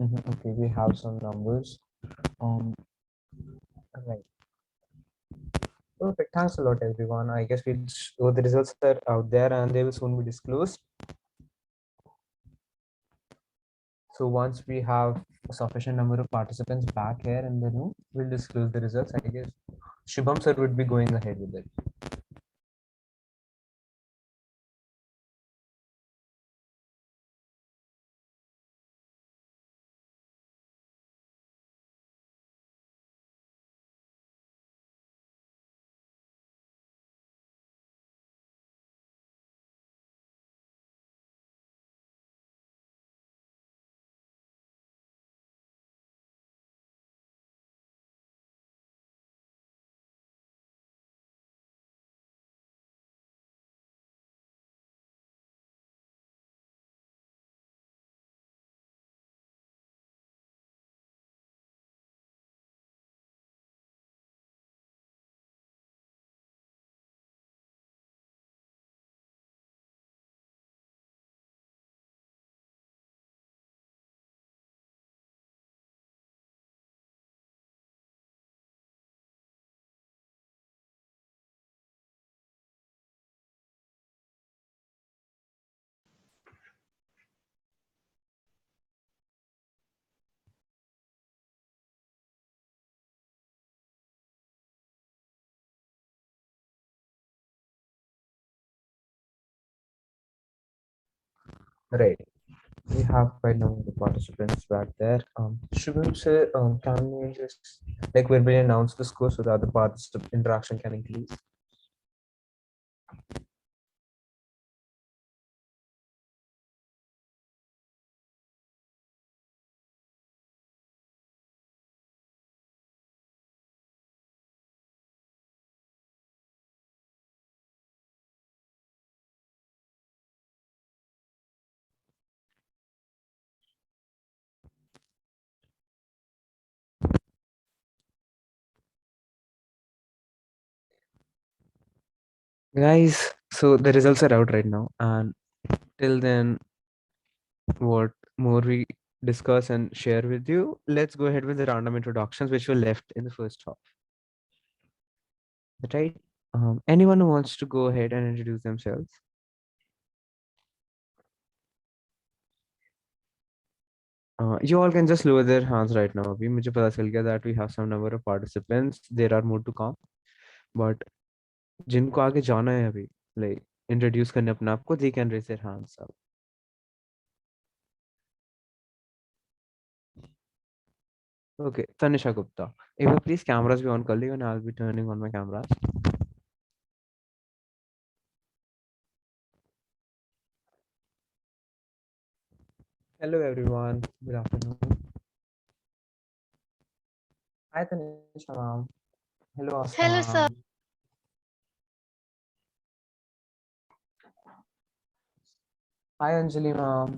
Okay, we have some numbers. Right. Perfect. Thanks a lot, everyone. I guess the results are out there and they will soon be disclosed. So once we have a sufficient number of participants back here in the room, we'll disclose the results. I guess Shubham sir would be going ahead with it. Right. We have quite a number of participants back there. Shubham sir, can we just verbally announce the score so that the participant interaction can increase? Guys, so the results are out right now, and till then, what more we discuss and share with you, let's go ahead with the random introductions which were left in the first half. Right? Anyone who wants to go ahead and introduce themselves? You all can just lower their hands right now. अभी मुझे पता चल गया that we have some number of participants. There are more to come. But जिनको आगे जाना है अभी, like introduce करने अपने आप को, they can raise their hands up. Okay, Tanisha Gupta. एक बार please cameras भी on कर लियो and I'll be turning on my cameras. Hello everyone. Good afternoon. Hi Tanisha ma'am. Hello Oscar Hello, sir. ma'am. Hi Anjali ma'am.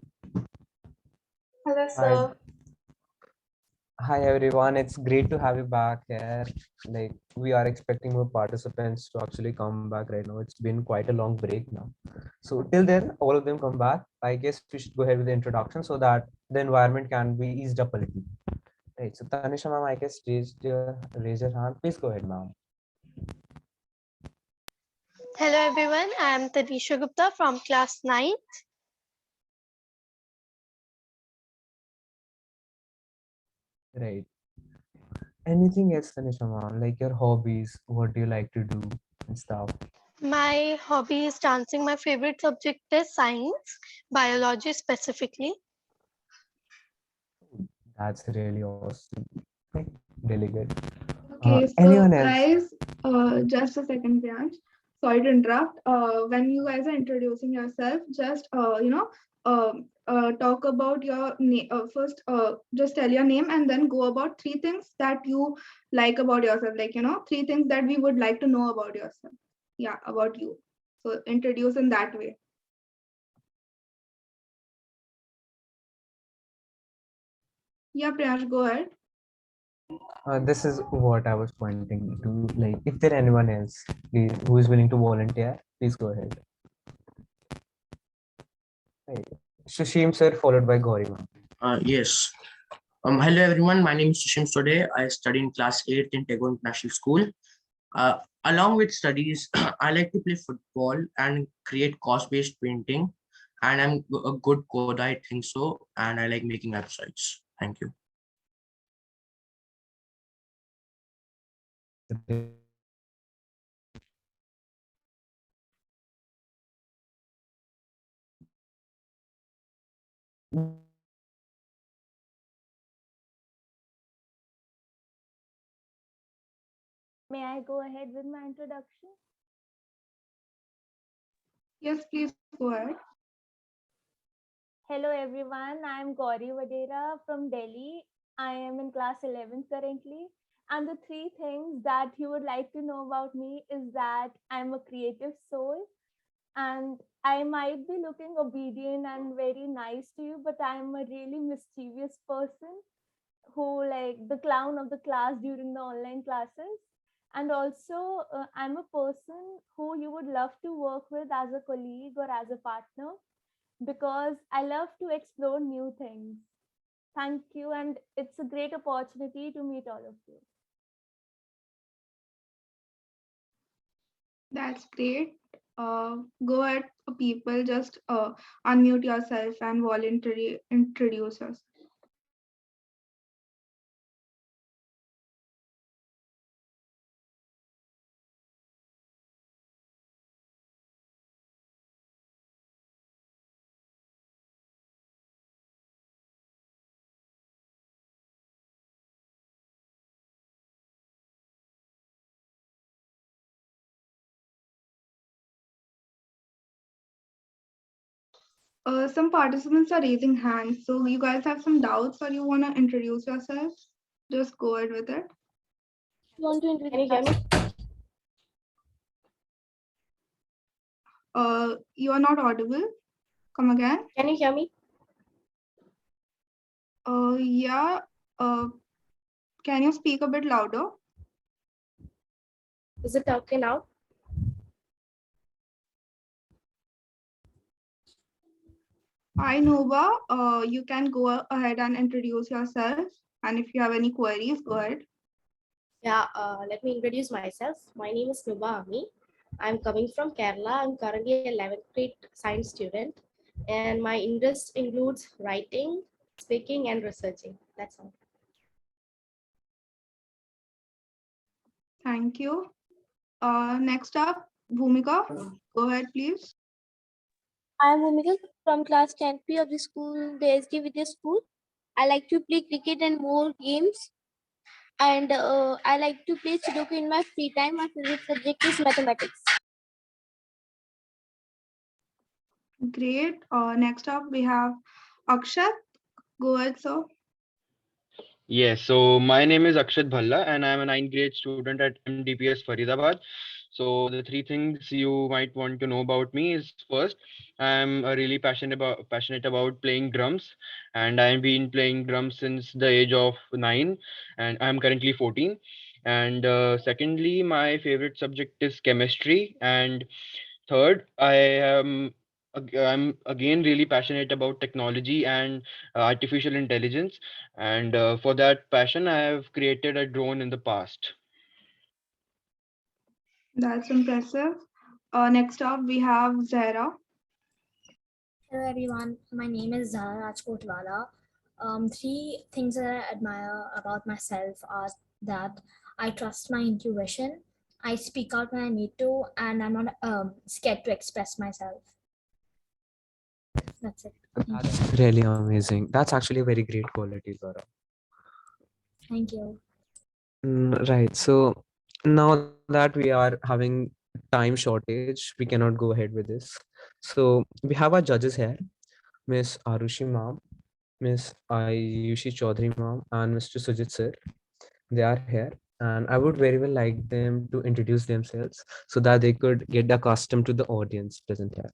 Hello, Hi. sir. Hi everyone. It's great to have you back here. Like we are expecting more participants to actually come back right now. It's been quite a long break now. So till then, all of them come back. I guess we should go ahead with the introduction so that the environment can be eased up a little. Right. So Tanisha ma'am, I guess raise your hand. Please go ahead, ma'am. Hello, everyone. I am Tanisha Gupta from class 9. Right. Anything else, Tanisha ma'am? Like your hobbies, what do you like to do and stuff? My hobby is dancing. My favorite subject is science, biology specifically. That's really awesome. Like, really good. Okay, so Anyone else? guys, just a second, Priyansh. Sorry to interrupt. When you guys are introducing yourself, just talk about your name first. Just tell your name and then go about three things that you like about yourself. Like three things that we would like to know about yourself. Yeah, about you. So introduce in that way. Yeah, Priyansh, go ahead. This is what I was pointing to. Like, if there anyone else who is willing to volunteer, please go ahead. Right. Shashim sir, followed by Gauri ma'am. Yes. Hello everyone, my name is Sushim Sode. I study in class 8th in Tego International School. Along with studies, I like to play football and create cost-based painting. And I'm a good coder, I think so. And I like making websites. Thank you. May I go ahead with my introduction? Yes, please go ahead. Hello everyone, I am Kauri from Delhi. I am in class 11 currently. And the three things that you would like to know about me is that I'm a creative soul and I might be looking obedient and very nice to you, but I'm a really mischievous person who like the clown of the class during the online classes. And also, I'm a person who you would love to work with as a colleague or as a partner because I love to explore new things. Thank you. And it's a great opportunity to meet all of you. That's great. Go ahead, people. Just unmute yourself and voluntarily introduce yourself. Some participants are raising hands, so you guys have some doubts or you want to introduce yourself? Just go ahead with it. Can you hear me? You are not audible. Come again. Can you hear me? Yeah. Can you speak a bit louder? Is it okay now? Hi, Nova. You can go ahead and introduce yourself. And if you have any queries, go ahead. Yeah, let me introduce myself. My name is Nuba Ami. I'm coming from Kerala. I'm currently a 11th grade science student, and my interest includes writing, speaking, and researching. That's all. Thank you. Next up, Bhumika. Go ahead, please. I am Bhumika from class 10P of the school, the SG Vidya School. I like to play cricket and more games. And I like to play Sudoku in my free time. My favorite subject is mathematics. Great. Next up, we have Akshat. Go ahead, sir. Yes, so my name is Akshat Bhalla and I'm a 9th grade student at MDPS Faridabad. So the three things you might want to know about me is first, I'm really passionate about playing drums, and I've been playing drums since the age of 9 and I'm currently 14. And secondly, my favorite subject is chemistry, and third, I'm again really passionate about technology and artificial intelligence, and for that passion, I have created a drone in the past. That's impressive. Next up, we have Zara. Hello everyone, my name is Zara Rajkotwala. Three things that I admire about myself are that I trust my intuition, I speak out when I need to, and I'm not scared to express myself. That's it. That's really amazing. That's actually a very great quality, Zara. Thank you. Right. So now that we are having time shortage, we cannot go ahead with this. So we have our judges here, Miss Arushi ma'am, Miss Ayushi Chaudhary ma'am, and Mr. Sujit sir. They are here, and I would very well like them to introduce themselves so that they could get accustomed to the audience present here.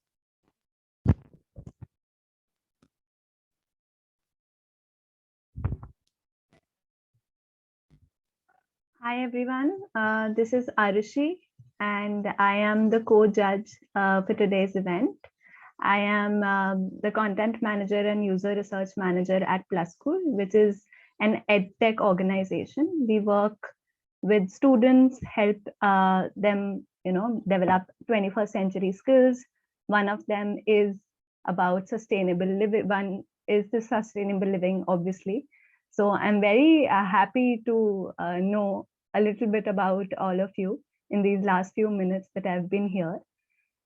Hi everyone, this is Arushi and I am the co-judge for today's event. I am the content manager and user research manager at Plus School, which is an edtech organization. We work with students, help them, develop 21st century skills. One of them is about sustainable living. One is the sustainable living, obviously. So I'm very happy to know a little bit about all of you in these last few minutes that I've been here.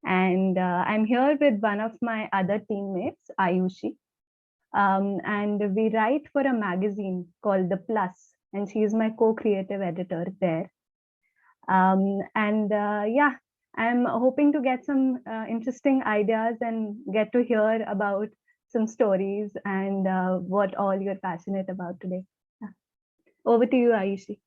And I'm here with one of my other teammates, Ayushi. And we write for a magazine called The Plus, and she's my co-creative editor there. Yeah, I'm hoping to get some interesting ideas and get to hear about some stories and what all you're passionate about today. Yeah. Over to you, Ayushi.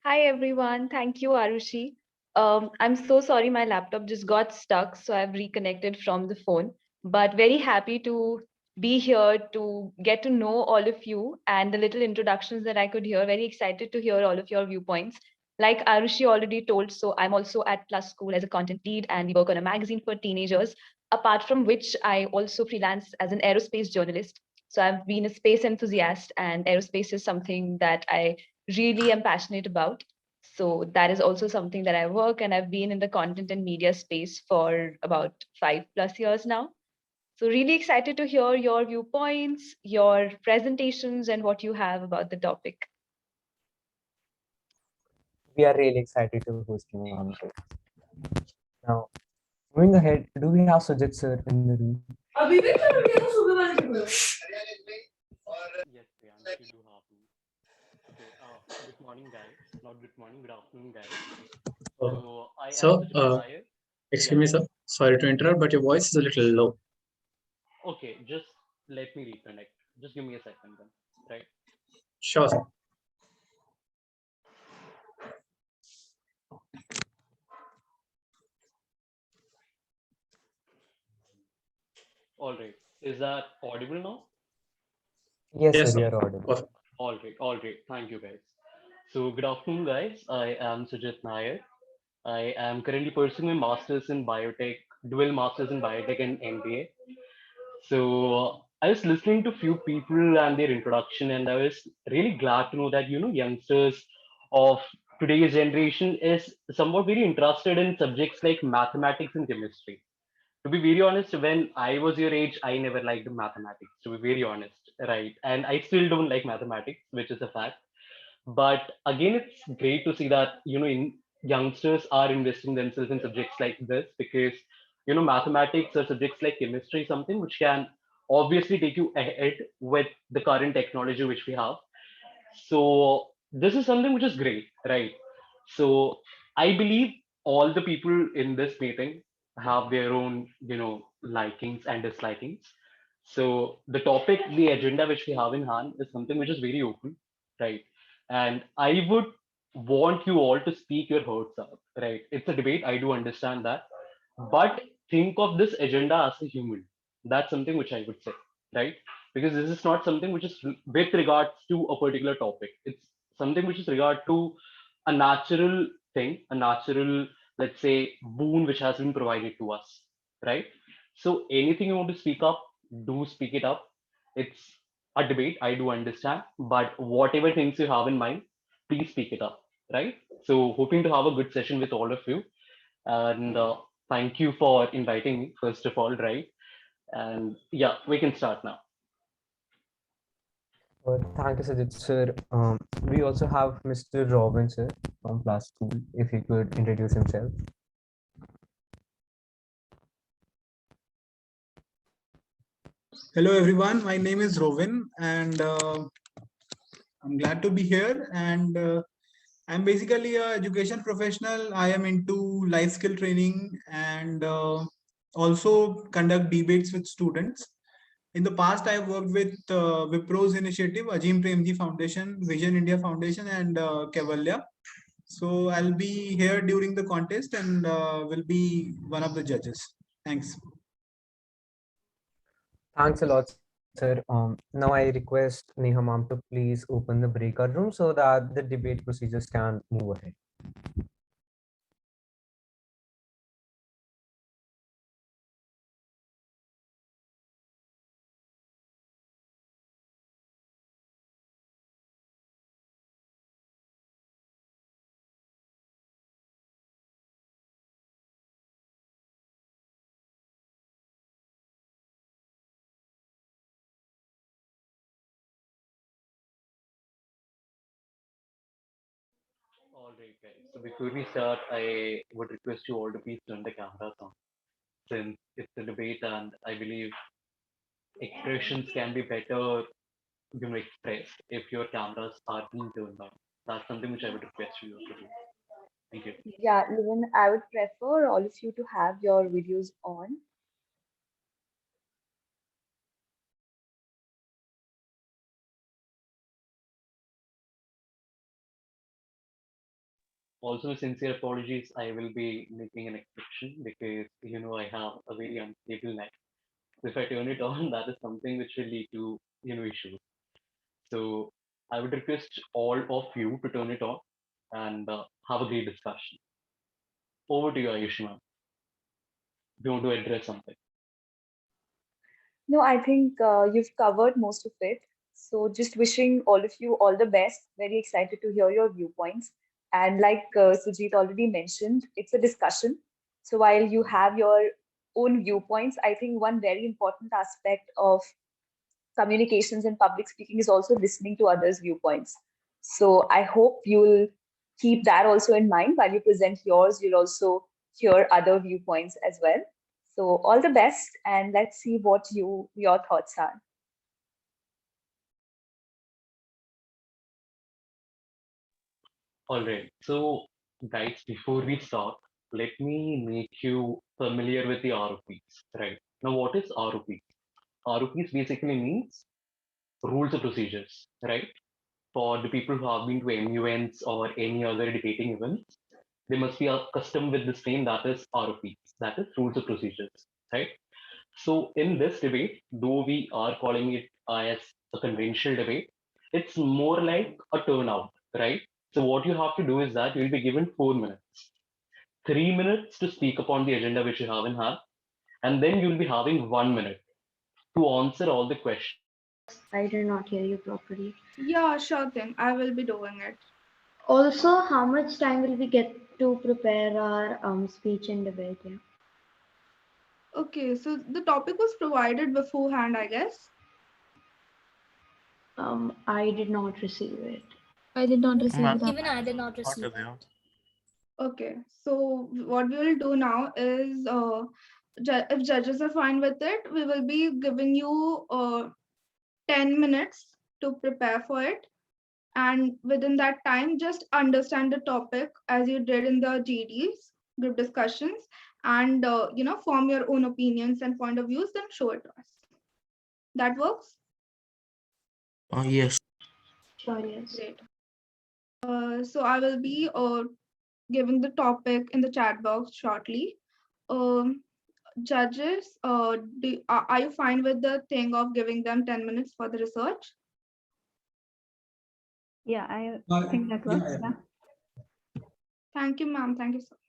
Hi everyone, thank you Arushi. I'm so sorry my laptop just got stuck, so I've reconnected from the phone. But very happy to be here to get to know all of you and the little introductions that I could hear. Very excited to hear all of your viewpoints. Like Arushi already told, so I'm also at Plus School as a content lead, and we work on a magazine for teenagers. Apart from which, I also freelance as an aerospace journalist. So I've been a space enthusiast, and aerospace is something that I really am passionate about. So that is also something that I work, and I've been in the content and media space for about 5+ years now. So really excited to hear your viewpoints, your presentations, and what you have about the topic. We are really excited to host you on this. Now, moving ahead, do we have Sujit sir in the room? Yes, Priyank, you do have to. Okay, good morning, guys. Not good morning, good afternoon, guys. So I am Sujit Nair. Excuse me, sir. Sorry to interrupt, but your voice is a little low. Okay, just let me reconnect. Just give me a second then, right? Sure, sir. All right. Is that audible now? Yes, Yes, sir, sir. you're audible. Perfect. All right. Thank you, guys. So good afternoon, guys. I am Sujit Nair. I am currently pursuing my master's in biotech, dual master's in biotech and MBA. So I was listening to few people and their introduction, and I was really glad to know that youngsters of today's generation is somewhat very interested in subjects like mathematics and chemistry. To be very honest, when I was your age, I never liked mathematics. To be very honest, right? And I still don't like mathematics, which is a fact. But again, it's great to see that youngsters are investing themselves in subjects like this, because mathematics or subjects like chemistry is something which can obviously take you ahead with the current technology which we have. So this is something which is great, right? So I believe all the people in this meeting have their own likings and dislikings. So the topic, the agenda which we have in hand is something which is very open, right? And I would want you all to speak your hearts out, right? It's a debate, I do understand that, but think of this agenda as a human. That's something which I would say, right? Because this is not something which is with regards to a particular topic. It's something which is regard to a natural thing, a natural, let's say, boon which has been provided to us, right? So anything you want to speak up, do speak it up. It's a debate, I do understand, but whatever things you have in mind, please speak it up, right? So hoping to have a good session with all of you, and thank you for inviting me, first of all, right? And yeah, we can start now. Thank you, Sajid sir. We also have Mr. Robin sir from Plus School. If he could introduce himself. Hello, everyone. My name is Robin, and I'm glad to be here. And I'm basically an education professional. I am into life skill training and also conduct debates with students. In the past, I worked with Wipro's initiative, Ajim Premji Foundation, Vision India Foundation, and Kevalya. So I'll be here during the contest and will be one of the judges. Thanks. Thanks a lot, sir. Now I request Neha ma'am to please open the breakout room so that the debate procedures can move ahead. Alright, guys. So before we start, I would request you all to please turn the cameras on, since it's a debate, and I believe expressions can be better, expressed if your cameras are being turned on. That's something which I would request you to do. Thank you. Yeah, even I would prefer all of you to have your videos on. Also, sincere apologies. I will be making an exception because I have a very unstable neck. If I turn it on, that is something which will lead to issues. So I would request all of you to turn it on and have a great discussion. Over to you, Ayushman. If you want to address something. No, I think you've covered most of it. So just wishing all of you all the best. Very excited to hear your viewpoints. And like Sujit already mentioned, it's a discussion. So while you have your own viewpoints, I think one very important aspect of communications and public speaking is also listening to others' viewpoints. So I hope you'll keep that also in mind while you present yours. You'll also hear other viewpoints as well. So all the best, and let's see what your thoughts are. All right. So, guys, before we start, let me make you familiar with the ROPs. Right. Now, what is ROP? ROPs basically means rules of procedures, right? For the people who have been to MUNs or any other debating events, they must be accustomed with this name, that is ROPs, that is rules of procedures, right? So in this debate, though we are calling it as a conventional debate, it's more like a turnout, right? So what you have to do is that you'll be given 4 minutes, 3 minutes to speak upon the agenda which you have in hand, and then you'll be having 1 minute to answer all the questions. I did not hear you properly. Yeah, sure thing. I will be doing it. Also, how much time will we get to prepare our speech and debate? Yeah. Okay, so the topic was provided beforehand, I guess. I did not receive it. I did not receive that. Ma'am, Even I did not not receive aware. Okay, so what we will do now is, if judges are fine with it, we will be giving you 10 minutes to prepare for it. And within that time, just understand the topic as you did in the GDs, group discussions, and form your own opinions and point of views, then show it to us. That works? Yes. Sure, yes. Great. So I will be giving the topic in the chat box shortly. Judges, are you fine with the thing of giving them 10 minutes for the research? Yeah, I think that works. Yeah. Thank you, ma'am. Thank you so much.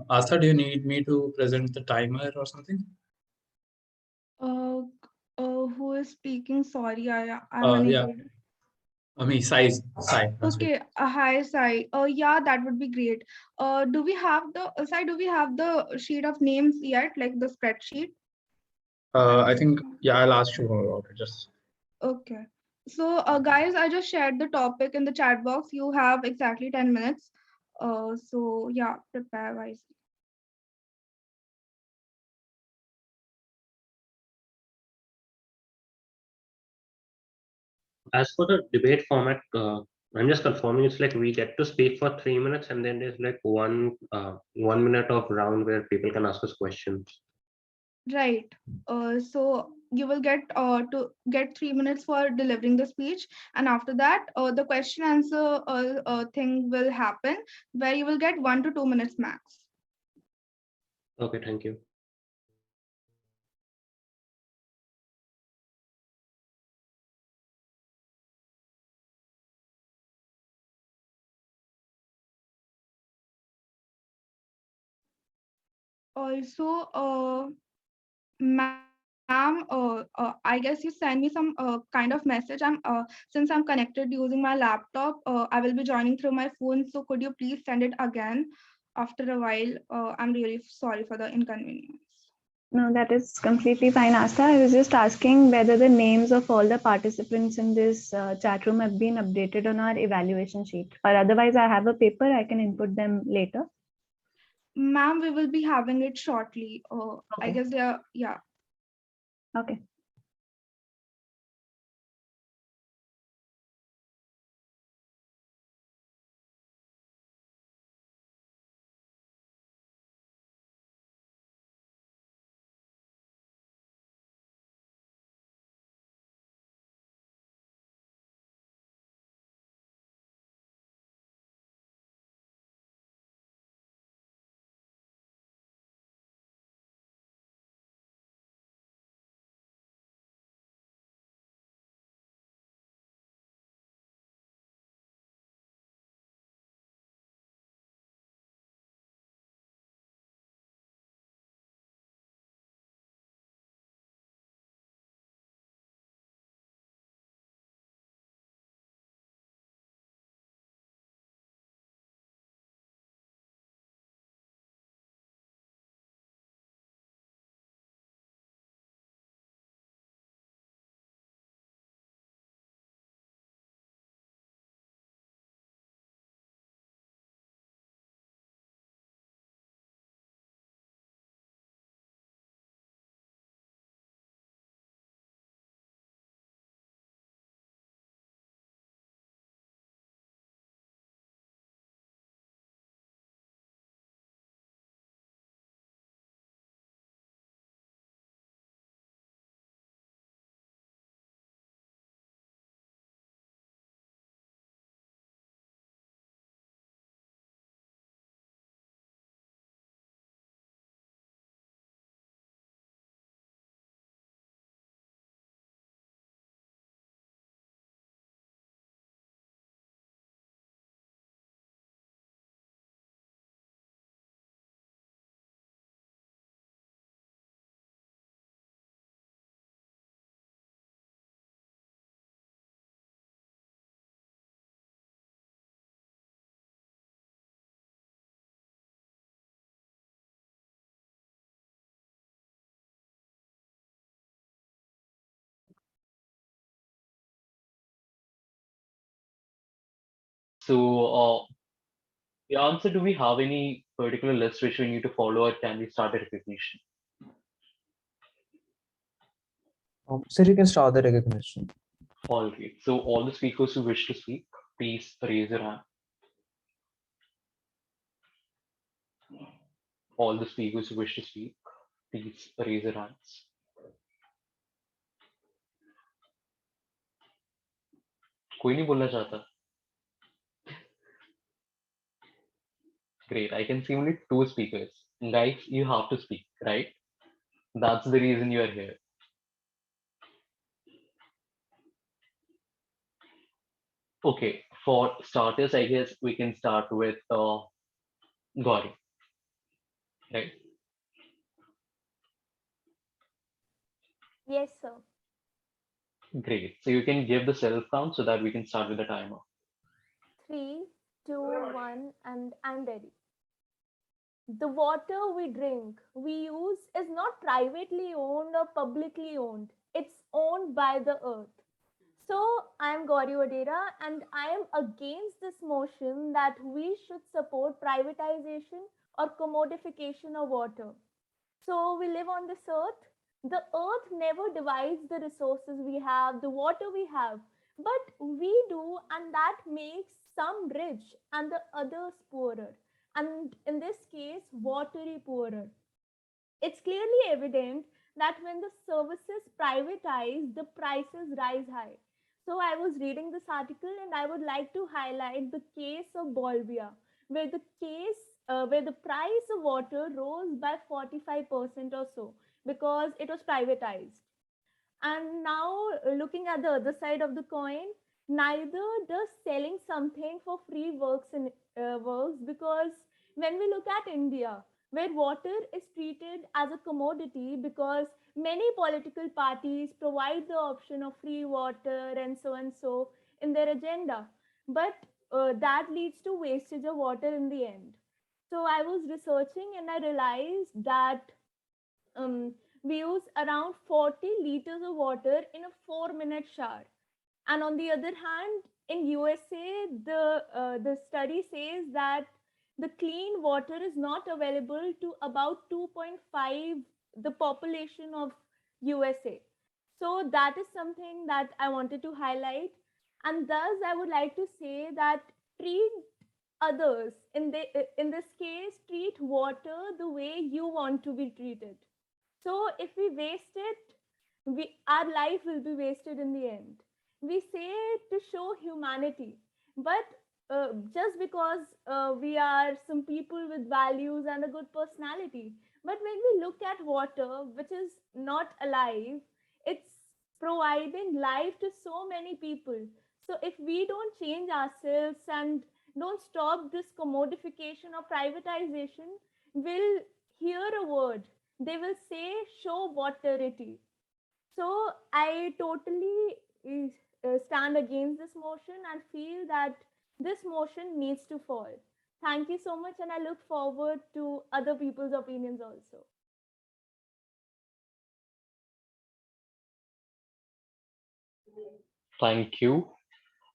Astha, do you need me to present the timer or something? Who is speaking? Sorry, I'm Yeah. unable. Me, Sai. Okay, hi, Sai. Yeah, that would be great. Do we have the Sai? Do we have the sheet of names yet, like the spreadsheet? I think, yeah, I'll ask you about it. Just. Okay. So, guys, I just shared the topic in the chat box. You have exactly 10 minutes. So yeah, prepare wisely. As for the debate format, I'm just confirming it's like we get to speak for 3 minutes and then there's like 1 minute of round where people can ask us questions. Right. So you will get to get 3 minutes for delivering the speech, and after that, the question answer thing will happen where you will get 1 to 2 minutes max. Okay, thank you. Also, ma'am, I guess you send me some kind of message. Since I'm connected using my laptop, I will be joining through my phone. So could you please send it again after a while? I'm really sorry for the inconvenience. No, that is completely fine, Asta. I was just asking whether the names of all the participants in this chat room have been updated on our evaluation sheet. Or otherwise, I have a paper, I can input them later. Ma'am, we will be having it shortly. I Okay. guess they are, yeah. Okay. So, the answer, do we have any particular list which we need to follow, or can we start a recognition? So you can start the recognition. All right. So all the speakers who wish to speak, please raise your hand. All the speakers who wish to speak, please raise your hands. कोई नहीं बोलना चाहता. Great. I can see only 2 speakers. Guys, you have to speak, right? That's the reason you are here. Okay. For starters, I guess we can start with Gauri. Right. Yes, sir. Great. So you can give the self count so that we can start with the timer. 3, 2, 1, and I'm ready. The water we drink, we use is not privately owned or publicly owned. It's owned by the earth. So I am Gauri Vadera and I am against this motion that we should support privatization or commodification of water. So we live on this earth. The earth never divides the resources we have, the water we have, but we do, and that makes some rich and the others poorer. And in this case, watery poorer. It's clearly evident that when the services privatize, the prices rise high. So I was reading this article and I would like to highlight the case of Bolivia, where the price of water rose by 45% or so because it was privatized. And now, looking at the other side of the coin, neither does selling something for free works because when we look at India, where water is treated as a commodity because many political parties provide the option of free water and so in their agenda, but that leads to wastage of water in the end. So I was researching and I realized that um, we use around 40 liters of water in a 4-minute shower. And on the other hand, in USA, the study says that the clean water is not available to about 2.5 the population of USA. So that is something that I wanted to highlight. And thus, I would like to say that treat others, in this case, treat water the way you want to be treated. So if we waste it, our life will be wasted in the end. We say to show humanity, but just because we are some people with values and a good personality. But when we look at water, which is not alive, it's providing life to so many people. So if we don't change ourselves and don't stop this commodification or privatization, we'll hear a word. They will say, show waterity. So I totally stand against this motion and feel that this motion needs to fall. Thank you so much, and I look forward to other people's opinions also. Thank you.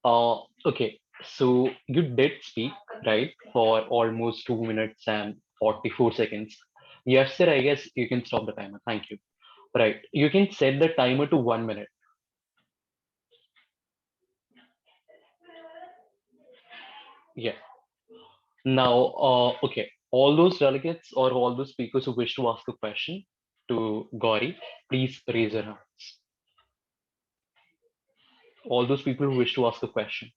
Okay, so you did speak, right, for almost 2 minutes and 44 seconds. Yes, sir, I guess you can stop the timer. Thank you. Right, you can set the timer to 1 minute. Yeah. Now, okay, all those delegates or all those speakers who wish to ask a question to Gauri, please raise your hands. All those people who wish to ask a question.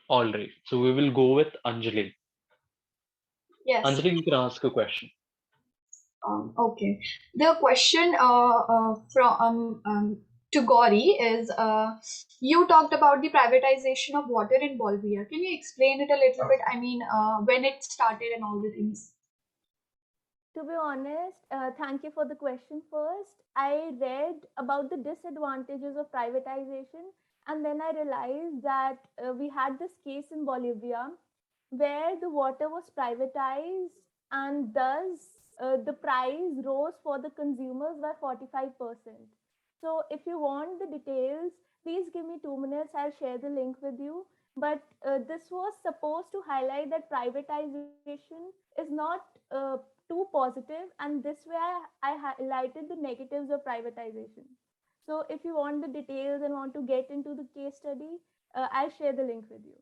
All right, so we will go with Anjali. Yes. Anjali, you can ask a question. Okay. The question to Gauri is you talked about the privatization of water in Bolivia. Can you explain it a little bit? I mean, when it started and all the things. To be honest, thank you for the question first. I read about the disadvantages of privatization, and then I realized that we had this case in Bolivia where the water was privatized, and thus the price rose for the consumers by 45%. So, if you want the details, please give me 2 minutes. I'll share the link with you. But this was supposed to highlight that privatization is not too positive, and this way I highlighted the negatives of privatization. So if you want the details and want to get into the case study, I'll share the link with you.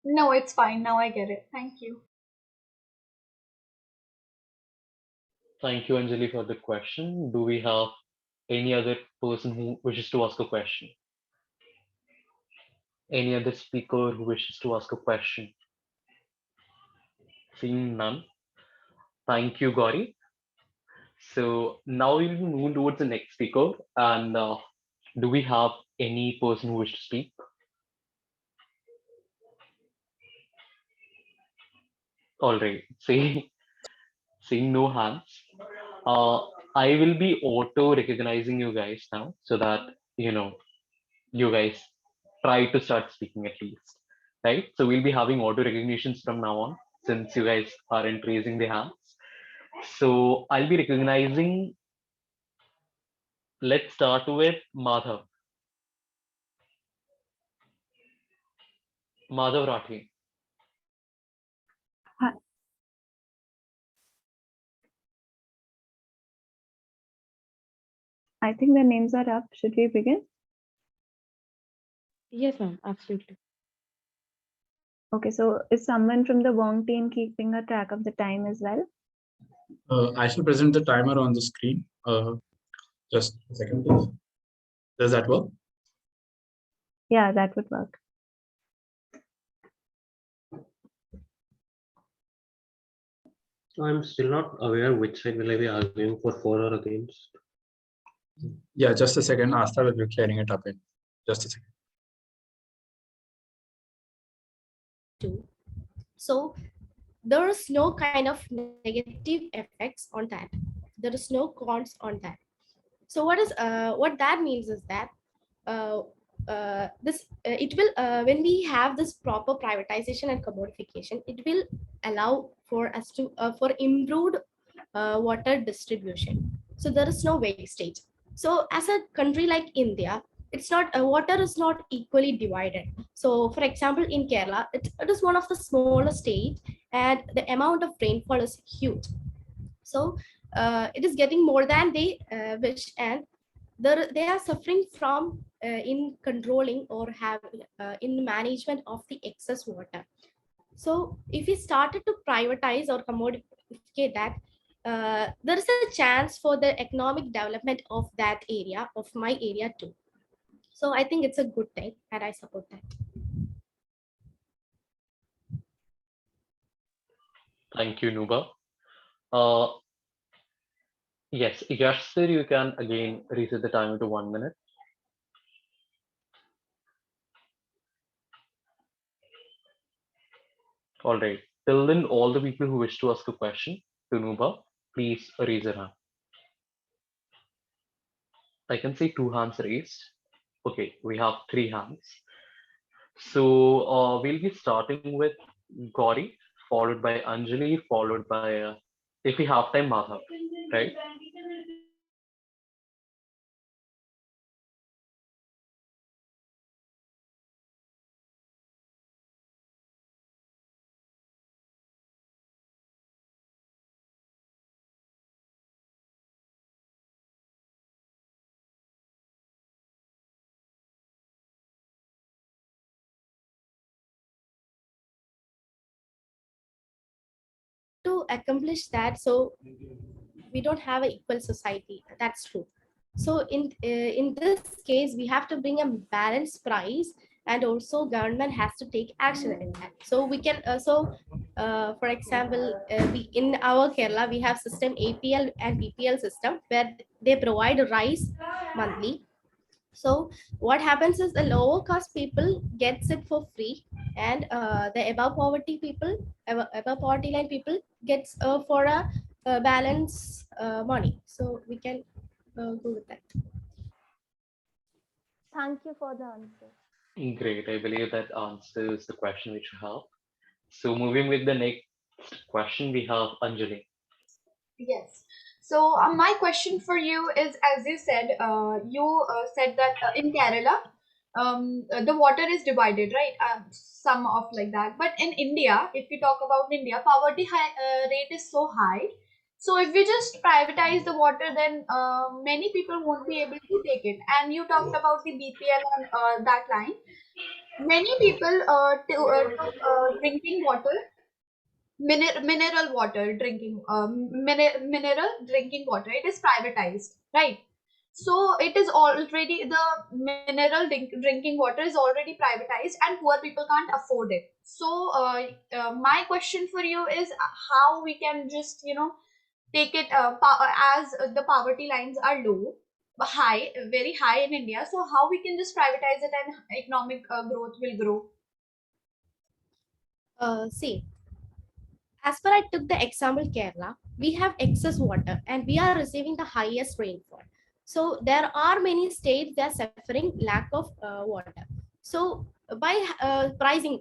No, it's fine. Now I get it. Thank you. Thank you, Anjali, for the question. Do we have any other person who wishes to ask a question? Any other speaker who wishes to ask a question? Seeing none. Thank you, Gauri. So now we'll move towards the next speaker. And do we have any person who wishes to speak? All right. Seeing no hands. I will be auto recognizing you guys now so that you guys try to start speaking at least, right? So we'll be having auto recognitions from now on, since you guys aren't raising the hands. So I'll be recognizing, let's start with Madhav. Madhav Rathi. Hi. I think the names are up. Should we begin? Yes, ma'am, absolutely. Okay, so is someone from the VONG team keeping a track of the time as well? I shall present the timer on the screen. Just a second, please. Does that work? Yeah, that would work. I'm still not aware which side will I be arguing for or against. Yeah, just a second. Asta will be clearing it up in just a second. So there is no kind of negative effects on that. There is no cons on that. So what that means is that it will when we have this proper privatization and commodification, it will allow for us to for improved water distribution. So there is no wastage. So as a country like India, it's not water is not equally divided. So for example, in Kerala, it is one of the smallest states, and the amount of rainfall is huge. So it is getting more than they wish, and they are suffering from in controlling or have in management of the excess water. So if we started to privatize or commodify that, there is a chance for the economic development of that area, of my area too. So I think it's a good thing, and I support that. Thank you, Nuba. Yes, Yash sir, you can again reset the timer to 1 minute. All right. Till then, all the people who wish to ask a question to Nuba, please raise your hand. I can see 2 hands raised. Okay, we have 3 hands. So we'll be starting with Gauri, followed by Anjali, followed by, if we have time, Madhav, right? To accomplish that, so we don't have an equal society. That's true. So in this case, we have to bring a balanced price, and also government has to take action in that. So we can for example, we in our Kerala we have system APL and BPL system where they provide rice monthly. So what happens is the lower cost people gets it for free, and the above poverty people, above poverty line people gets for a balance money. So we can go with that. Thank you for the answer. Great. I believe that answers the question which you have. So moving with the next question, we have Anjali. Yes. So my question for you is, as you said, said that in Kerala, the water is divided, right? Some of like that. But in India, if we talk about India, poverty rate is so high. So if we just privatize the water, then many people won't be able to take it. And you talked about the BPL on that line. Many people took drinking water, mineral water drinking mineral drinking water, it is privatized, right? So it is already the mineral drinking water is already privatized, and poor people can't afford it. So my question for you is how we can just take it as the poverty lines are low, high, very high in India, so how we can just privatize it and economic growth will grow. See, as per I took the example Kerala, we have excess water and we are receiving the highest rainfall. So there are many states that are suffering lack of water. So by pricing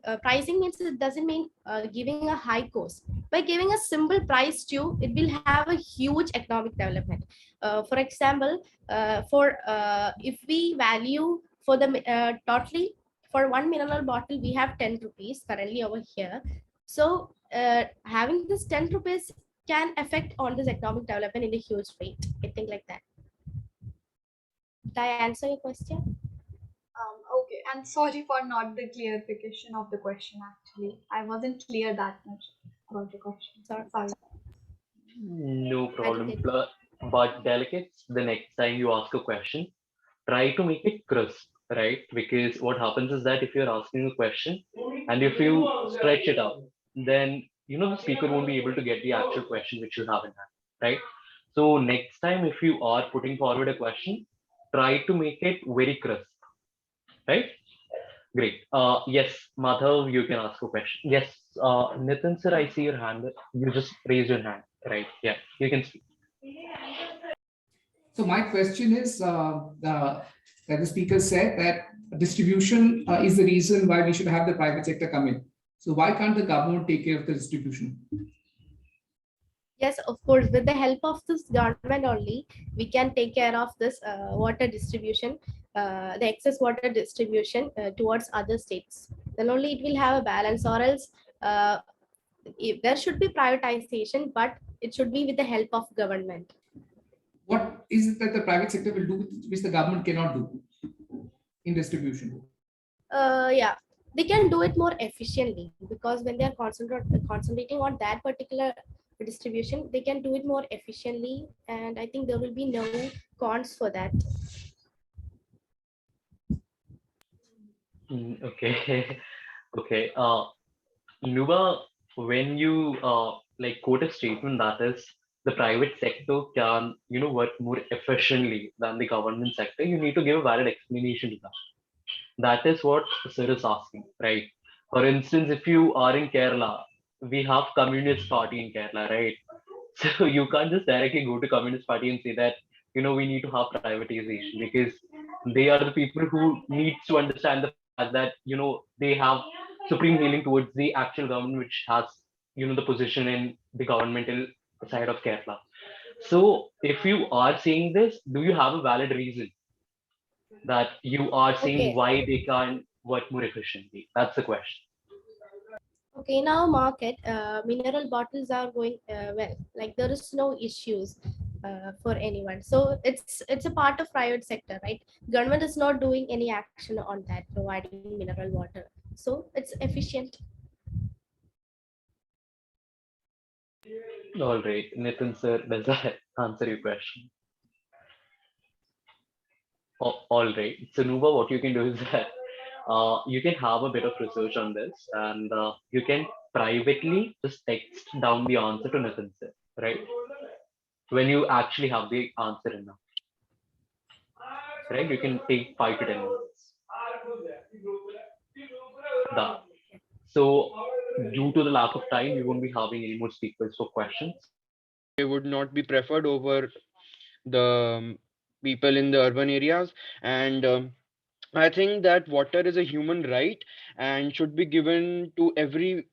means it doesn't mean giving a high cost. By giving a simple price to, it will have a huge economic development. For example, if we value for the totally for one mineral bottle, we have 10 rupees currently over here. So having this 10 rupees can affect on this economic development in a huge rate. I think like that. Did I answer your question? Okay, and sorry for not the clarification of the question. Actually, I wasn't clear that much about the question. Sorry. No problem. But delegates, the next time you ask a question, try to make it crisp, right? Because what happens is that if you're asking a question and if you stretch it out, then the speaker won't be able to get the actual question which you have in hand, right? So next time, if you are putting forward a question, try to make it very crisp, right? Great. Yes, Madhav, you can ask a question. Yes, Nitin sir, I see your hand. You just raised your hand, right? Yeah, you can speak. So my question is that the speaker said that distribution is the reason why we should have the private sector come in. So why can't the government take care of the distribution? Yes, of course. With the help of this government only, we can take care of this water distribution, the excess water distribution towards other states. Then only it will have a balance, or else there should be privatization, but it should be with the help of government. What is it that the private sector will do which the government cannot do in distribution? Yeah, they can do it more efficiently, because when they are concentrating on that particular distribution, they can do it more efficiently, and I think there will be no cons for that. Okay. Okay. Nuba, when you like quote a statement that is the private sector can work more efficiently than the government sector, you need to give a valid explanation to that. That is what sir is asking, right? For instance, if you are in Kerala, we have Communist Party in Kerala, right? So you can't just directly go to Communist Party and say that we need to have privatization, because they are the people who needs to understand the fact that they have supreme healing towards the actual government, which has the position in the governmental side of Kerala. So if you are saying this, do you have a valid reason that you are saying why they can't work more efficiently? That's the question. Okay, in our market, mineral bottles are going well. Like there is no issues for anyone. So it's a part of private sector, right? Government is not doing any action on that, providing mineral water. So it's efficient. All right, Nitin sir, does that answer your question? All right. So Nuba, what you can do is that you can have a bit of research on this, and you can privately just text down the answer to Nitin sir, right? When you actually have the answer enough, right? You can take 5 to 10 minutes. Done. So due to the lack of time, we won't be having any more speakers for questions. They would not be preferred over the people in the urban areas. And I think that water is a human right and should be given to every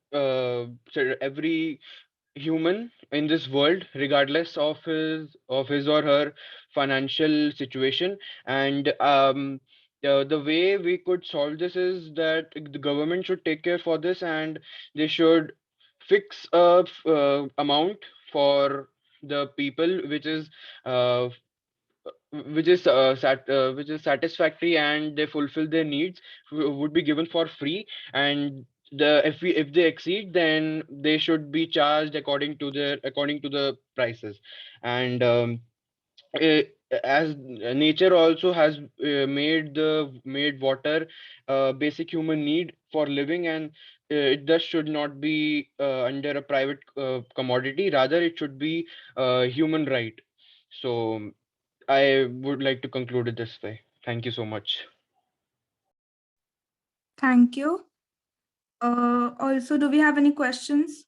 human in this world, regardless of his or her financial situation. And the way we could solve this is that the government should take care for this, and they should fix a amount for the people uh, which is satisfactory, and they fulfill their needs, would be given for free. And if they exceed, then they should be charged according to the prices. And uh, as nature also has made water basic human need for living, and it thus should not be under a private commodity. Rather, it should be a human right. So I would like to conclude it this way. Thank you so much. Thank you. Also, do we have any questions?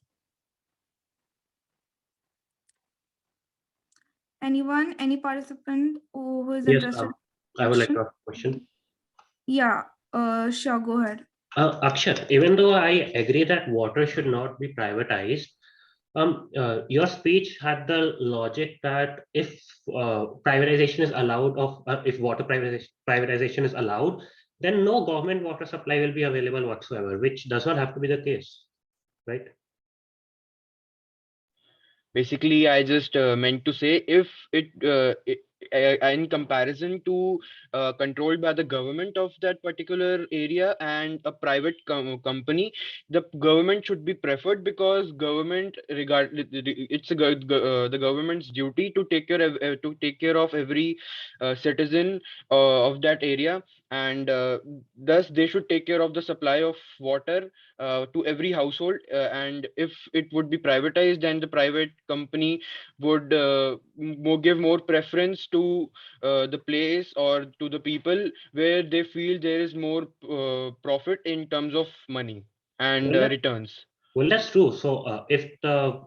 Anyone, any participant who is Yes, interested? I would like to ask a question. Yeah. Sure, go ahead. Akshat, even though I agree that water should not be privatized, your speech had the logic that if privatization is allowed if water privatization is allowed, then no government water supply will be available whatsoever, which does not have to be the case, right? Basically, I just meant to say if in comparison to controlled by the government of that particular area and a private company, the government should be preferred because government it's the government's duty to take care of every citizen of that area, and thus they should take care of the supply of water to every household, and if it would be privatized, then the private company would give more preference to the place or to the people where they feel there is more profit in terms of money and Well, returns. Well, that's true. So, if the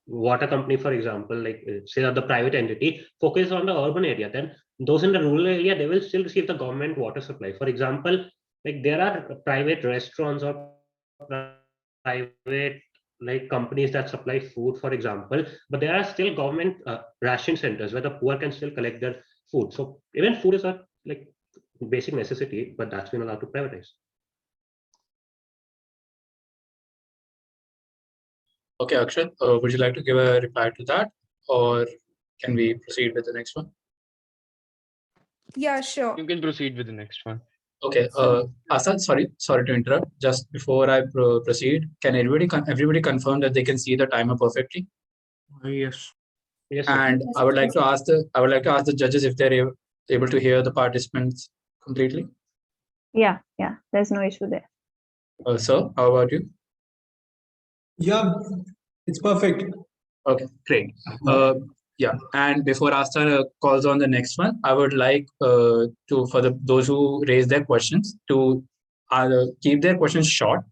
water company, for example, like say that the private entity focuses on the urban area, then those in the rural area, they will still receive the government water supply. For example, like there are private restaurants or private like companies that supply food, for example, but there are still government ration centers where the poor can still collect their food. So even food is a like basic necessity, but that's been allowed to privatize. Okay, Akshat, would you like to give a reply to that, or can we proceed with the next one? Yeah, sure. You can proceed with the next one. Okay, Asad, sorry to interrupt. Just before I proceed, can everybody confirm that they can see the timer perfectly? Yes. Yes. And I would like to ask the judges if they're able to hear the participants completely. Yeah, there's no issue there. Sir, how about you? Yeah, it's perfect. Okay, great. Yeah, and before Asta calls on the next one, I would like those who raise their questions to keep their questions short.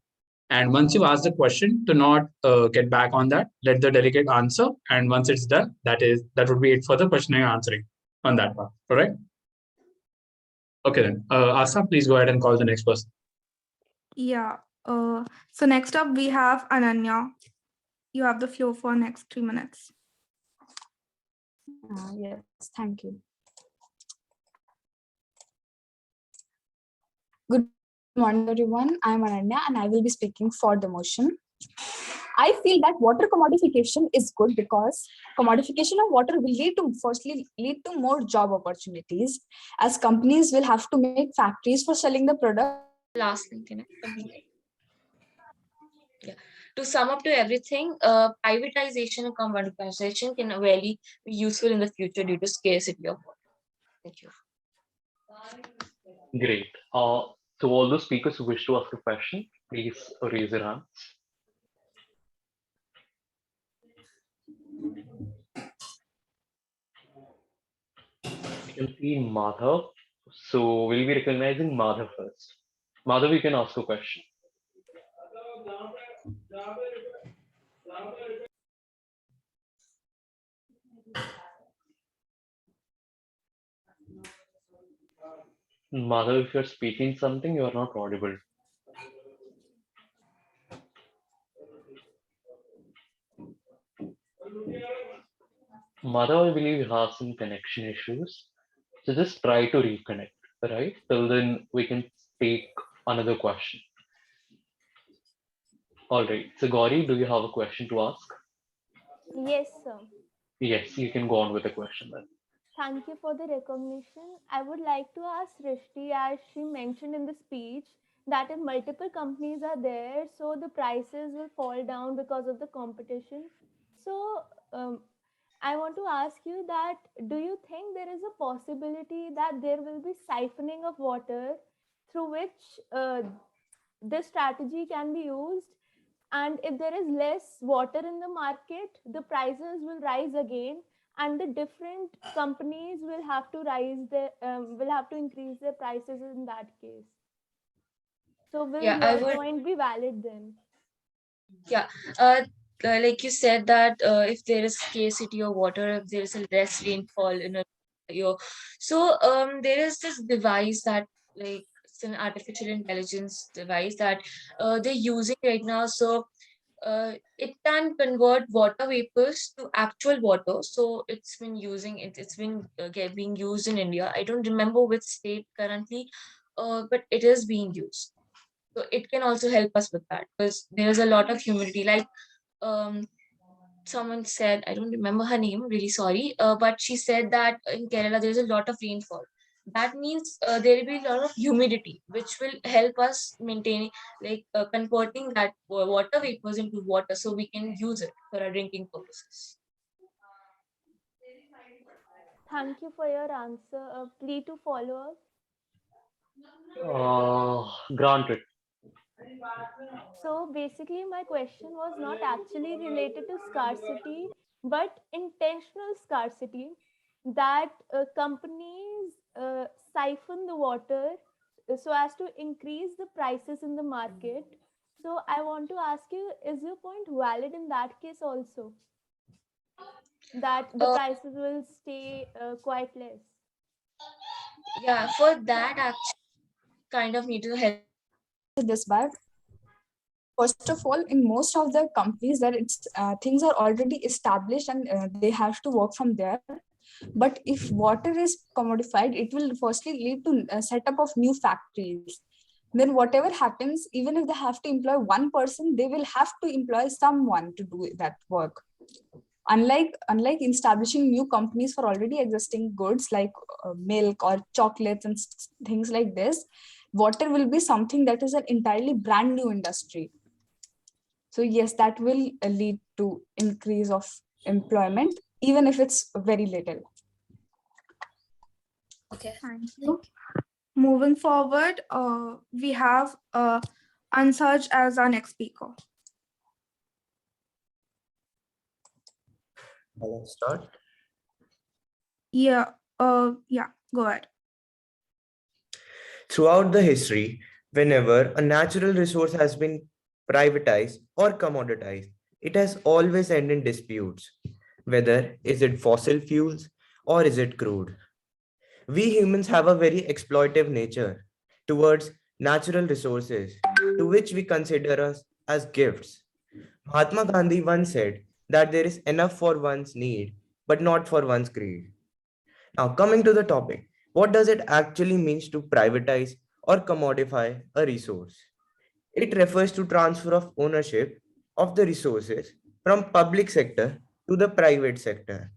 And once you ask the question, to not get back on that, let the delegate answer. And once it's done, that would be it for the questioning and answering on that part. All right. Okay then. Asta, please go ahead and call the next person. Yeah. So next up we have Ananya. You have the floor for next 3 minutes. Yes, thank you. Good morning, everyone. I'm Ananya, and I will be speaking for the motion. I feel that water commodification is good because commodification of water will lead to more job opportunities, as companies will have to make factories for selling the product. Lastly, can I continue? Yeah. To sum up to everything, privatization and commoditization can really be useful in the future due to scarcity of water. Thank you. Great. So all the speakers who wish to ask a question, please raise your hands. I can see Madhav. So we'll be recognizing Madhav first. Madhav, you can ask a question. Madhav, if you're speaking something, you are not audible. Madhav, I believe you have some connection issues. So just try to reconnect, right? Till then, we can take another question. All right. So Gauri, do you have a question to ask? Yes, sir. Yes, you can go on with the question then. Thank you for the recognition. I would like to ask Rishti, as she mentioned in the speech, that if multiple companies are there, so the prices will fall down because of the competition. So I want to ask you that, do you think there is a possibility that there will be siphoning of water through which this strategy can be used? And if there is less water in the market, the prices will rise again, and the different companies will have to increase their prices in that case. So will your point be valid then? Yeah. Like you said that if there is scarcity of water, if there is a less rainfall in a year, so there is this device that like it's an artificial intelligence device that they're using right now. So it can convert water vapors to actual water. So it's been using it. It's been being used in India. I don't remember which state currently, but it is being used. So it can also help us with that because there's a lot of humidity. Like um, someone said, I don't remember her name. Really sorry, but she said that in Kerala there's a lot of rainfall. That means there will be a lot of humidity, which will help us maintaining, like converting that water vapors into water, so we can use it for our drinking purposes. Thank you for your answer. Please to follow up. Granted. So basically, my question was not actually related to scarcity, but intentional scarcity, that companies siphon the water so as to increase the prices in the market. So I want to ask you, is your point valid in that case also? That the prices will stay quite less? Yeah, for that actually kind of need to help this by first of all, in most of the companies that it's things are already established and they have to work from there. But if water is commodified, it will firstly lead to a setup of new factories. Then whatever happens, even if they have to employ one person, they will have to employ someone to do that work. Unlike establishing new companies for already existing goods like milk or chocolates and things like this, water will be something that is an entirely brand new industry. So yes, that will lead to increase of employment, even if it's very little. Okay, thank you. Moving forward, we have Ansaj as our next speaker. Let's start. Yeah, go ahead. Throughout the history, whenever a natural resource has been privatized or commoditized, it has always ended in disputes. Whether is it fossil fuels or is it crude? We humans have a very exploitive nature towards natural resources, to which we consider us as gifts. Mahatma Gandhi once said that there is enough for one's need, but not for one's greed. Now, coming to the topic, what does it actually mean to privatize or commodify a resource? It refers to transfer of ownership of the resources from public sector to the private sector.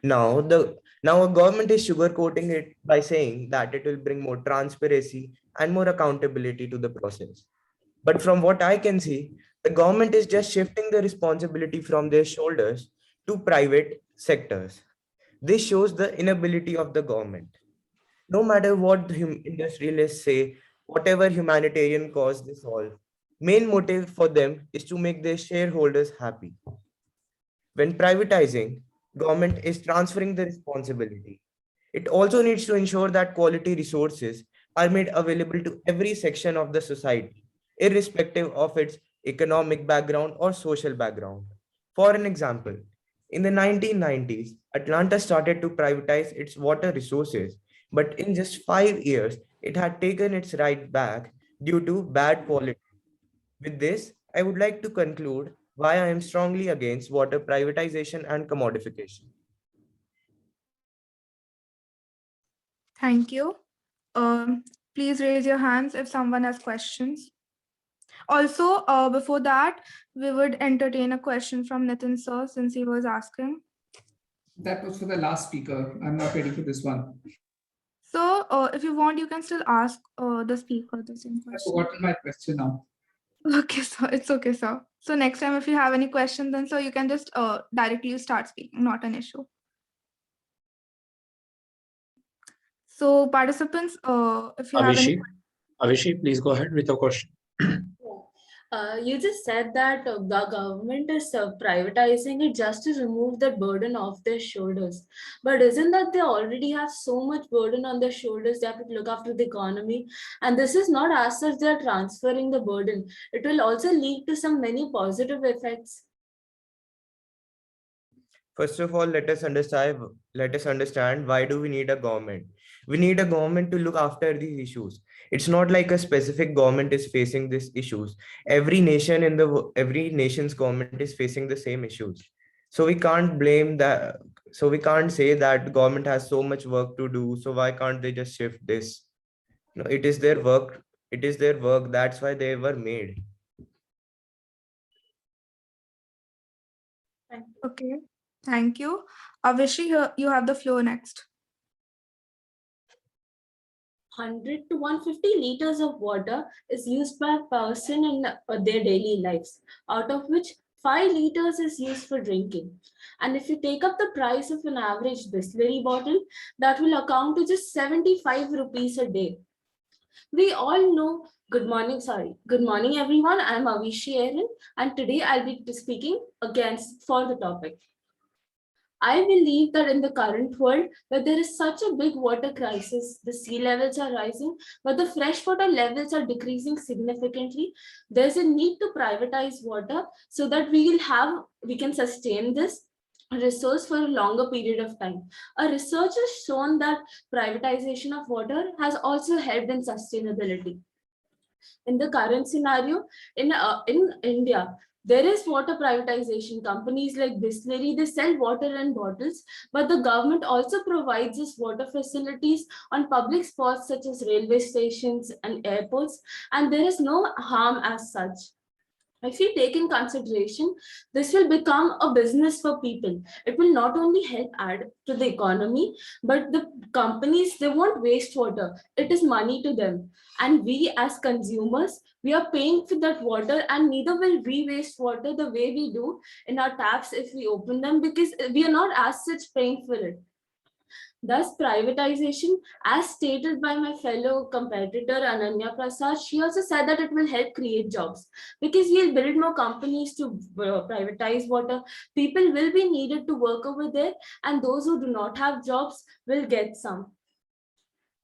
Now a government is sugarcoating it by saying that it will bring more transparency and more accountability to the process. But from what I can see, the government is just shifting the responsibility from their shoulders to private sectors. This shows the inability of the government. No matter what the industrialists say, whatever humanitarian cause they solve, main motive for them is to make their shareholders happy. When privatizing, government is transferring the responsibility. It also needs to ensure that quality resources are made available to every section of the society, irrespective of its economic background or social background. For an example, in the 1990s, Atlanta started to privatize its water resources, but in just 5 years, it had taken its right back due to bad quality. With this, I would like to conclude why I am strongly against water privatization and commodification. Thank you. Please raise your hands if someone has questions. Also, before that, we would entertain a question from Nitin sir since he was asking. That was for the last speaker. I'm not ready for this one. So if you want, you can still ask the speaker the same I've question. forgotten my question now. Okay, so it's okay, sir. So next time, if you have any question, then so you can just directly start speaking, not an issue. So participants, if you have any. Avishi, please go ahead with your question. You just said that the government is privatizing it just to remove the burden off their shoulders. But isn't that they already have so much burden on their shoulders? They have to look after the economy. And this is not as such they're transferring the burden. It will also lead to some many positive effects. First of all, let us understand why do we need a government. We need a government to look after these issues. It's not like a specific government is facing these issues. Every nation's government is facing the same issues. So we can't blame that. So we can't say that government has so much work to do, so why can't they just shift this? No, it is their work. It is their work. That's why they were made. Okay, thank you. Avishi, you have the floor next. 100 to 150 liters of water is used by a person in their daily lives, out of which 5 liters is used for drinking. And if you take up the price of an average Bisleri bottle, that will account to just 75 rupees a day. We all know, good morning everyone, I'm Avishi Aaron, and today I'll be speaking for the topic. I believe that in the current world, where there is such a big water crisis, the sea levels are rising, but the freshwater levels are decreasing significantly. There's a need to privatize water so that we can sustain this resource for a longer period of time. A research has shown that privatization of water has also helped in sustainability. In the current scenario, in India, there is water privatization. Companies like Bisleri, they sell water in bottles, but the government also provides us water facilities on public spots such as railway stations and airports, and there is no harm as such. If we take in consideration, this will become a business for people. It will not only help add to the economy, but the companies, they won't waste water. It is money to them. And we as consumers, we are paying for that water, and neither will we waste water the way we do in our taps if we open them, because we are not as such paying for it. Thus, privatization, as stated by my fellow competitor Ananya Prasad, she also said that it will help create jobs because we'll build more companies to privatize water. People will be needed to work over there, and those who do not have jobs will get some.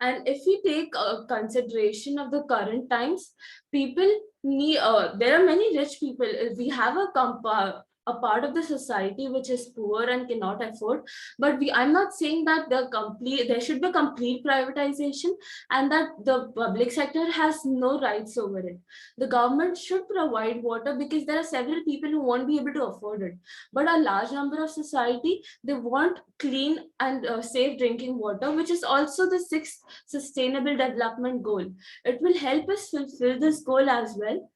And if we take consideration of the current times, people need, there are many rich people. We have a part of the society which is poor and cannot afford, but I'm not saying that there should be complete privatization and that the public sector has no rights over it. The government should provide water because there are several people who won't be able to afford it, but a large number of society, they want clean and safe drinking water, which is also the 6th sustainable development goal. It will help us fulfill this goal as well.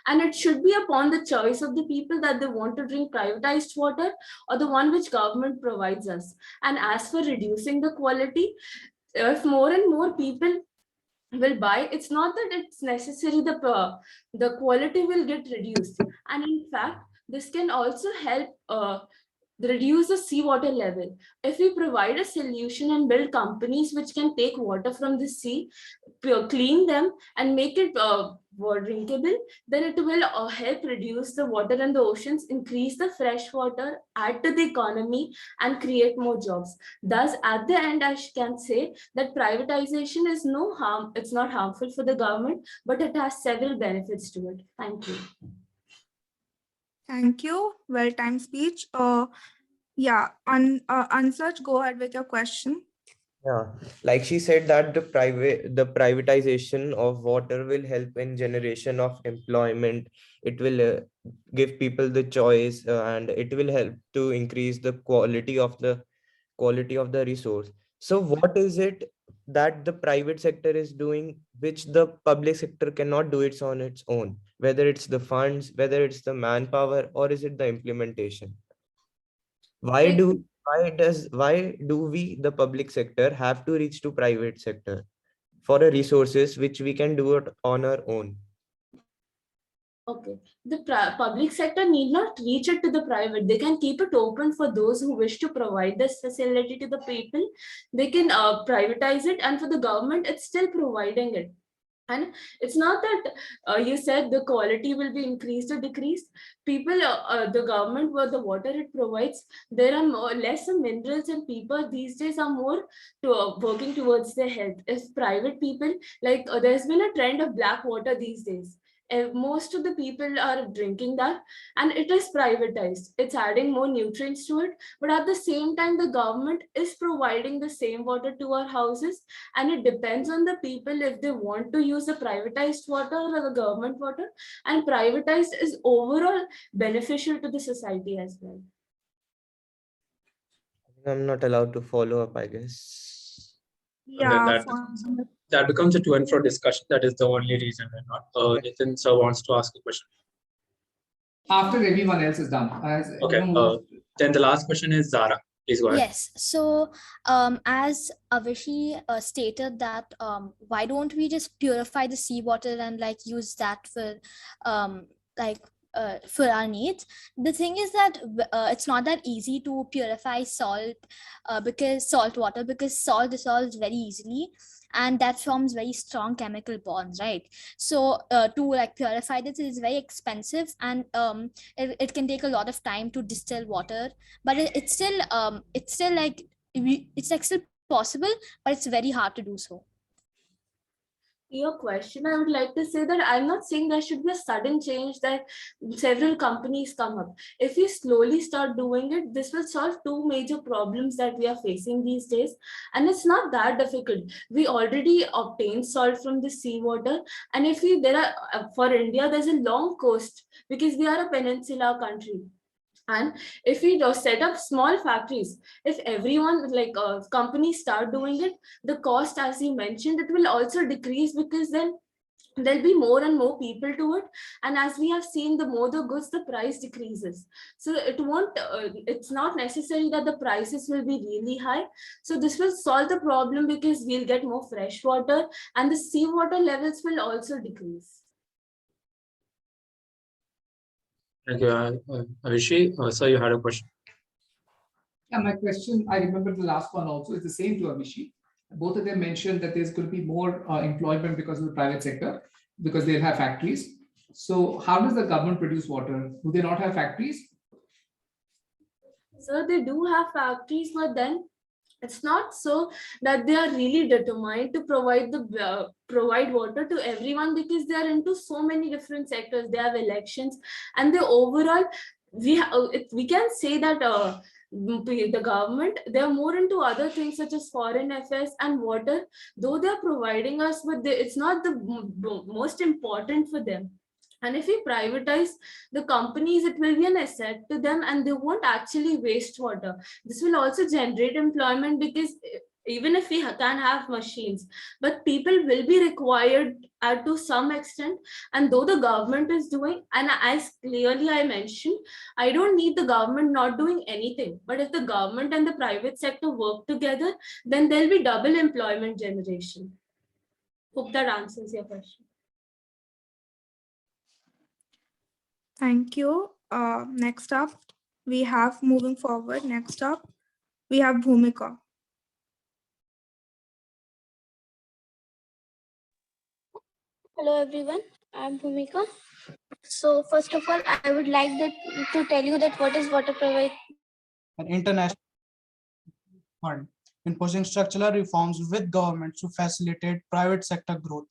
And it should be upon the choice of the people that they want to drink privatized water or the one which government provides us. And as for reducing the quality, if more and more people will buy, it's not that it's necessary the quality will get reduced. And in fact, this can also help reduce the seawater level. If we provide a solution and build companies which can take water from the sea, clean them and make it drinkable, then it will help reduce the water in the oceans, increase the fresh water, add to the economy, and create more jobs. Thus, at the end, I can say that privatization is no harm. It's not harmful for the government, but it has several benefits to it. Thank you. Thank you. Well-timed speech. Yeah, Ansaj, go ahead with your question. Yeah, like she said that the privatization of water will help in generation of employment. It will give people the choice, and it will help to increase the quality of the resource. So what is it that the private sector is doing which the public sector cannot do it on its own? Whether it's the funds, whether it's the manpower, or is it the implementation? Why do we, the public sector, have to reach to private sector for a resources which we can do it on our own? Okay, the public sector need not reach it to the private. They can keep it open for those who wish to provide this facility to the people. They can privatize it, and for the government, it's still providing it. And it's not that you said the quality will be increased or decreased. People, the government, where the water it provides, there are less minerals, and people these days are more working towards their health. If private people, like there's been a trend of black water these days. most of the people are drinking that, and it is privatized. It's adding more nutrients to it, but at the same time the government is providing the same water to our houses, and it depends on the people if they want to use the privatized water or the government water, and privatized is overall beneficial to the society as well. I'm not allowed to follow up, I guess. Yeah, That becomes a to and fro discussion. That is the only reason we're not. Nitin sir wants to ask a question. After everyone else is done. Okay. Then the last question is Zara. Please go ahead. Yes. So, as Avishi stated that, why don't we just purify the seawater and like use that for, like, for our needs? The thing is that it's not that easy to purify salt, because salt water, because salt dissolves very easily, and that forms very strong chemical bonds, right? So to like purify this is very expensive, and it can take a lot of time to distill water, but it's still like it's like still possible, but it's very hard to do so. Your question, I would like to say that I'm not saying there should be a sudden change that several companies come up. If we slowly start doing it, this will solve two major problems that we are facing these days. And it's not that difficult. We already obtain salt from the seawater. And if we, for India, there's a long coast because we are a peninsula country. And if we set up small factories, if everyone like companies start doing it, the cost, as you mentioned, it will also decrease, because then there'll be more and more people to it. And as we have seen, the more the goods, the price decreases. So it won't, it's not necessary that the prices will be really high. So this will solve the problem because we'll get more fresh water and the seawater levels will also decrease. Thank you. Avishi, sir, you had a question. Yeah, my question, I remember the last one also, is the same to Avishi. Both of them mentioned that there's going to be more employment because of the private sector, because they'll have factories. So how does the government produce water? Do they not have factories? So they do have factories, but then it's not so that they are really determined to provide water to everyone, because they are into so many different sectors. They have elections, and the overall we can say that the government, they're more into other things such as foreign affairs and water, though they're providing us, but it's not the most important for them. And if we privatize the companies, it will be an asset to them and they won't actually waste water. This will also generate employment, because even if we can have machines, but people will be required to some extent. And though the government is doing, and as clearly I mentioned, I don't need the government not doing anything. But if the government and the private sector work together, then there'll be double employment generation. Hope that answers your question. Thank you. Next up, we have moving forward. Next up, we have Bhumika. Hello everyone, I'm Bhumika. So first of all, I would like to tell you that what is water provide. An international fund in pushing structural reforms with governments to facilitate private sector growth.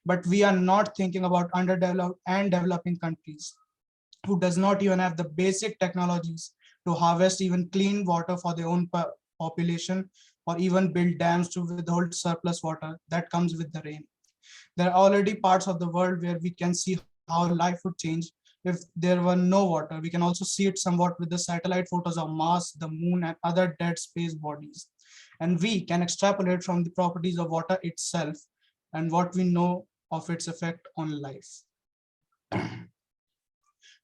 But we are not thinking about underdeveloped and developing countries who does not even have the basic technologies to harvest even clean water for their own population, or even build dams to withhold surplus water that comes with the rain. There are already parts of the world where we can see how life would change if there were no water. We can also see it somewhat with the satellite photos of Mars, the moon, and other dead space bodies. And we can extrapolate from the properties of water itself and what we know of its effect on life.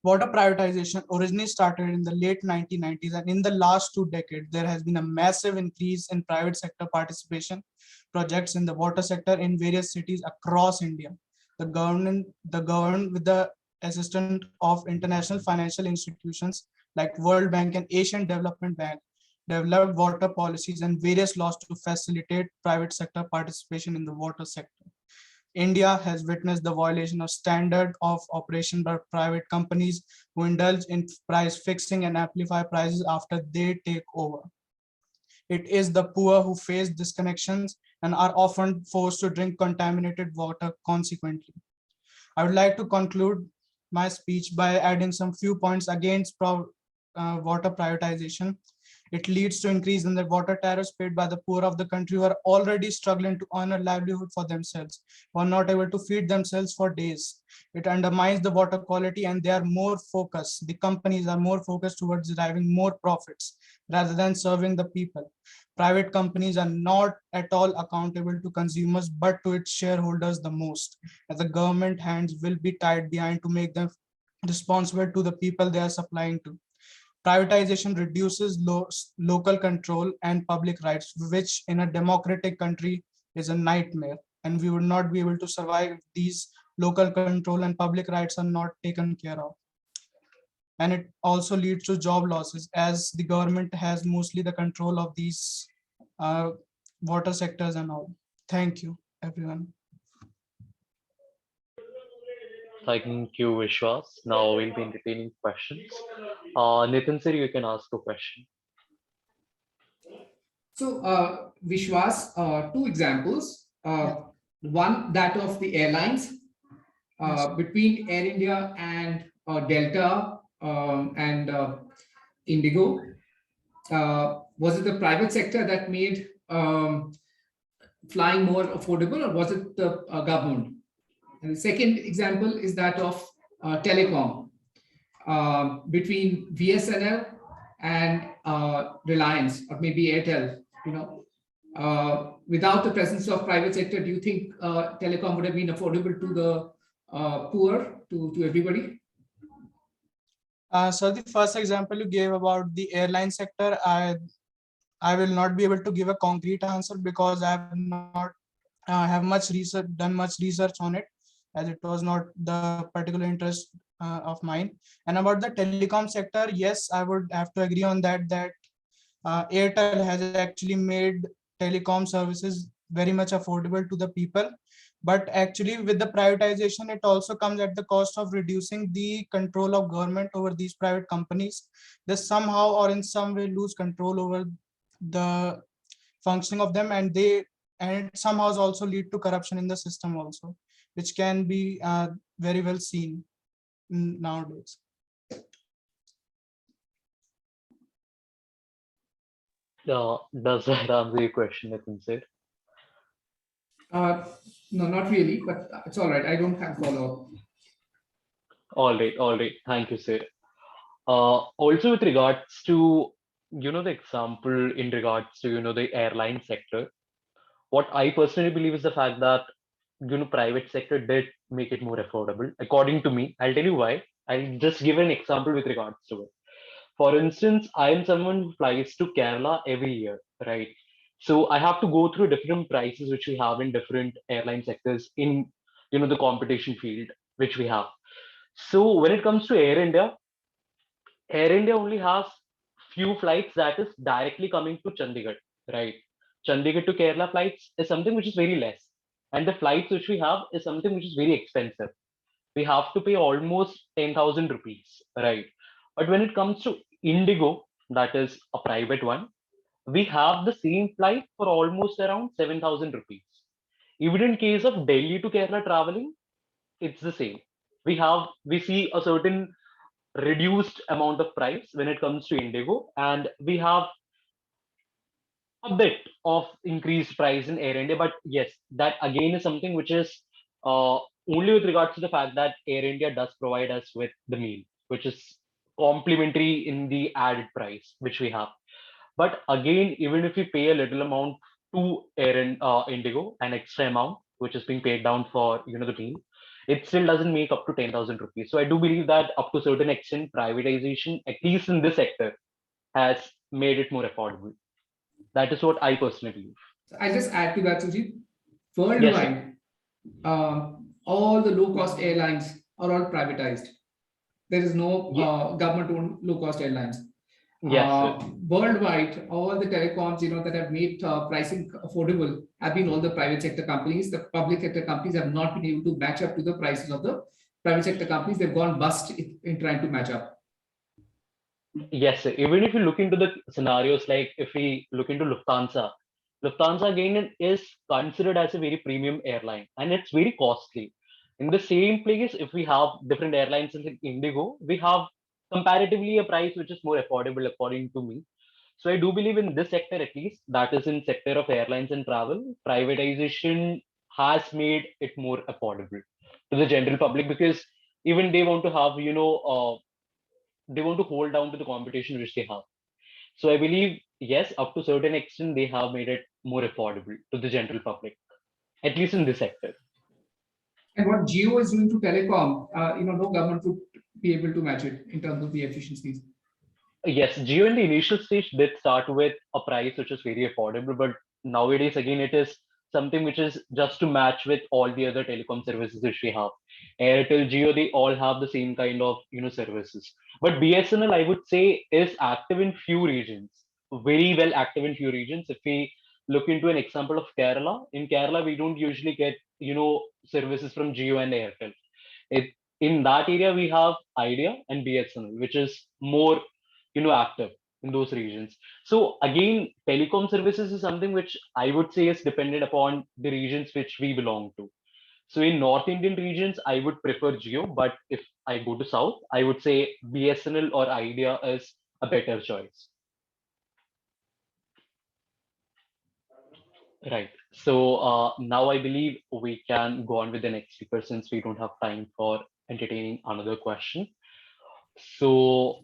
Water privatization originally started in the late 1990s, and in the last 2 decades, there has been a massive increase in private sector participation projects in the water sector in various cities across India. The government with the assistance of international financial institutions like World Bank and Asian Development Bank, developed water policies and various laws to facilitate private sector participation in the water sector. India has witnessed the violation of standard of operation by private companies who indulge in price fixing and amplify prices after they take over. It is the poor who face disconnections and are often forced to drink contaminated water consequently. I would like to conclude my speech by adding some few points against water privatization. It leads to increase in the water tariffs paid by the poor of the country who are already struggling to earn a livelihood for themselves, who are not able to feed themselves for days. It undermines the water quality, and they are more focused. The companies are more focused towards deriving more profits rather than serving the people. Private companies are not at all accountable to consumers, but to its shareholders the most, as the government hands will be tied behind to make them responsible to the people they are supplying to. Privatization reduces local control and public rights, which in a democratic country is a nightmare. And we would not be able to survive if these local control and public rights are not taken care of. And it also leads to job losses, as the government has mostly the control of these water sectors and all. Thank you, everyone. Thank you, Vishwas. Now we'll be entertaining questions. Nitin sir, you can ask a question. So, Vishwas, two examples. One, that of the airlines, between Air India and Delta and Indigo. Was it the private sector that made flying more affordable, or was it the government? And the second example is that of telecom, between VSNL and Reliance, or maybe Airtel. Without the presence of private sector, do you think telecom would have been affordable to the poor, to everybody? So the first example you gave about the airline sector, I will not be able to give a concrete answer because I have not done much research on it, as it was not the particular interest of mine. And about the telecom sector, yes, I would have to agree on that, Airtel has actually made telecom services very much affordable to the people. But actually with the privatization, it also comes at the cost of reducing the control of government over these private companies. They somehow or in some way lose control over the functioning of them, and it somehow also lead to corruption in the system also, which can be very well seen nowadays. Does that answer your question, Nitin sir? No, not really, but it's all right. I don't have follow-up. All right. Thank you, sir. Also, with regards to the example in regards to the airline sector, what I personally believe is the fact that private sector did make it more affordable. According to me, I'll tell you why. I'll just give an example with regards to it. For instance, I am someone who flies to Kerala every year, right? So I have to go through different prices which we have in different airline sectors in the competition field which we have. So when it comes to Air India only has few flights that is directly coming to Chandigarh, right? Chandigarh to Kerala flights is something which is very less, and the flights which we have is something which is very expensive. We have to pay almost 10,000 rupees, right? But when it comes to Indigo, that is a private one, we have the same flight for almost around 7,000 rupees. Even in case of Delhi to Kerala traveling, it's the same. We see a certain reduced amount of price when it comes to Indigo, and we have a bit of increased price in Air India. But yes, that again is something which is only with regards to the fact that Air India does provide us with the meal, which is complementary in the added price which we have. But again, even if we pay a little amount to Indigo, an extra amount which is being paid down for the meal, it still doesn't make up to 10,000 rupees. So I do believe that up to a certain extent, privatization, at least in this sector, has made it more affordable. That is what I personally believe. I just add to that, Sujit. Worldwide, all the low-cost airlines are all privatized. There is no government-owned low-cost airlines. Worldwide, all the telecoms that have made pricing affordable have been all the private sector companies. The public sector companies have not been able to match up to the prices of the private sector companies. They've gone bust in trying to match up. Yes, sir. Even if you look into the scenarios, like if we look into Lufthansa again is considered as a very premium airline, and it's very costly. In the same place, if we have different airlines like Indigo, we have comparatively a price which is more affordable according to me. So I do believe in this sector, at least, that is in sector of airlines and travel, privatization has made it more affordable to the general public, because even they want to have, they want to hold down to the competition which they have. So I believe, yes, up to certain extent, they have made it more affordable to the general public, at least in this sector. And what Geo is doing to telecom, no government would be able to match it in terms of the efficiencies. Yes, Jio in the initial stage did start with a price which is very affordable, but nowadays again it is something which is just to match with all the other telecom services which we have. Airtel, Jio, they all have the same kind of services. But BSNL, I would say, is active in few regions, very well active in few regions. If we look into an example of Kerala, in Kerala we don't usually get services from Jio and Airtel. In that area we have Idea and BSNL, which is more active in those regions. So again, telecom services is something which I would say is dependent upon the regions which we belong to. So in North Indian regions, I would prefer Jio, but if I go to South, I would say BSNL or Idea is a better choice. Right. So now I believe we can go on with the next speaker since we don't have time for entertaining another question. So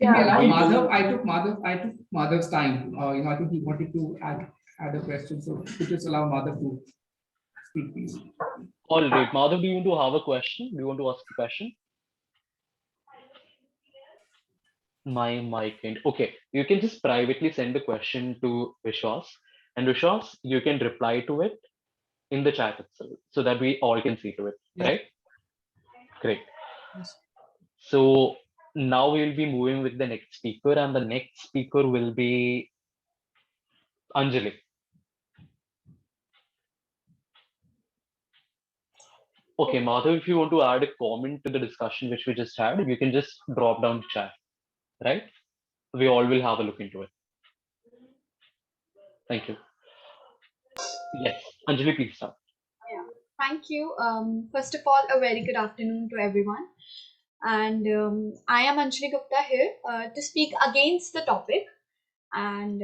Can we allow Madhav? I took Madhav's time. I think he wanted to add a question. So could just allow Madhav to speak, please. All right, Madhav, do you want to have a question? Do you want to ask a question? My mic and okay, you can just privately send the question to Vishwas, and Vishwas, you can reply to it in the chat itself so that we all can see to it, right? Great. Yes. So now we will be moving with the next speaker, and the next speaker will be Anjali. Okay, Madhav, if you want to add a comment to the discussion which we just had, you can just drop down the chat, right? We all will have a look into it. Thank you. Yes, Anjali, please start. Yeah, thank you. First of all, a very good afternoon to everyone. And I am Anjali Gupta here to speak against the topic. And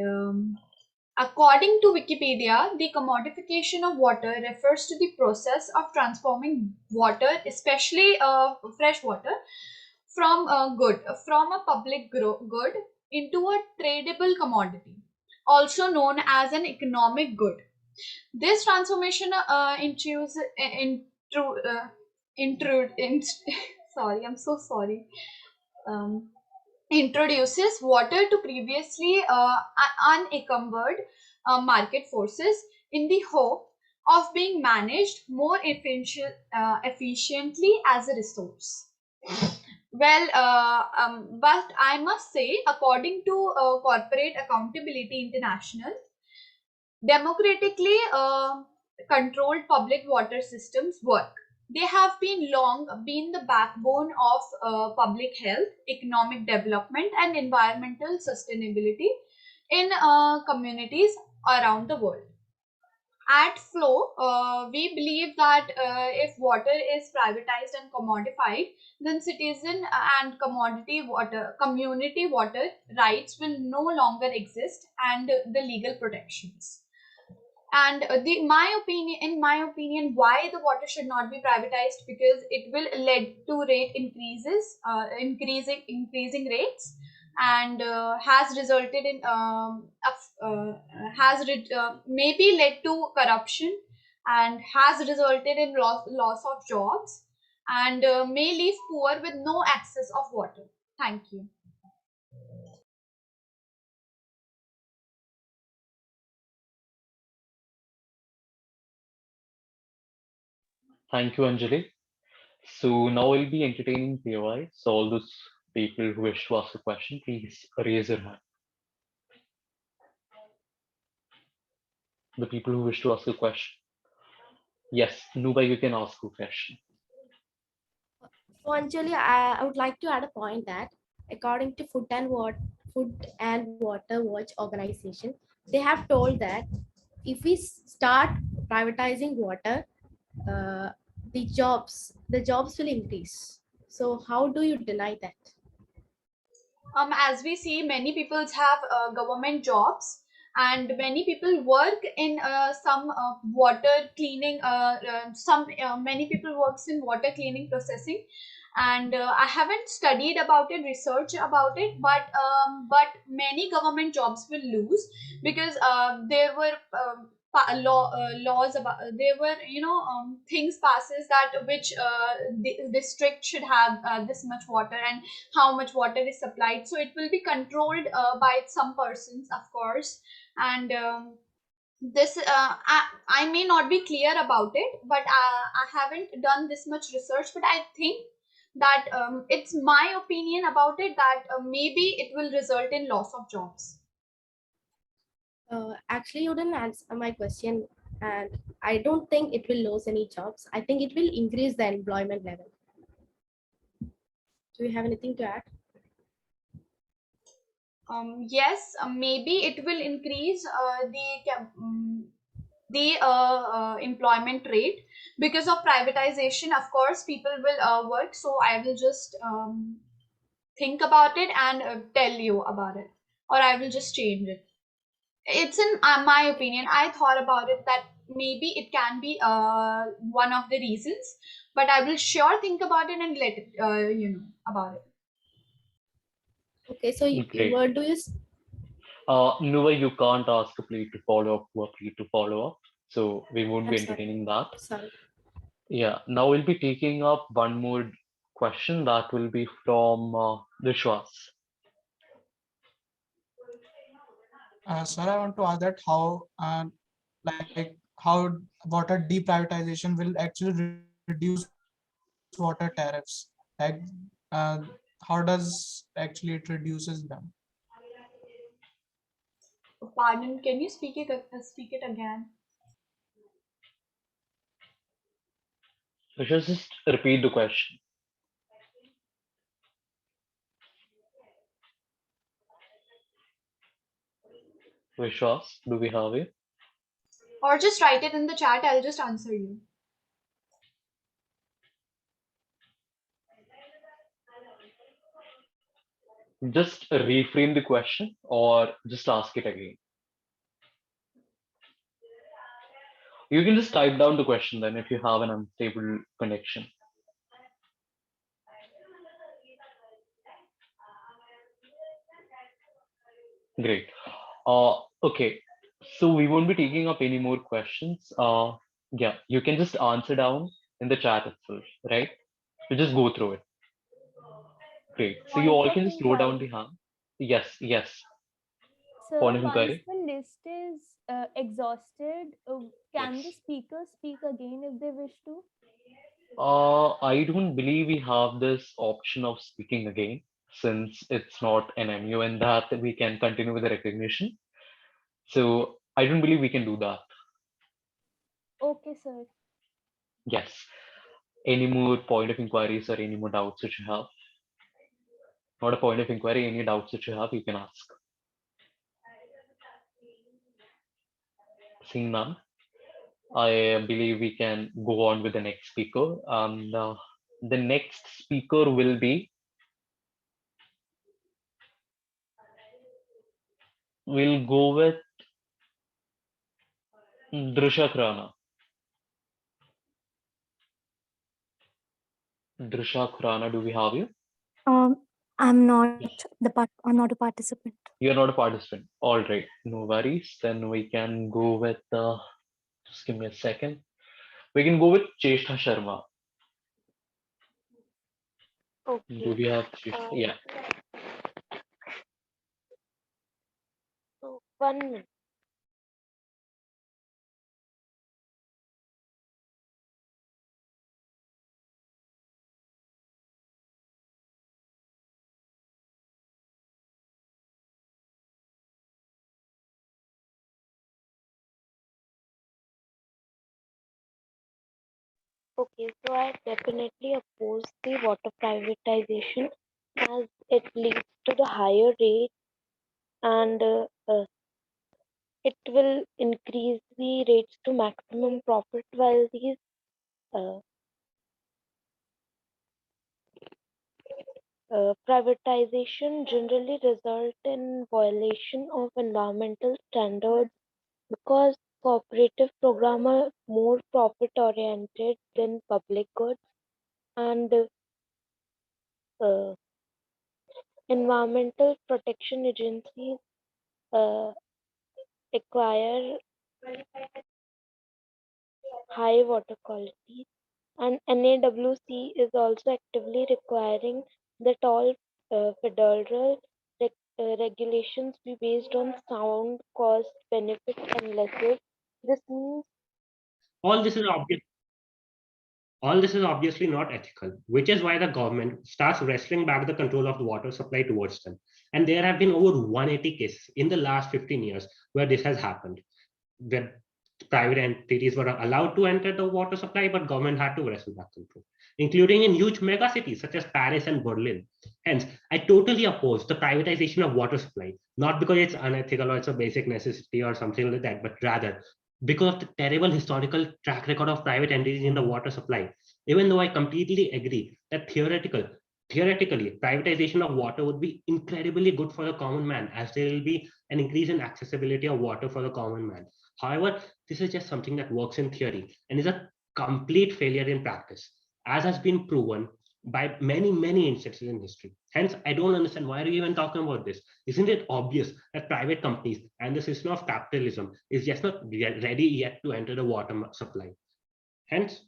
according to Wikipedia, the commodification of water refers to the process of transforming water, especially fresh water, from a public good into a tradable commodity, also known as an economic good. This transformation sorry, I'm so sorry. Introduces water to previously unencumbered market forces in the hope of being managed more efficiently as a resource. Well, but I must say, according to Corporate Accountability International, democratically controlled public water systems work. They have long been the backbone of public health, economic development, and environmental sustainability in communities around the world. At Flow, we believe that if water is privatized and commodified, then citizen and community water rights will no longer exist, and the legal protections. And in my opinion, why the water should not be privatized, because it will lead to rate increases, increasing rates, and has resulted in maybe led to corruption, and has resulted in loss of jobs, and may leave poor with no access of water. Thank you. Thank you, Anjali. So now we'll be entertaining POI. So all those people who wish to ask a question, please raise your hand. The people who wish to ask a question. Yes, Nuba, you can ask a question. So Anjali, I would like to add a point that according to Food and Water Watch organization, they have told that if we start privatizing water, the jobs will increase. So how do you deny that? As we see, many people have government jobs, and many people work in some water cleaning. Many people works in water cleaning processing, and I haven't studied about it, research about it, but many government jobs will lose because there were laws about there were things passes that which district should have this much water and how much water is supplied, so it will be controlled by some persons, of course. And this I may not be clear about it, but I haven't done this much research, but I think that it's my opinion about it that maybe it will result in loss of jobs. Actually, you didn't answer my question, and I don't think it will lose any jobs. I think it will increase the employment level. Do you have anything to add? Yes, maybe it will increase the employment rate because of privatization. Of course, people will work. So I will just think about it and tell you about it, or I will just change it. It's in my opinion. I thought about it that maybe it can be one of the reasons, but I will sure think about it and let it about it. Okay, so Great. what do you? Nuva, you can't ask a plate to follow up to a plate to follow up, so we won't be I'm sorry. entertaining that. Sorry. Yeah, now we'll be taking up one more question that will be from Vishwas. Sir, I want to ask that like how water deprivatization will actually reduce water tariffs. Like, how does actually it reduces them? Pardon, can you speak it again? Vishwas, just repeat the question. Vishwas, do we have you? Or just write it in the chat. I'll just answer you. Just reframe the question or just ask it again. You can just type down the question then if you have an unstable connection. Great. Okay. So we won't be taking up any more questions. Yeah, you can just answer down in the chat itself, right? You just go through it. Great. So you Point all of can just slow down the inquiry. hand. Yes, yes. Sir, Point of once inquiry. the list is exhausted, can the Yes. speaker speak again if they wish to? I don't believe we have this option of speaking again since it's not an MU and that we can continue with the recognition. So I don't believe we can do that. Okay, sir. Yes. Any more point of inquiries or any more doubts that you have? Not a point of inquiry, any doubts that you have, you can ask. Seeing none, I believe we can go on with the next speaker. And the next speaker will be, we'll go with Drisha Khurana. Drisha Khurana, do we have you? I'm not I'm not a participant. You're not a participant. All right, no worries. Then we can go with, just give me a second. We can go with Cheshta Sharma. Do we have Cheshta? Yeah. So 1 minute. Okay, so I definitely oppose the water privatization as it leads to the higher rate and it will increase the rates to maximum profit while these uh, Privatization generally result in violation of environmental standards because cooperative programs are more profit oriented than public goods, and uh, environmental protection agencies uh, acquire high water quality, and NAWC is also actively requiring that all federal regulations be based on sound, cost, benefit analysis. This means All this is obvious. All this is obviously not ethical, which is why the government starts wresting back the control of the water supply towards them. And there have been over 180 cases in the last 15 years where this has happened, where private entities were allowed to enter the water supply, but government had to wrestle back control, including in huge mega cities such as Paris and Berlin. Hence, I totally oppose the privatization of water supply, not because it's unethical or it's a basic necessity or something like that, but rather because of the terrible historical track record of private entities in the water supply. Even though I completely agree that theoretically, privatization of water would be incredibly good for the common man, as there will be an increase in accessibility of water for the common man. However, this is just something that works in theory and is a complete failure in practice, as has been proven by many, many instances in history. Hence, I don't understand why are we even talking about this? Isn't it obvious that private companies and the system of capitalism is just not ready yet to enter the water supply? Hence,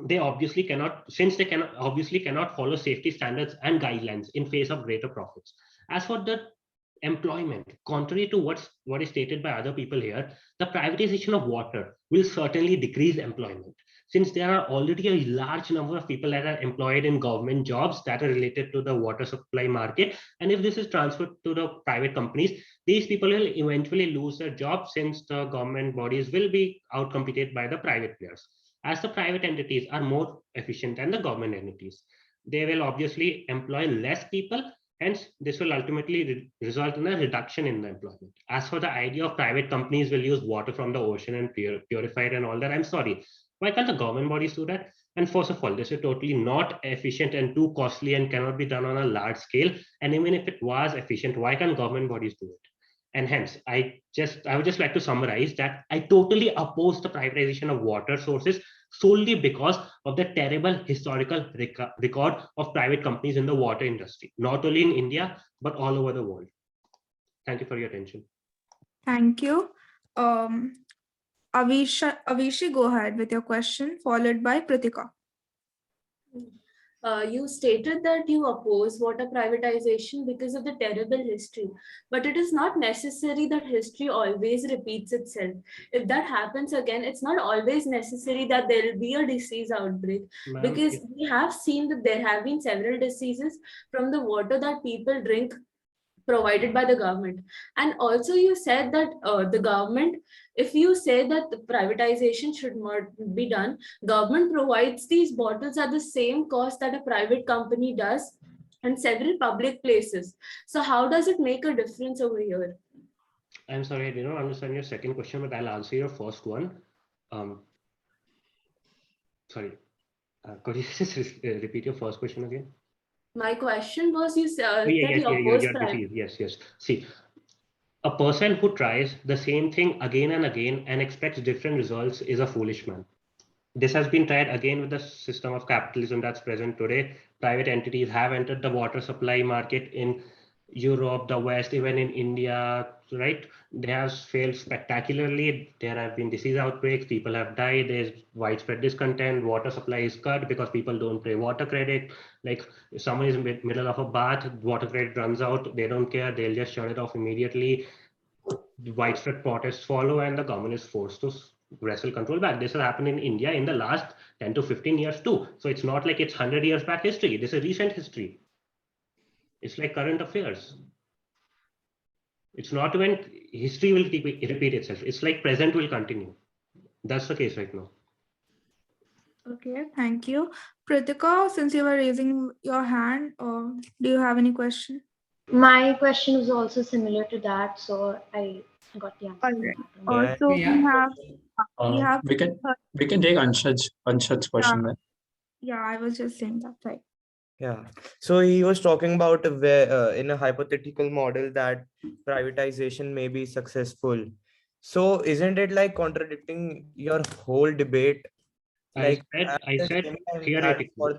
they obviously cannot, since they cannot obviously cannot follow safety standards and guidelines in face of greater profits. As for the employment, contrary to what is stated by other people here, the privatization of water will certainly decrease employment, since there are already a large number of people that are employed in government jobs that are related to the water supply market. And if this is transferred to the private companies, these people will eventually lose their jobs, since the government bodies will be outcompeted by the private players. As the private entities are more efficient than the government entities, they will obviously employ less people. Hence, this will ultimately result in a reduction in the employment. As for the idea of private companies will use water from the ocean and purify it and all that, I'm sorry. Why can't the government bodies do that? And first of all, this is totally not efficient and too costly and cannot be done on a large scale. And even if it was efficient, why can't government bodies do it? And hence, I would just like to summarize that I totally oppose the privatization of water sources solely because of the terrible historical record of private companies in the water industry, not only in India, but all over the world. Thank you for your attention. Thank you. Avishi, go ahead with your question, followed by Pratika. You stated that you oppose water privatization because of the terrible history, but it is not necessary that history always repeats itself. If that happens again, it's not always necessary that there will be a disease outbreak, because we have seen that there have been several diseases from the water that people drink provided by the government. And also you said that the government, if you say that the privatization should not be done, government provides these bottles at the same cost that a private company does in several public places. So how does it make a difference over here? I'm sorry, I did not understand your second question, but I'll answer your first one. Sorry, could you just repeat your first question again? My question was, you said Yes, you oppose yes. See, a person who tries the same thing again and again and expects different results is a foolish man. This has been tried again with the system of capitalism that's present today. Private entities have entered the water supply market in Europe, the West, even in India, right? They have failed spectacularly. There have been disease outbreaks, people have died, there's widespread discontent, water supply is cut because people don't pay water credit. Like if someone is in the middle of a bath, water credit runs out, they don't care, they'll just shut it off immediately. Widespread protests follow and the government is forced to wrestle control back. This has happened in India in the last 10 to 15 years too. So it's not like it's 100 years back history. This is recent history. It's like current affairs. It's not when history will repeat itself. It's like present will continue. That's the case right now. Okay, thank you. Pratika, since you were raising your hand, do you have any question? My question was also similar to that, so I got the answer. Also, we have we can take Anshad's question then. Yeah, I was just saying that, right. Yeah. So he was talking about where in a hypothetical model that privatization may be successful. So isn't it like contradicting your whole debate? Like at I the said same time, theoretically.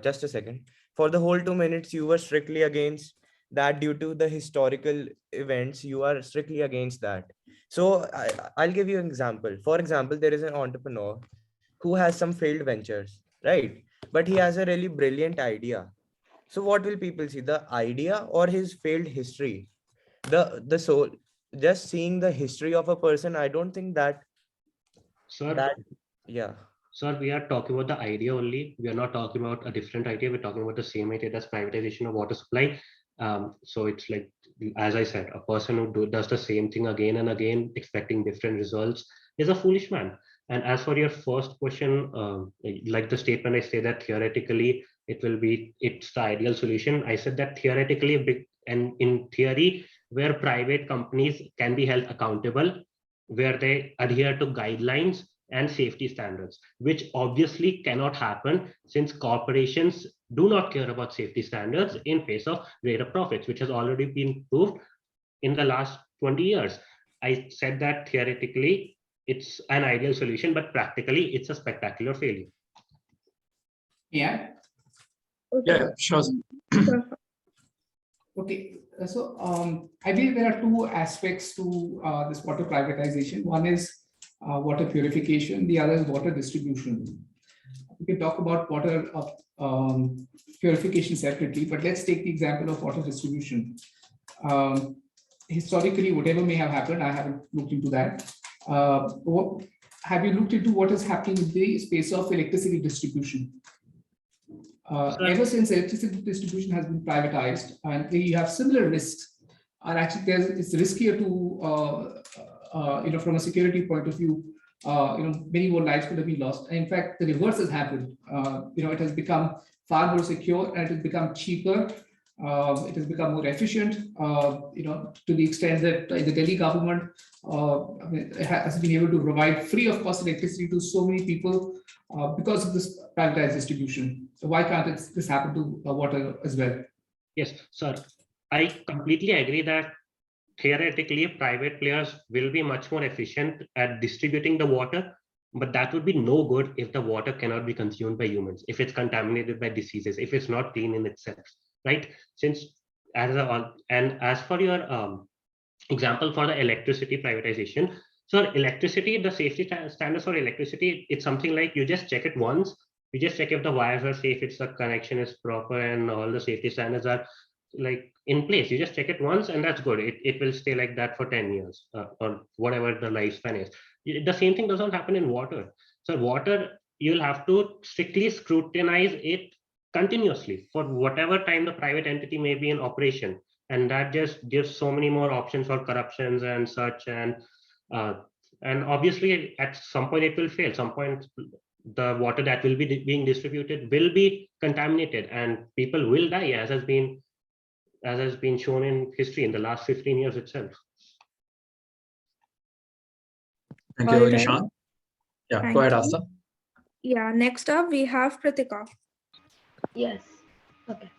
just a second. For the whole 2 minutes, you were strictly against that due to the historical events. You are strictly against that. So I'll give you an example. For example, there is an entrepreneur who has some failed ventures, right? But he has a really brilliant idea. So what will people see? The idea or his failed history? The soul. Just seeing the history of a person, I don't think Sir, that yeah. Sir, we are talking about the idea only. We are not talking about a different idea. We're talking about the same idea, that's privatization of water supply. So it's like, as I said, a person who does the same thing again and again, expecting different results, is a foolish man. And as for your first question, like the statement, I say that theoretically it's the ideal solution. I said that theoretically, and in theory, where private companies can be held accountable, where they adhere to guidelines and safety standards, which obviously cannot happen since corporations do not care about safety standards in face of greater profits, which has already been proved in the last 20 years. I said that theoretically it's an ideal solution, but practically it's a spectacular failure. Yeah. Yeah, sure. Okay, so I believe there are two aspects to this water privatization. One is water purification, the other is water distribution. We can talk about water purification separately, but let's take the example of water distribution. Historically, whatever may have happened, I haven't looked into that. Have you looked into what is happening in the space of electricity distribution? Ever since electricity distribution has been privatized, and you have similar risks, and actually it's riskier to, from a security point of view, many more lives could have been lost. And in fact, the reverse has happened. It has become far more secure and it has become cheaper. It has become more efficient, to the extent that the Delhi government has been able to provide free of cost electricity to so many people because of this privatized distribution. So why can't this happen to water as well? Yes, sir. I completely agree that theoretically private players will be much more efficient at distributing the water, but that would be no good if the water cannot be consumed by humans, if it's contaminated by diseases, if it's not clean in itself, right? Since as for your example for the electricity privatization, so electricity, the safety standards for electricity, it's something like you just check it once, you just check if the wires are safe, if the connection is proper and all the safety standards are like in place. You just check it once and that's good. It will stay like that for 10 years or whatever the lifespan is. The same thing doesn't happen in water. So water, you'll have to strictly scrutinize it continuously for whatever time the private entity may be in operation, and that just gives so many more options for corruptions and such. And obviously at some point it will fail. Some point the water that will be being distributed will be contaminated and people will die, as has been shown in history in the last 15 years itself. Thank you, Nishant. Yeah, Thank go ahead, you. Asta. Yeah, next up we have Pratika. Yes. Okay.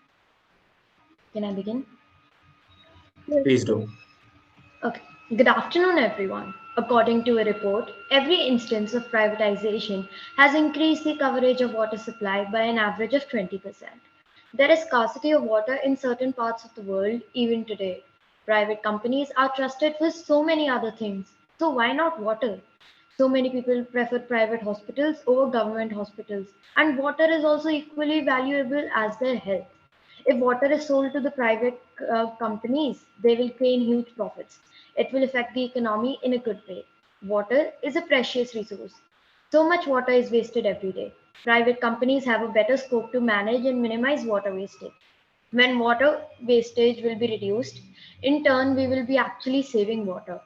Can I begin? Please do. Okay. Good afternoon, everyone. According to a report, every instance of privatization has increased the coverage of water supply by an average of 20%. There is scarcity of water in certain parts of the world even today. Private companies are trusted for so many other things. So why not water? So many people prefer private hospitals over government hospitals, and water is also equally valuable as their health. If water is sold to the private companies, they will gain huge profits. It will affect the economy in a good way. Water is a precious resource. So much water is wasted every day. Private companies have a better scope to manage and minimize water wastage. When water wastage will be reduced, in turn, we will be actually saving water.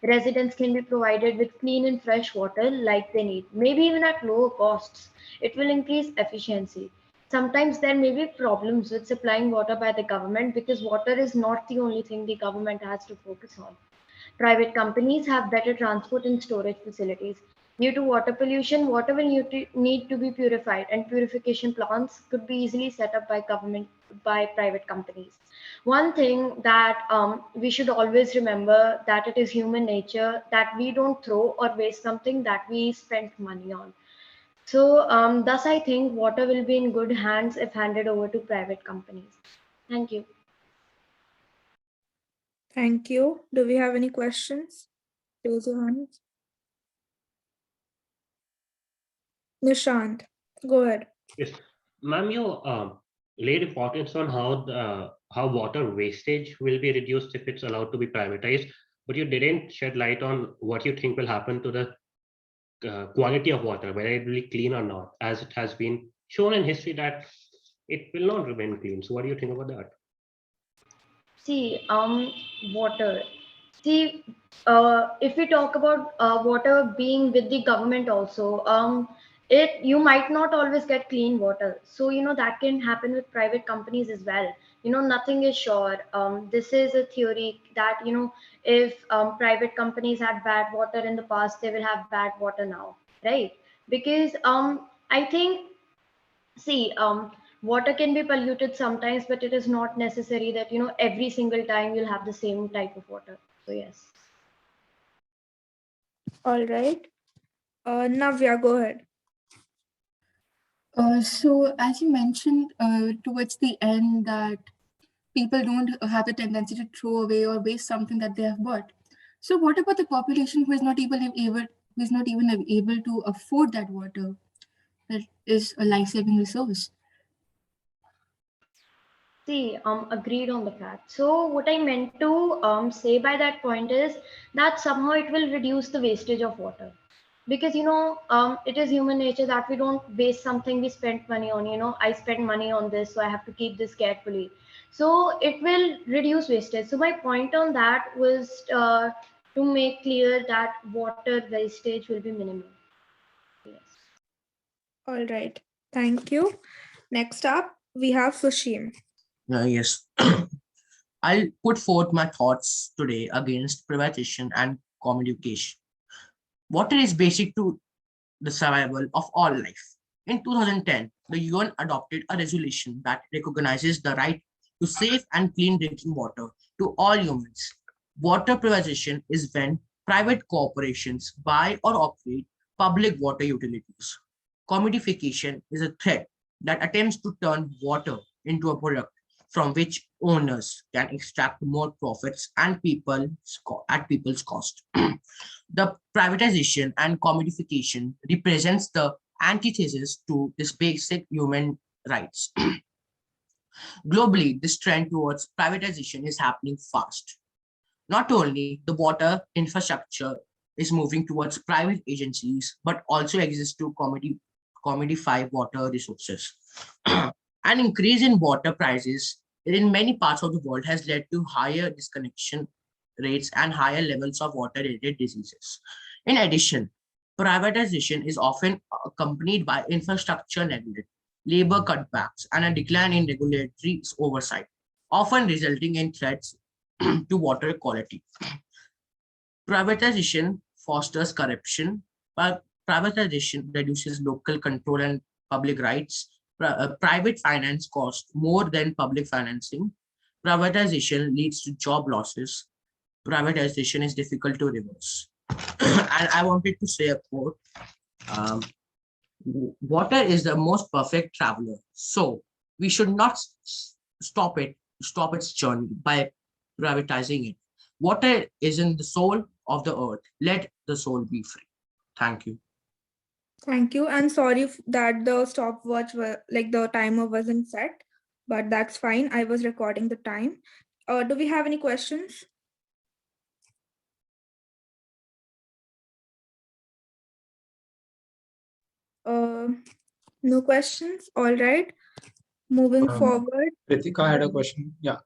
Residents can be provided with clean and fresh water like they need, maybe even at lower costs. It will increase efficiency. Sometimes there may be problems with supplying water by the government because water is not the only thing the government has to focus on. Private companies have better transport and storage facilities. Due to water pollution, water will need to be purified, and purification plants could be easily set up by government, by private companies. One thing that we should always remember, that it is human nature that we don't throw or waste something that we spent money on. So thus I think water will be in good hands if handed over to private companies. Thank you. Thank you. Do we have any questions? Raise your hands. Nishant, go ahead. Yes, ma'am, you laid importance on how water wastage will be reduced if it's allowed to be privatized, but you didn't shed light on what you think will happen to the quality of water, whether it will be clean or not, as it has been shown in history that it will not remain clean. So, what do you think about that? See, water. See, if we talk about water being with the government also, it you might not always get clean water. So that can happen with private companies as well. Nothing is sure. This is a theory that if private companies had bad water in the past, they will have bad water now, right? Because I think, see, water can be polluted sometimes, but it is not necessary that every single time you'll have the same type of water. So yes. All right. Navya, go ahead. So as you mentioned towards the end that people don't have the tendency to throw away or waste something that they have bought. So what about the population who is not even able to afford that water that is a life-saving resource? See, agreed on the fact. So what I meant to say by that point is that somehow it will reduce the wastage of water, because it is human nature that we don't waste something we spent money on. I spent money on this, so I have to keep this carefully. So it will reduce wastage. So my point on that was to make clear that water wastage will be minimal. Yes. All right. Thank you. Next up, we have Sushim. Yes. I'll put forth my thoughts today against privatization and commodification. Water is basic to the survival of all life. In 2010, the UN adopted a resolution that recognizes the right to safe and clean drinking water to all humans. Water privatization is when private corporations buy or operate public water utilities. Commodification is a threat that attempts to turn water into a product from which owners can extract more profits and at people's cost. The privatization and commodification represents the antithesis to this basic human rights. Globally, this trend towards privatization is happening fast. Not only the water infrastructure is moving towards private agencies, but also exists to commodify water resources. An increase in water prices in many parts of the world has led to higher disconnection rates and higher levels of water-related diseases. In addition, privatization is often accompanied by infrastructure neglect, labor cutbacks, and a decline in regulatory oversight, often resulting in threats to water quality. Privatization fosters corruption, but privatization reduces local control and public rights. Private finance costs more than public financing. Privatization leads to job losses. Privatization is difficult to reverse. And I wanted to say a quote. Um, Water is the most perfect traveler. So we should not stop its journey by privatizing it. Water is in the soul of the earth. Let the soul be free. Thank you. Thank you. And sorry that the stopwatch like the timer wasn't set, but that's fine. I was recording the time. Do we have any questions? No questions. All right. Moving forward. Ritika had a question. Yeah,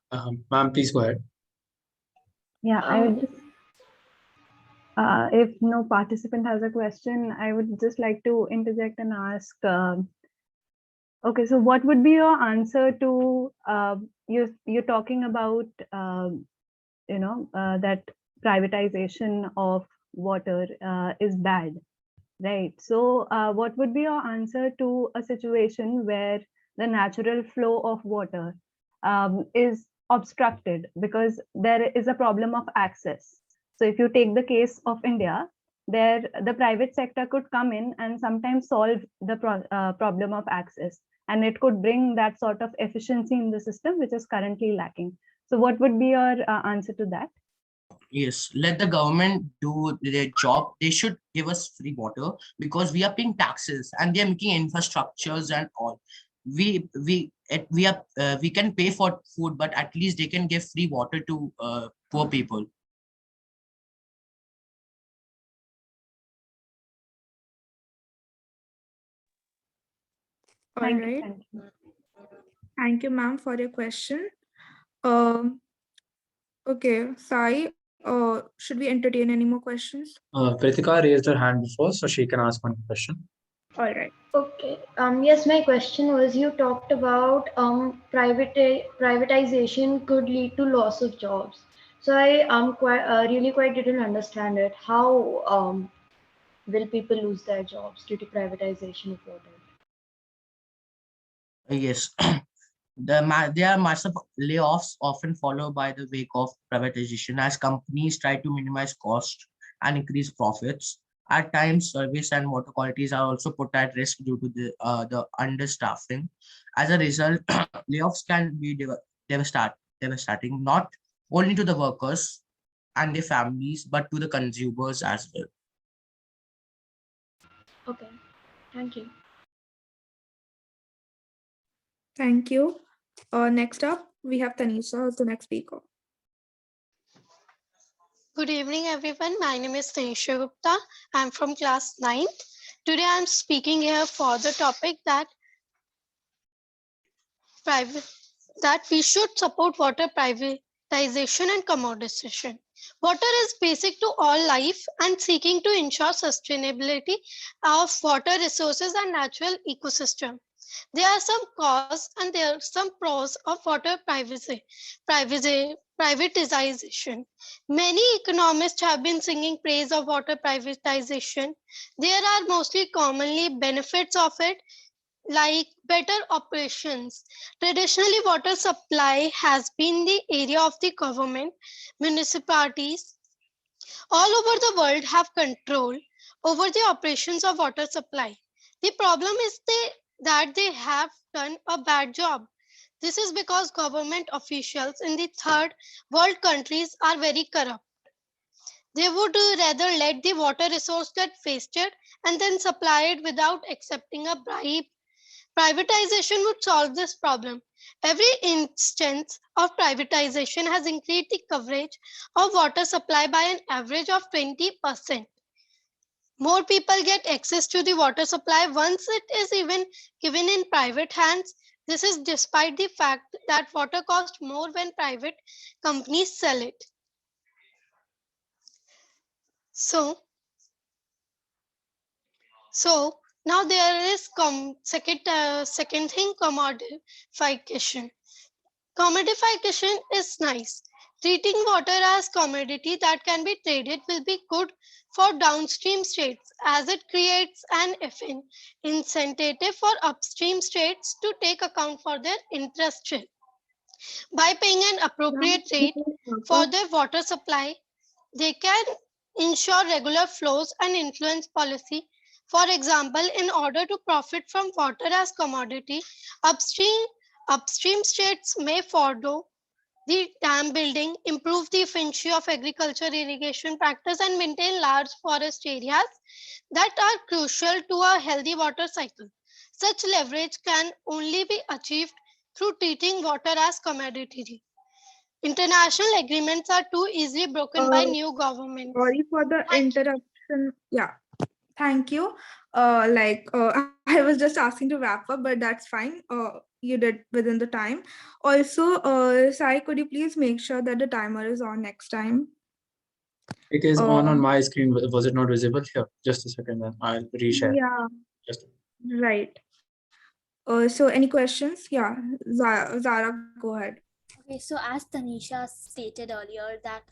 ma'am, please go ahead. Yeah, I would just, if no participant has a question, I would just like to interject and ask, okay, so what would be your answer to, you're talking about, that privatization of water is bad. Right. So, what would be your answer to a situation where the natural flow of water is obstructed because there is a problem of access? So, if you take the case of India, there the private sector could come in and sometimes solve the problem of access, and it could bring that sort of efficiency in the system which is currently lacking. So, what would be your answer to that? Yes, let the government do their job. They should give us free water because we are paying taxes and they are making infrastructures and all. We can pay for food, but at least they can give free water to poor people. All Thank you. right. Thank you. Thank you, ma'am, for your question. Um, okay, Sai, should we entertain any more questions? Kritika raised her hand before, so she can ask one question. All right. Okay. Yes, my question was you talked about privatization could lead to loss of jobs. So I quite really quite didn't understand it. How will people lose their jobs due to privatization of water? Yes, there are massive layoffs often followed by the wake of privatization as companies try to minimize cost and increase profits. At times, service and water qualities are also put at risk due to the understaffing. As a result, layoffs can be devastating not only to the workers and their families but to the consumers as well. Okay. Thank you. Thank you. Next up, we have Tanisha as the next speaker. Good evening, everyone. My name is Tanisha Gupta. I'm from class 9. Today, I'm speaking here for the topic private that we should support water privatization and commoditization. Water is basic to all life and seeking to ensure sustainability of water resources and natural ecosystem. There are some cons and there are some pros of water privatization. Many economists have been singing praise of water privatization. There are mostly commonly benefits of it, like better operations. Traditionally, water supply has been the area of the government. Municipalities all over the world have control over the operations of water supply. The problem is that they have done a bad job. This is because government officials in the third world countries are very corrupt. They would rather let the water resource get wasted and then supply it without accepting a bribe. Privatization would solve this problem. Every instance of privatization has increased the coverage of water supply by an average of 20%. More people get access to the water supply once it is even given in private hands. This is despite the fact that water costs more when private companies sell it. So, now there is second thing, commodification. Commodification is nice. Treating water as commodity that can be traded will be good for downstream states as it creates an incentive for upstream states to take account for their interest rate. By paying an appropriate rate for their water supply, they can ensure regular flows and influence policy. For example, in order to profit from water as commodity, upstream upstream states may forego the dam building, improve the efficiency of agriculture irrigation practice, and maintain large forest areas that are crucial to a healthy water cycle. Such leverage can only be achieved through treating water as commodity. International agreements are too easily broken by Uh, new governments. Sorry for the interruption. Yeah, thank you. I was just asking to wrap up, but that's fine. You did within the time. Also, Sai, could you please make sure that the timer is on next time? It is on Um, my screen. Was it not visible here? Just a second, then I'll reshare. yeah, Just right. So any questions? Yeah, Zara, go ahead. Okay, so as Tanisha stated earlier, that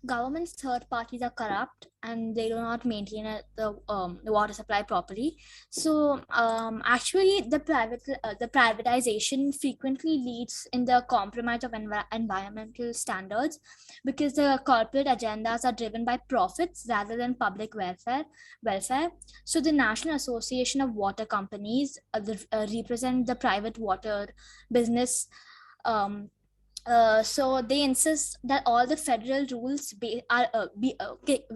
government's third parties are corrupt and they do not maintain the water supply properly. So actually, the privatization frequently leads in the compromise of environmental standards, because the corporate agendas are driven by profits rather than public welfare. So the National Association of Water Companies represent the private water business. Um, so they insist that all the federal rules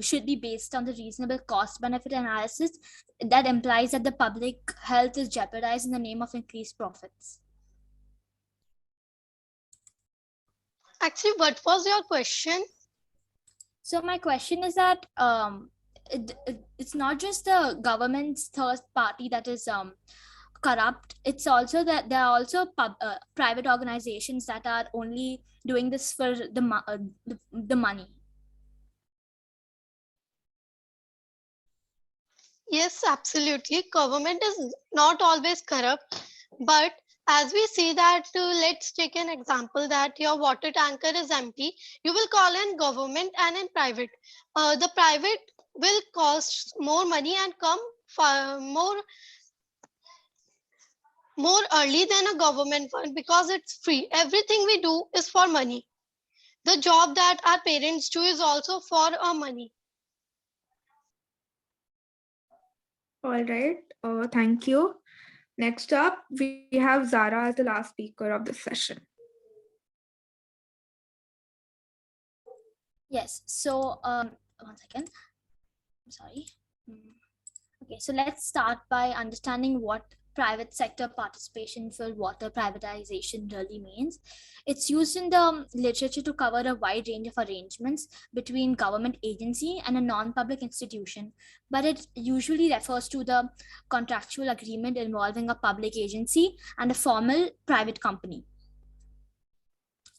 should be based on the reasonable cost benefit analysis. That implies that the public health is jeopardized in the name of increased profits. Actually, what was your question? So my question is that it's not just the government's third party that is corrupt. It's also that there are also private organizations that are only doing this for the money. Yes, absolutely. Government is not always corrupt, but as we see that, let's take an example that your water tanker is empty, you will call in government and in private. The private will cost more money and come far more early than a government one because it's free. Everything we do is for money. The job that our parents do is also for our money. All right. Thank you. Next up, we have Zara as the last speaker of this session. Yes. So 1 second. I'm sorry. Okay, so let's start by understanding what private sector participation for water privatization really means. It's used in the literature to cover a wide range of arrangements between government agency and a non-public institution, but it usually refers to the contractual agreement involving a public agency and a formal private company.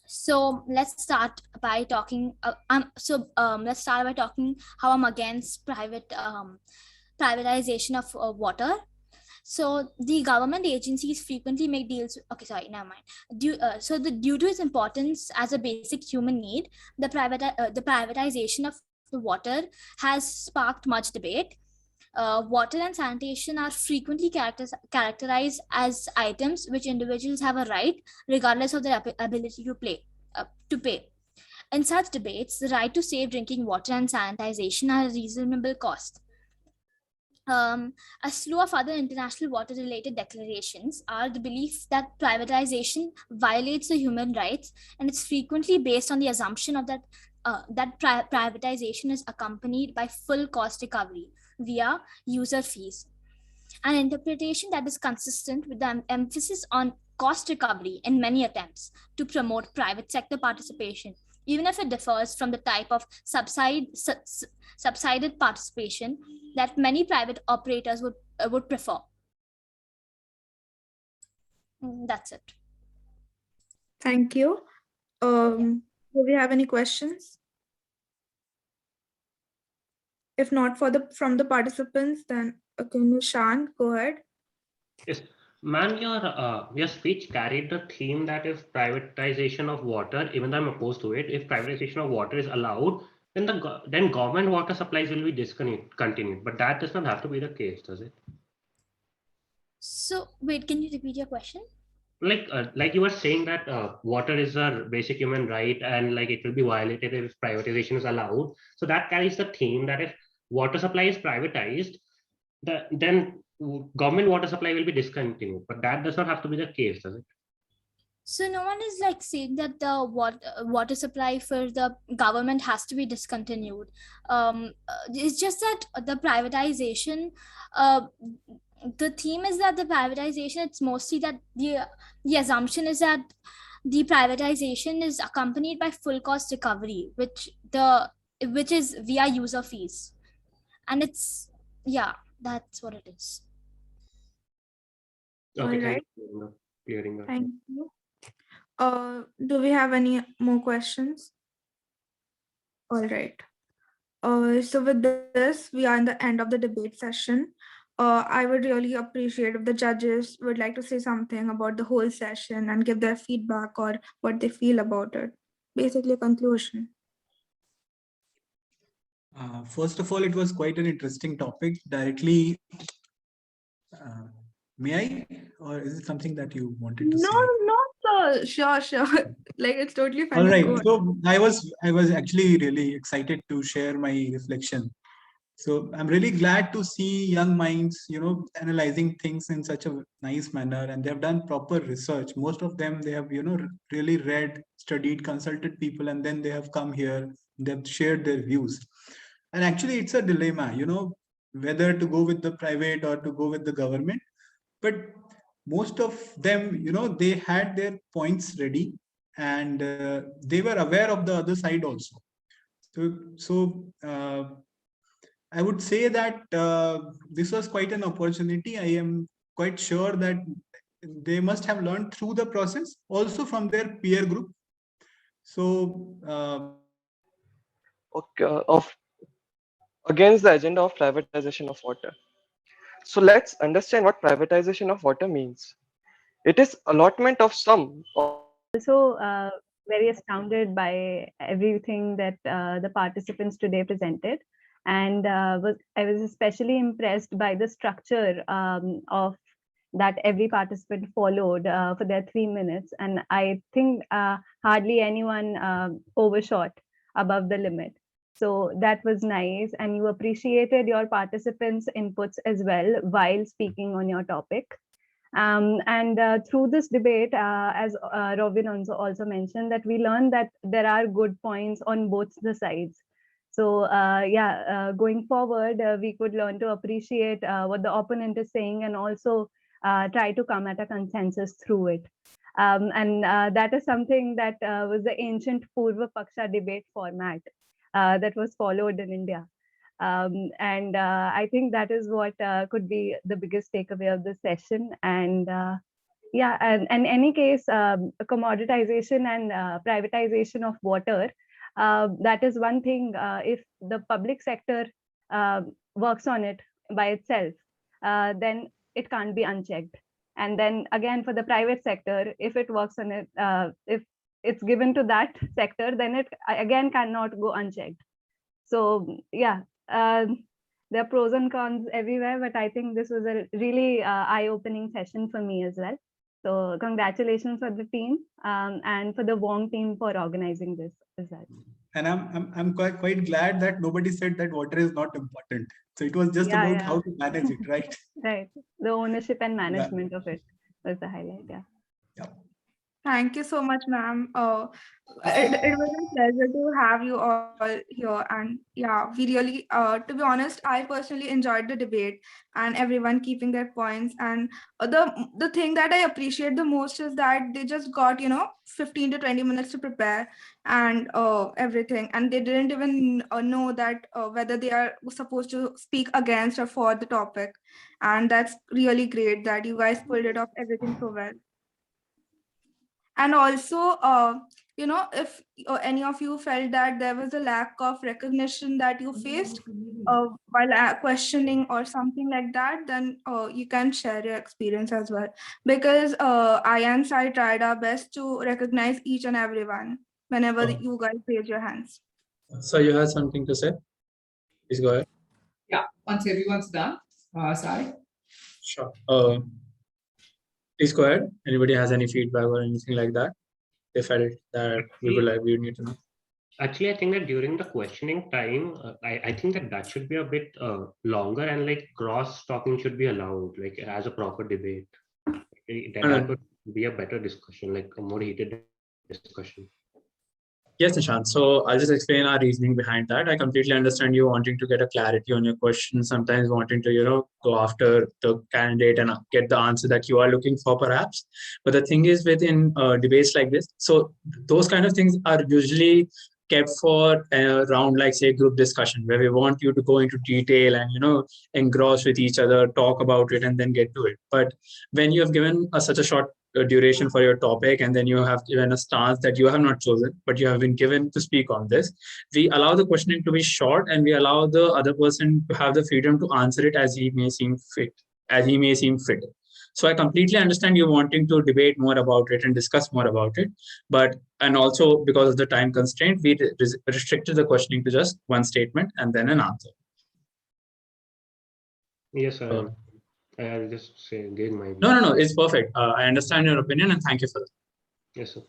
So let's start by talking. Let's start by talking how I'm against privatization of water. So the government agencies frequently make deals. Okay, sorry, never mind. Due to its importance as a basic human need, the privatization of the water has sparked much debate. Water and sanitation are frequently characterized as items which individuals have a right, regardless of their ability to pay. In such debates, the right to safe drinking water and sanitization are a reasonable cost. A slew of other international water-related declarations are the belief that privatization violates the human rights, and it's frequently based on the assumption of that privatization is accompanied by full cost recovery via user fees. An interpretation that is consistent with the emphasis on cost recovery in many attempts to promote private sector participation, even if it differs from the type of subsided participation that many private operators would prefer. That's it. Thank you. Do we have any questions? If not from the participants, then Nishan, go ahead. Yes, ma'am, your speech carried the theme that if privatization of water, even though I'm opposed to it, if privatization of water is allowed, then government water supplies will be discontinued. But that does not have to be the case, does it? So wait, can you repeat your question? Like you were saying that water is a basic human right, and like it will be violated if privatization is allowed. So that carries the theme that if water supply is privatized, then government water supply will be discontinued. But that does not have to be the case, does it? So no one is like saying that the water supply for the government has to be discontinued. It's just that the privatization, the theme is that the privatization, it's mostly that the assumption is that the privatization is accompanied by full cost recovery, which is via user fees. And that's what it is. Okay, All thank right. you for clearing that. Thank you. Do we have any more questions? All right. So with this, we are in the end of the debate session. I would really appreciate if the judges would like to say something about the whole session and give their feedback or what they feel about it. Basically, a conclusion. First of all, it was quite an interesting topic. Directly, may I, or is it something that you wanted to say? No, sure. Like it's totally fine. All right. Go So I was actually really excited to share my reflection. So I'm really glad to see young minds, analyzing things in such a nice manner, and they have done proper research. Most of them, they have, really read, studied, consulted people, and then they have come here. They've shared their views. And actually, it's a dilemma, whether to go with the private or to go with the government. But most of them, they had their points ready, and they were aware of the other side also. So I would say that this was quite an opportunity. I am quite sure that they must have learned through the process, also from their peer group. So, against the agenda of privatization of water. So let's understand what privatization of water means. It is allotment of some. Also very astounded by everything that the participants today presented, and I was especially impressed by the structure of that every participant followed for their 3 minutes, and I think hardly anyone overshot above the limit. So that was nice, and you appreciated your participants' inputs as well while speaking on your topic. And through this debate, as Robin also mentioned, that we learned that there are good points on both the sides. So going forward, we could learn to appreciate what the opponent is saying, and also try to come at a consensus through it. And that is something that was the ancient Purva Paksha debate format that was followed in India. And I think that is what could be the biggest takeaway of the session. And and in any case, commoditization and privatization of water, that is one thing. If the public sector works on it by itself, then it can't be unchecked. And then again, for the private sector, if it works on it, if it's given to that sector, then it again cannot go unchecked. So there are pros and cons everywhere, but I think this was a really eye-opening session for me as well. So congratulations for the team and for the VONG team for organizing this as well. And I'm quite glad that nobody said that water is not important. So it was just about how to manage it, right? Right. The ownership and management of it was the highlight. Yeah. Thank you so much, ma'am. It was a pleasure to have you all here. And yeah, we really, to be honest, I personally enjoyed the debate and everyone keeping their points. And the thing that I appreciate the most is that they just got, 15 to 20 minutes to prepare and everything. And they didn't even know that whether they are supposed to speak against or for the topic. And that's really great that you guys pulled it off everything so well. And also, if any of you felt that there was a lack of recognition that you faced while questioning or something like that, then you can share your experience as well. Because I and Sai tried our best to recognize each and everyone whenever you guys raise your hands. So you have something to say? Please go ahead. Yeah, once everyone's done, Sai. Sure. Please go ahead. Anybody has any feedback or anything like that? They felt that we need to know. Actually, I think that during the questioning time, I think that should be a bit longer, and like cross talking should be allowed, like as a proper debate. That would be a better discussion, like a more heated discussion. Yes, Nishant. So I'll just explain our reasoning behind that. I completely understand you wanting to get a clarity on your question, sometimes wanting to, go after the candidate and get the answer that you are looking for, perhaps. But the thing is, within debates like this, so those kind of things are usually kept for a round like say group discussion where we want you to go into detail and engross with each other, talk about it, and then get to it. But when you have given such a short duration for your topic, and then you have given a stance that you have not chosen but you have been given to speak on this, we allow the questioning to be short, and we allow the other person to have the freedom to answer it as he may seem fit. So I completely understand you wanting to debate more about it and discuss more about it, but and also because of the time constraint, we restricted the questioning to just one statement and then an answer. Yes, I'll just say give my view. No, it's perfect. I understand your opinion and thank you for that. Yes, sir.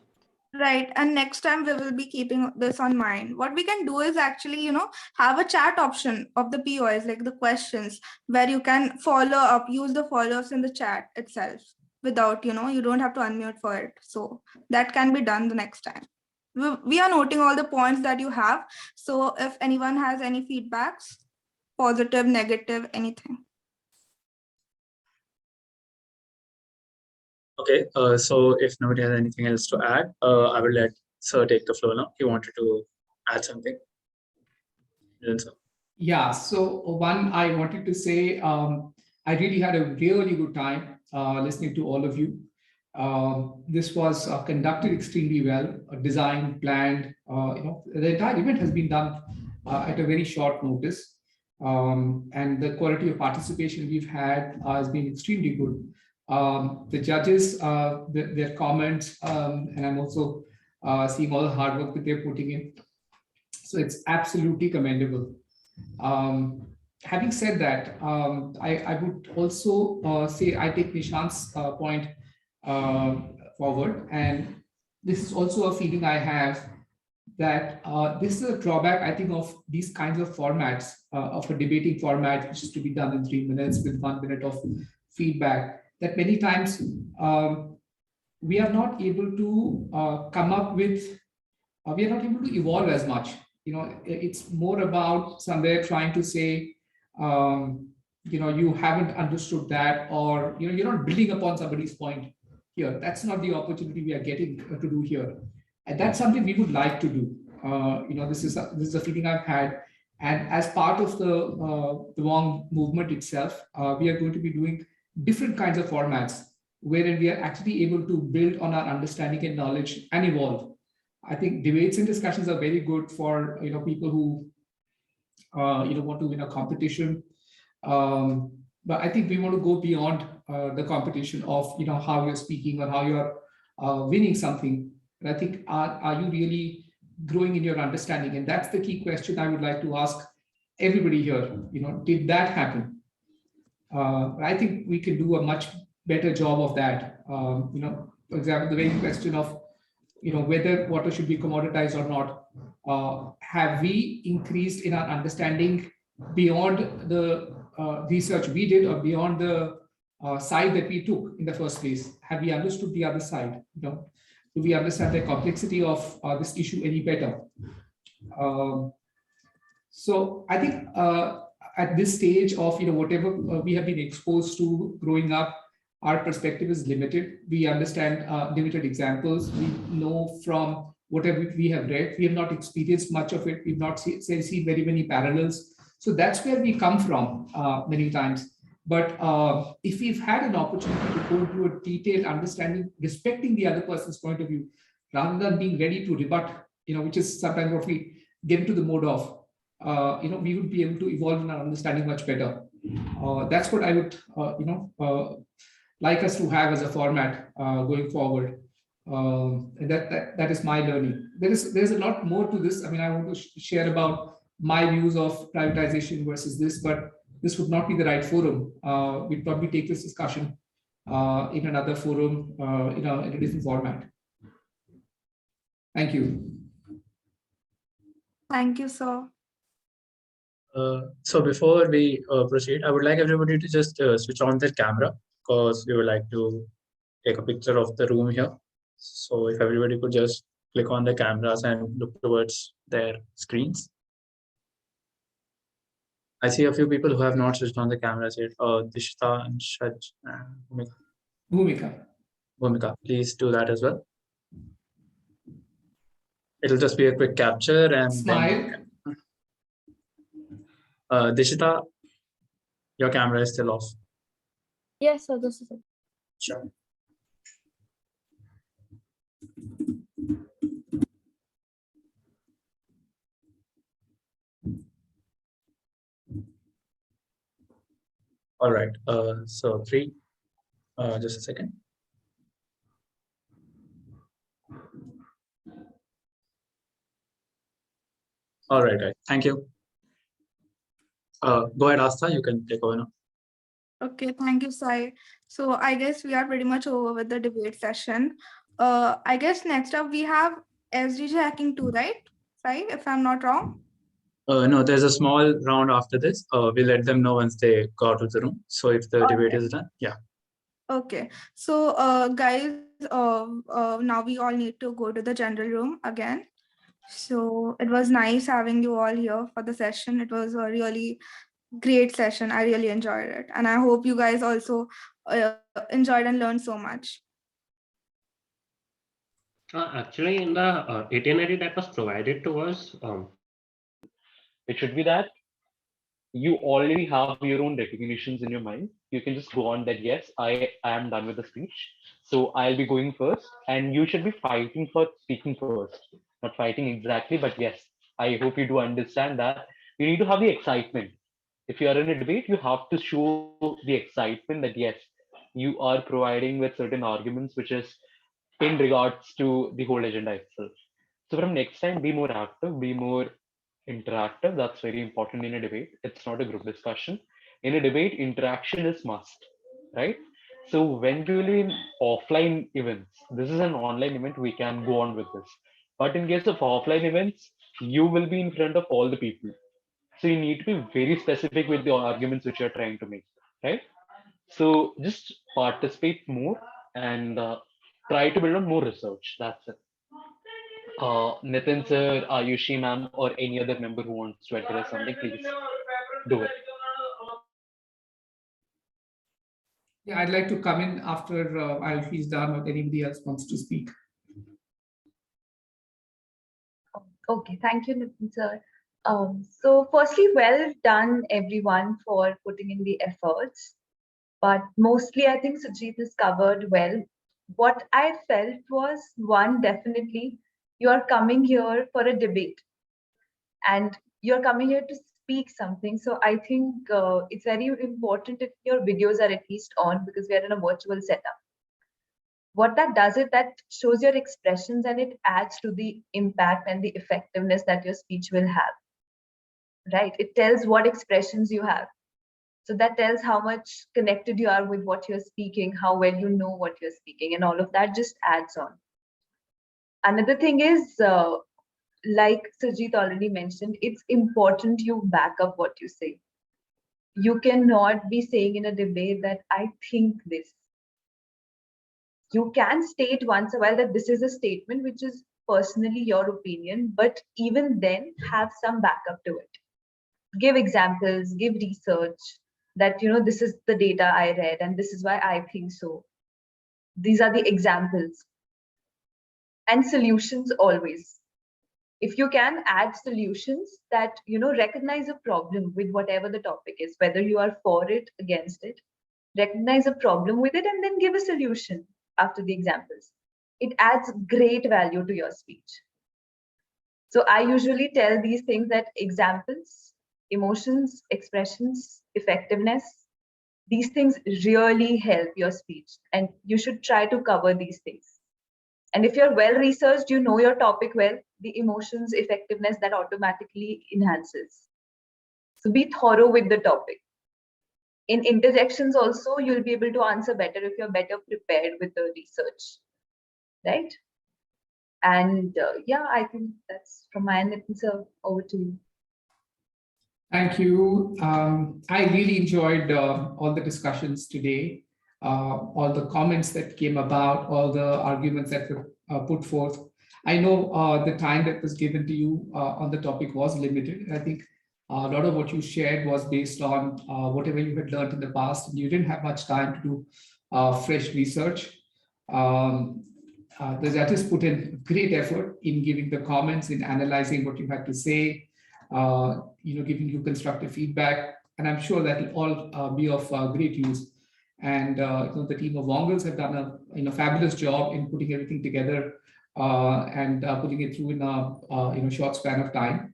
Right. And next time we will be keeping this on mind. What we can do is actually, have a chat option of the POIs, like the questions, where you can follow up, use the follow-ups in the chat itself without, you don't have to unmute for it. So that can be done the next time. We are noting all the points that you have. So if anyone has any feedbacks, positive, negative, anything. Okay, so if nobody has anything else to add, I will let Sir take the floor now. He wanted to add something. Yeah, so one, I wanted to say, I really had a really good time listening to all of you. This was conducted extremely well, designed, planned. The entire event has been done at a very short notice. And the quality of participation we've had has been extremely good. The judges, their comments, and I'm also seeing all the hard work that they're putting in. So it's absolutely commendable. Having said that, I would also say I take Nishant's point forward, and this is also a feeling I have that this is a drawback, I think, of these kinds of formats, of a debating format, which is to be done in 3 minutes with 1 minute of feedback, that many times we are not able to come up with, we are not able to evolve as much. It's more about somewhere trying to say, you haven't understood that, or you're not building upon somebody's point here. That's not the opportunity we are getting to do here, and that's something we would like to do. This is a feeling I've had, and as part of the VONG movement itself, we are going to be doing different kinds of formats wherein we are actually able to build on our understanding and knowledge and evolve. I think debates and discussions are very good for people who want to win a competition, but I think we want to go beyond the competition of how you're speaking or how you're winning something. And I think are you really growing in your understanding? And that's the key question I would like to ask everybody here. Did that happen? I think we can do a much better job of that. For example, the very question of whether water should be commoditized or not. Have we increased in our understanding beyond the research we did, or beyond the side that we took in the first place? Have we understood the other side? Do we understand the complexity of this issue any better? So I think at this stage of whatever we have been exposed to growing up, our perspective is limited. We understand limited examples. We know from whatever we have read. We have not experienced much of it. We've not seen very many parallels. So that's where we come from many times. But if we've had an opportunity to go into a detailed understanding, respecting the other person's point of view, rather than being ready to rebut, which is sometimes what we get into the mode of, we would be able to evolve in our understanding much better. That's what I would, like us to have as a format going forward. And that is my learning. There's a lot more to this. I mean, I want to share about my views of privatization versus this, but this would not be the right forum. We'd probably take this discussion in another forum, in a different format. Thank you. Thank you, sir. So before we proceed, I would like everybody to just switch on their camera, because we would like to take a picture of the room here. So if everybody could just click on the cameras and look towards their screens. I see a few people who have not switched on the cameras yet. Dishita and Shaj and Bhumika. Bhumika, please do that as well. It'll just be a quick capture and Smile. then Dishita, your camera is still off. Yes, sir, this is it. Sure. All right. So three. Just a second. All right, guys. Thank you. Go ahead, Asta. You can take over now. Okay, thank you, Sai. So I guess we are pretty much over with the debate session. I guess next up we have SDG hacking 2, right? Sai, if I'm not wrong. No, there's a small round after this. We'll let them know once they go out of the room. So if the debate is done, yeah. Okay, so guys, now we all need to go to the general room again. So it was nice having you all here for the session. It was a really great session. I really enjoyed it. And I hope you guys also enjoyed and learned so much. Actually, in the itinerary that was provided to us, It should be that you already have your own recognitions in your mind. You can just go on that, yes, I am done with the speech. So I'll be going first, and you should be fighting for speaking first. Not fighting exactly, but yes, I hope you do understand that you need to have the excitement. If you are in a debate, you have to show the excitement that yes, you are providing with certain arguments, which is in regards to the whole agenda itself. So from next time, be more active, be more interactive. That's very important in a debate. It's not a group discussion. In a debate, interaction is must, right? So when we will be in offline events, this is an online event, we can go on with this. But in case of offline events, you will be in front of all the people. So you need to be very specific with the arguments which you're trying to make, right? So just participate more and try to build on more research. That's it. Nitin sir, Ayushi ma'am, or any other member who wants to address something, please do it. Yeah, I'd like to come in after Ayushi is done or anybody else wants to speak. Okay, thank you, Nitin sir. So firstly, well done everyone for putting in the efforts. But mostly I think Sujit has covered well. What I felt was one, definitely, you're coming here for a debate and you're coming here to speak something. So I think it's very important if your videos are at least on because we are in a virtual setup. What that does is that shows your expressions and it adds to the impact and the effectiveness that your speech will have, right? It tells what expressions you have. So that tells how much connected you are with what you're speaking, how well you know what you're speaking, and all of that just adds on. Another thing is, like Sujit already mentioned, it's important you back up what you say. You cannot be saying in a debate that I think this. You can state once a while that this is a statement which is personally your opinion, but even then have some backup to it. Give examples, give research that, you know, this is the data I read and this is why I think so. These are the examples. And solutions always. If you can add solutions that, you know, recognize a problem with whatever the topic is, whether you are for it, against it, recognize a problem with it and then give a solution after the examples. It adds great value to your speech. So I usually tell these things that examples, emotions, expressions, effectiveness, these things really help your speech and you should try to cover these things. And if you're well researched, you know your topic well, the emotions, effectiveness, that automatically enhances. So be thorough with the topic. In interjections also, you'll be able to answer better if you're better prepared with the research, right? And yeah, I think that's from my end. So over to you. Thank you. I really enjoyed all the discussions today, all the comments that came about, all the arguments that were put forth. I know the time that was given to you on the topic was limited. I think a lot of what you shared was based on whatever you had learned in the past, and you didn't have much time to do fresh research. the judges put in great effort in giving the comments, in analyzing what you had to say, giving you constructive feedback, and I'm sure that will all be of great use. And the team of Vongals have done a fabulous job in putting everything together and putting it through in a short span of time.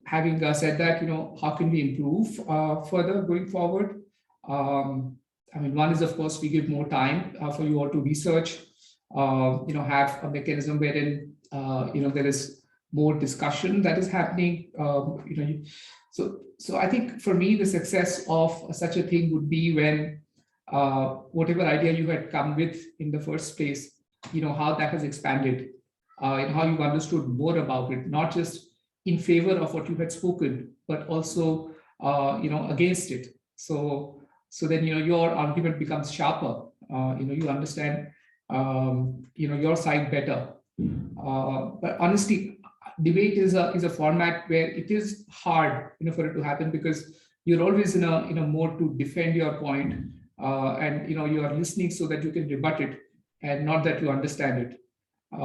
Having said that, how can we improve further going forward? One is, of course, we give more time for you all to research, have a mechanism wherein, there is more discussion that is happening. So I think for me, the success of such a thing would be when whatever idea you had come with in the first place, how that has expanded, and how you've understood more about it, not just in favor of what you had spoken, but also, against it. So then, your argument becomes sharper. You understand, your side better. But honestly, debate is a format where it is hard, for it to happen, because you're always in a mode to defend your point, and you are listening so that you can rebut it, and not that you understand it. I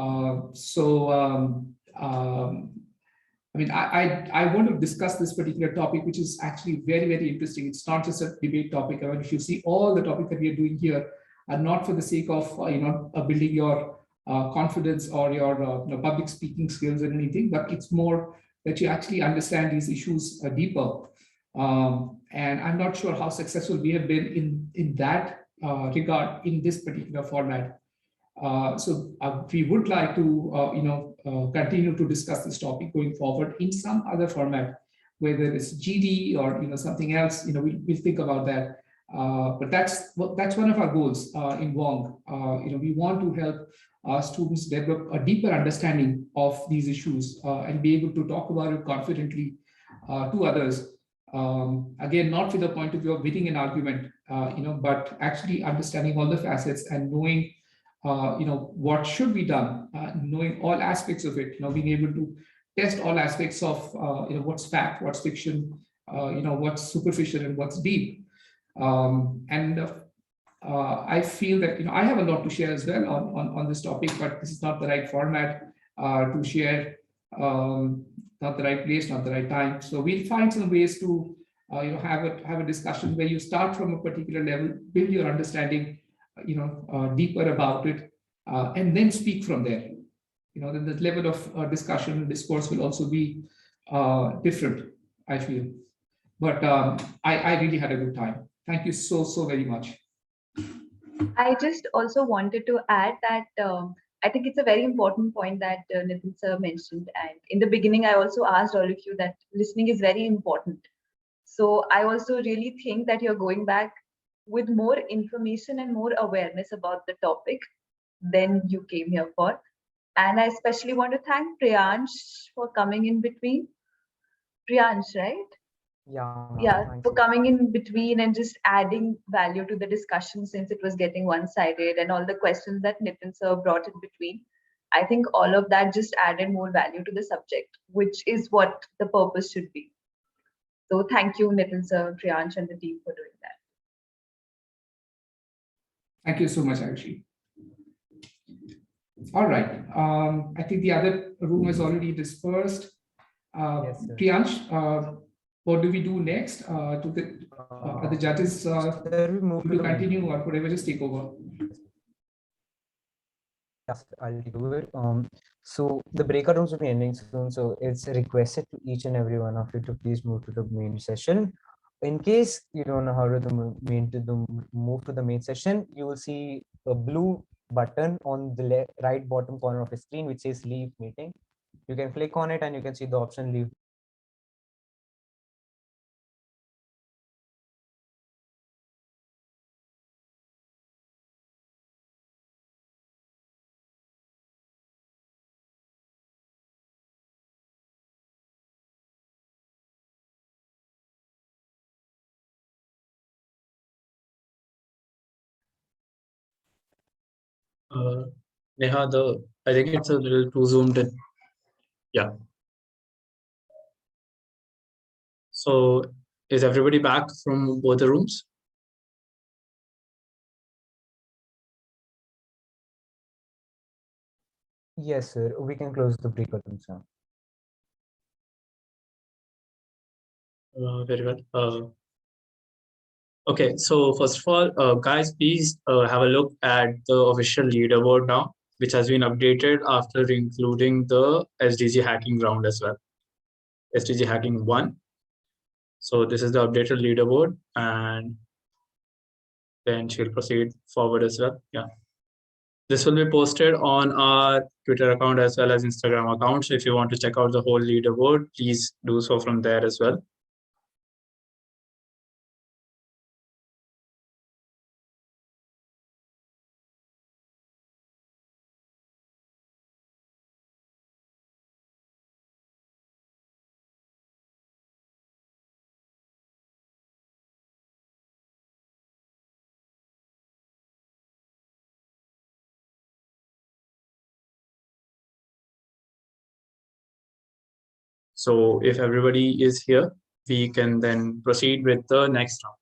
want to discuss this particular topic, which is actually very, very interesting. It's not just a debate topic. If you see, all the topics that we are doing here are not for the sake of building your confidence or your public speaking skills or anything, but it's more that you actually understand these issues deeper. And I'm not sure how successful we have been in that regard in this particular format. So we would like to continue to discuss this topic going forward in some other format, whether it's GD or something else. We'll think about that. But that's one of our goals in VONG. We want to help students develop a deeper understanding of these issues and be able to talk about it confidently to others. Again, not with the point of view of winning an argument, but actually understanding all the facets and knowing what should be done, knowing all aspects of it, being able to test all aspects of, what's fact, what's fiction, what's superficial and what's deep. I feel that, I have a lot to share as well on this topic, but this is not the right format to share, not the right place, not the right time. So we'll find some ways to, have a discussion where you start from a particular level, build your understanding, deeper about it, and then speak from there. Then the level of discussion and discourse will also be different, I feel. But I really had a good time. Thank you so very much. I just also wanted to add that I think it's a very important point that Nitin sir mentioned. And in the beginning, I also asked all of you that listening is very important. So I also really think that you're going back with more information and more awareness about the topic than you came here for. And I especially want to thank Priyansh for coming in between. Priyansh, right? Yeah, for coming in between and just adding value to the discussion, since it was getting one-sided, and all the questions that Nitin sir brought in between. I think all of that just added more value to the subject, which is what the purpose should be. So thank you, Nitin sir, Priyansh, and the team for doing that. Thank you so much, Aishi. All right. I think the other room is already dispersed. Priyansh, what do we do next? Are the judges to continue, or could I just take over? Yes, I'll do it. So the breakout rooms will be ending soon. So it's requested to each and every one of you to please move to the main session. In case you don't know how to move to the main session, you will see a blue button on the right bottom corner of the screen which says leave meeting. You can click on it and you can see the option leave. Neha, I think it's a little too zoomed in. Yeah. So is everybody back from both the rooms? Yes, sir. We can close the breakout rooms now. Very well. Okay, so first of all, guys, please have a look at the official leaderboard now, which has been updated after including the SDG hacking round as well. SDG hacking 1. So this is the updated leaderboard, and then she'll proceed forward as well. Yeah. This will be posted on our Twitter account as well as Instagram account. So if you want to check out the whole leaderboard, please do so from there as well. So if everybody is here, we can then proceed with the next round.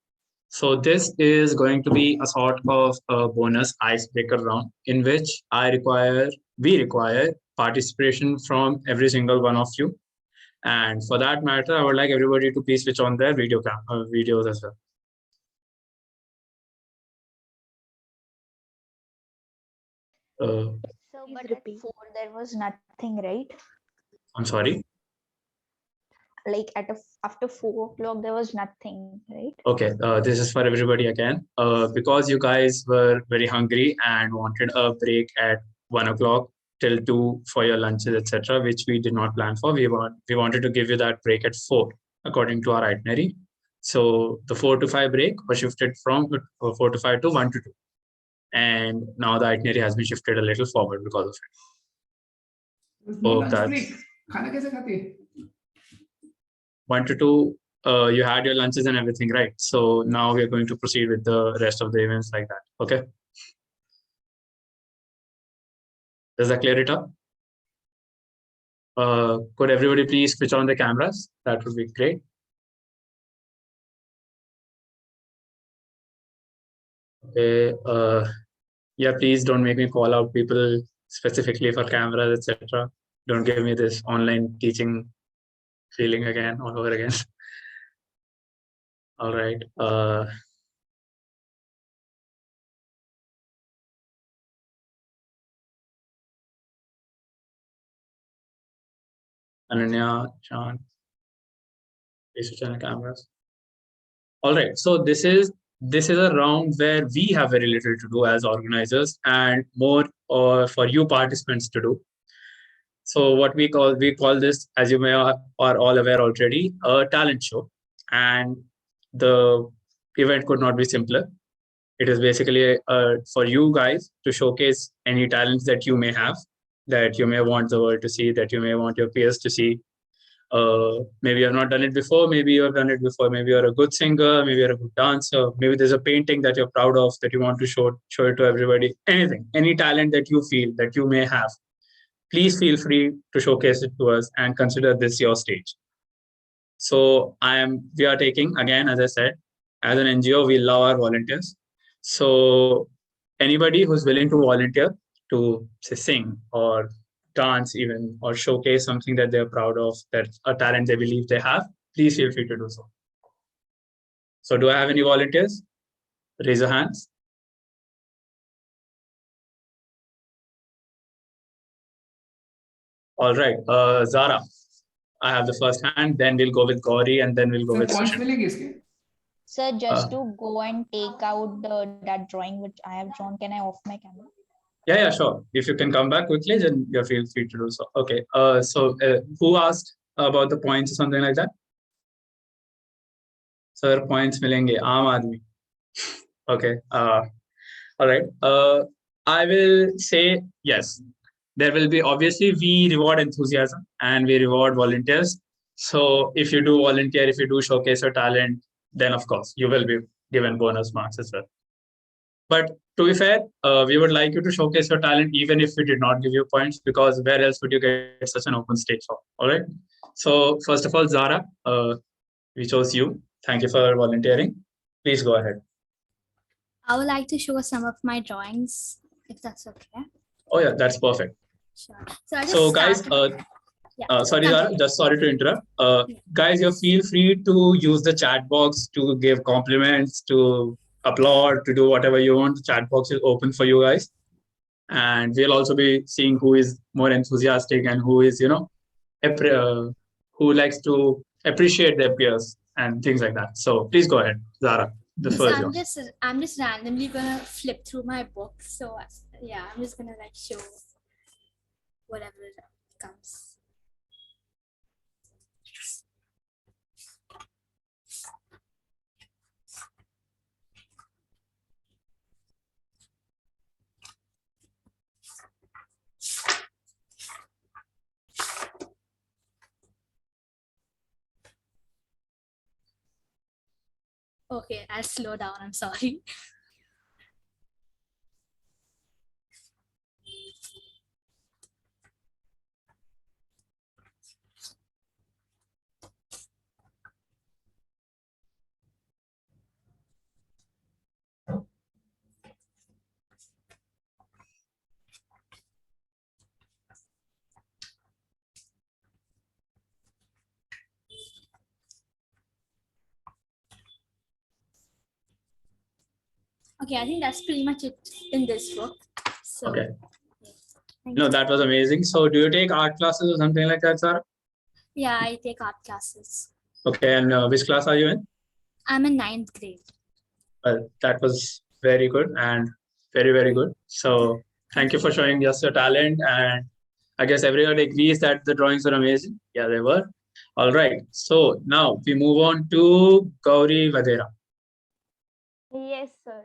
So this is going to be a sort of a bonus icebreaker round in which we require participation from every single one of you. And for that matter, I would like everybody to please switch on their videos as well. So, but at 4 there was nothing, right? I'm sorry. Like after 4 o'clock there was nothing, right? Okay, this is for everybody again. Because you guys were very hungry and wanted a break at 1 o'clock till 2 for your lunches, etc., which we did not plan for. We wanted to give you that break at 4 according to our itinerary. So the 4 to 5 break was shifted from 4 to 5 to 1 to 2. And now the itinerary has been shifted a little forward because of it. No Hope lunch that's break. खाना कैसे खाते हैं? 1 to 2, you had your lunches and everything, right? So now we are going to proceed with the rest of the events like that. Okay. Does that clear it up? Could everybody please switch on the cameras? That would be great. Okay. Yeah, please don't make me call out people specifically for cameras, etc. Don't give me this online teaching feeling again, all over again. All right. Ananya, Chan, please switch on the cameras. All right. So this is a round where we have very little to do as organizers and more for you participants to do. So what we call this, as you may are all aware already, a talent show. And the event could not be simpler. It is basically for you guys to showcase any talents that you may have, that you may want the world to see, that you may want your peers to see. Maybe you have not done it before, maybe you have done it before, maybe you're a good singer, maybe you're a good dancer, maybe there's a painting that you're proud of that you want to show it to everybody. Anything, any talent that you feel that you may have, please feel free to showcase it to us and consider this your stage. So we are taking, again, as I said, as an NGO, we love our volunteers. So anybody who's willing to volunteer to say sing or dance even, or showcase something that they're proud of, that a talent they believe they have, please feel free to do so. So do I have any volunteers? Raise your hands. All right, Zara, I have the first hand, then we'll go with Kauri, and then we'll go with Sushil. Sir, just to go and take out that drawing which I have drawn, can I off my camera? Yeah, sure. If you can come back quickly, then you feel free to do so. Okay. So who asked about the points or something like that? Sir, points milenge. Aam aadmi. Okay. All right. I will say yes. There will be, obviously, we reward enthusiasm and we reward volunteers. So if you do volunteer, if you do showcase your talent, then of course you will be given bonus marks as well. But to be fair, we would like you to showcase your talent even if we did not give you points, because where else would you get such an open stage for? All right. So first of all, Zara, we chose you. Thank you for volunteering. Please go ahead. I would like to show some of my drawings, if that's okay. Oh yeah, that's perfect. Sure. So I So just guys, started. Yeah. sorry, Zara, Continue. just sorry to interrupt. Guys, you feel free to use the chat box to give compliments, to applaud, to do whatever you want. The chat box is open for you guys. And we'll also be seeing who is more enthusiastic and who is, who likes to appreciate their peers and things like that. So please go ahead, Zara. The So first yours. I'm just randomly gonna flip through my book. So yeah, I'm just gonna like show whatever comes. Okay, I'll slow down. I'm sorry. Okay, I think that's pretty much it in this book. So Okay. thank No, you. that was amazing. So do you take art classes or something like that, Zara? Yeah, I take art classes. Okay, and which class are you in? I'm in 9th grade. Well, that was very good and very, very good. So thank you for showing just your talent. And I guess everyone agrees that the drawings were amazing. Yeah, they were. All right. So now we move on to Kauri Vadera. Yes, sir.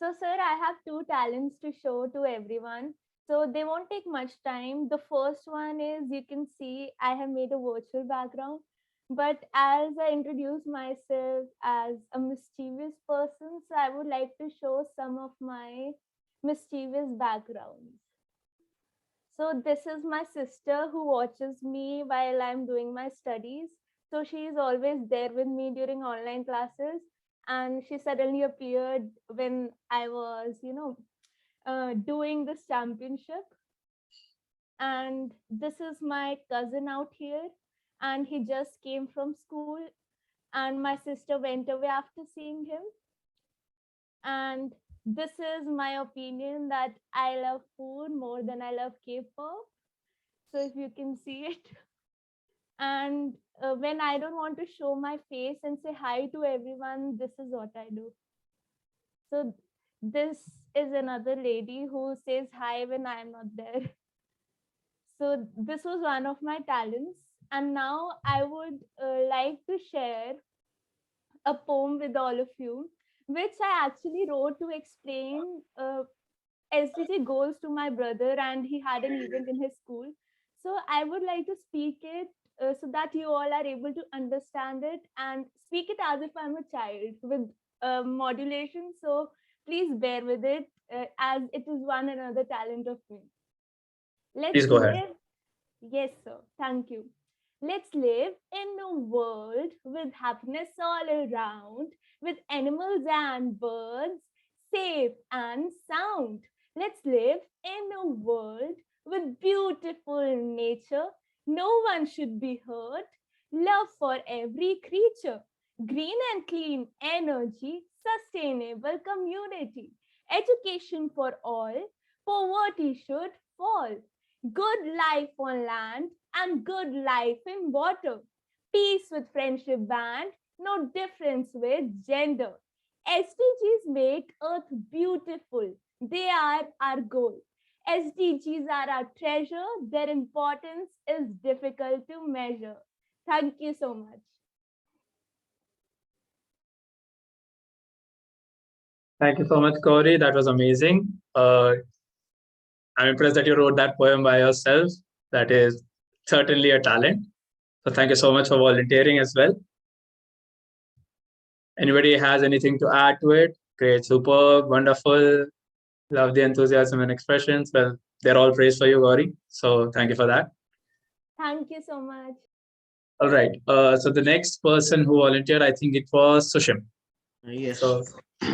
So, sir, I have two talents to show to everyone. So they won't take much time. The first one is you can see I have made a virtual background. But as I introduce myself as a mischievous person, so I would like to show some of my mischievous backgrounds. So this is my sister who watches me while I'm doing my studies. So she is always there with me during online classes. And she suddenly appeared when I was, doing this championship. And this is my cousin out here. And he just came from school. And my sister went away after seeing him. And this is my opinion that I love food more than I love K-pop. So if you can see it. And when I don't want to show my face and say hi to everyone, this is what I do. So this is another lady who says hi when I'm not there. So this was one of my talents. And now I would like to share a poem with all of you, which I actually wrote to explain SDG goals to my brother, and he had an event in his school. So I would like to speak it so that you all are able to understand it and speak it as if I'm a child with modulation. So please bear with it as it is one another talent of me. Please Let's go ahead. live. Yes, sir. Thank you. Let's live in a world with happiness all around, with animals and birds safe and sound. Let's live in a world with beautiful nature. No one should be hurt. Love for every creature. Green and clean energy, sustainable community. Education for all, poverty should fall. Good life on land and good life in water. Peace with friendship band, no difference with gender. SDGs make Earth beautiful. They are our goal. SDGs are our treasure. Their importance is difficult to measure. Thank you so much. Thank you so much, Kauri. That was amazing. I'm impressed that you wrote that poem by yourself. That is certainly a talent. So thank you so much for volunteering as well. Anybody has anything to add to it? Great, superb, wonderful. Love the enthusiasm and expressions. Well, they're all praised for you, Gauri. So thank you for that. Thank you so much. All right. So the next person who volunteered, I think it was Sushim. Yes. So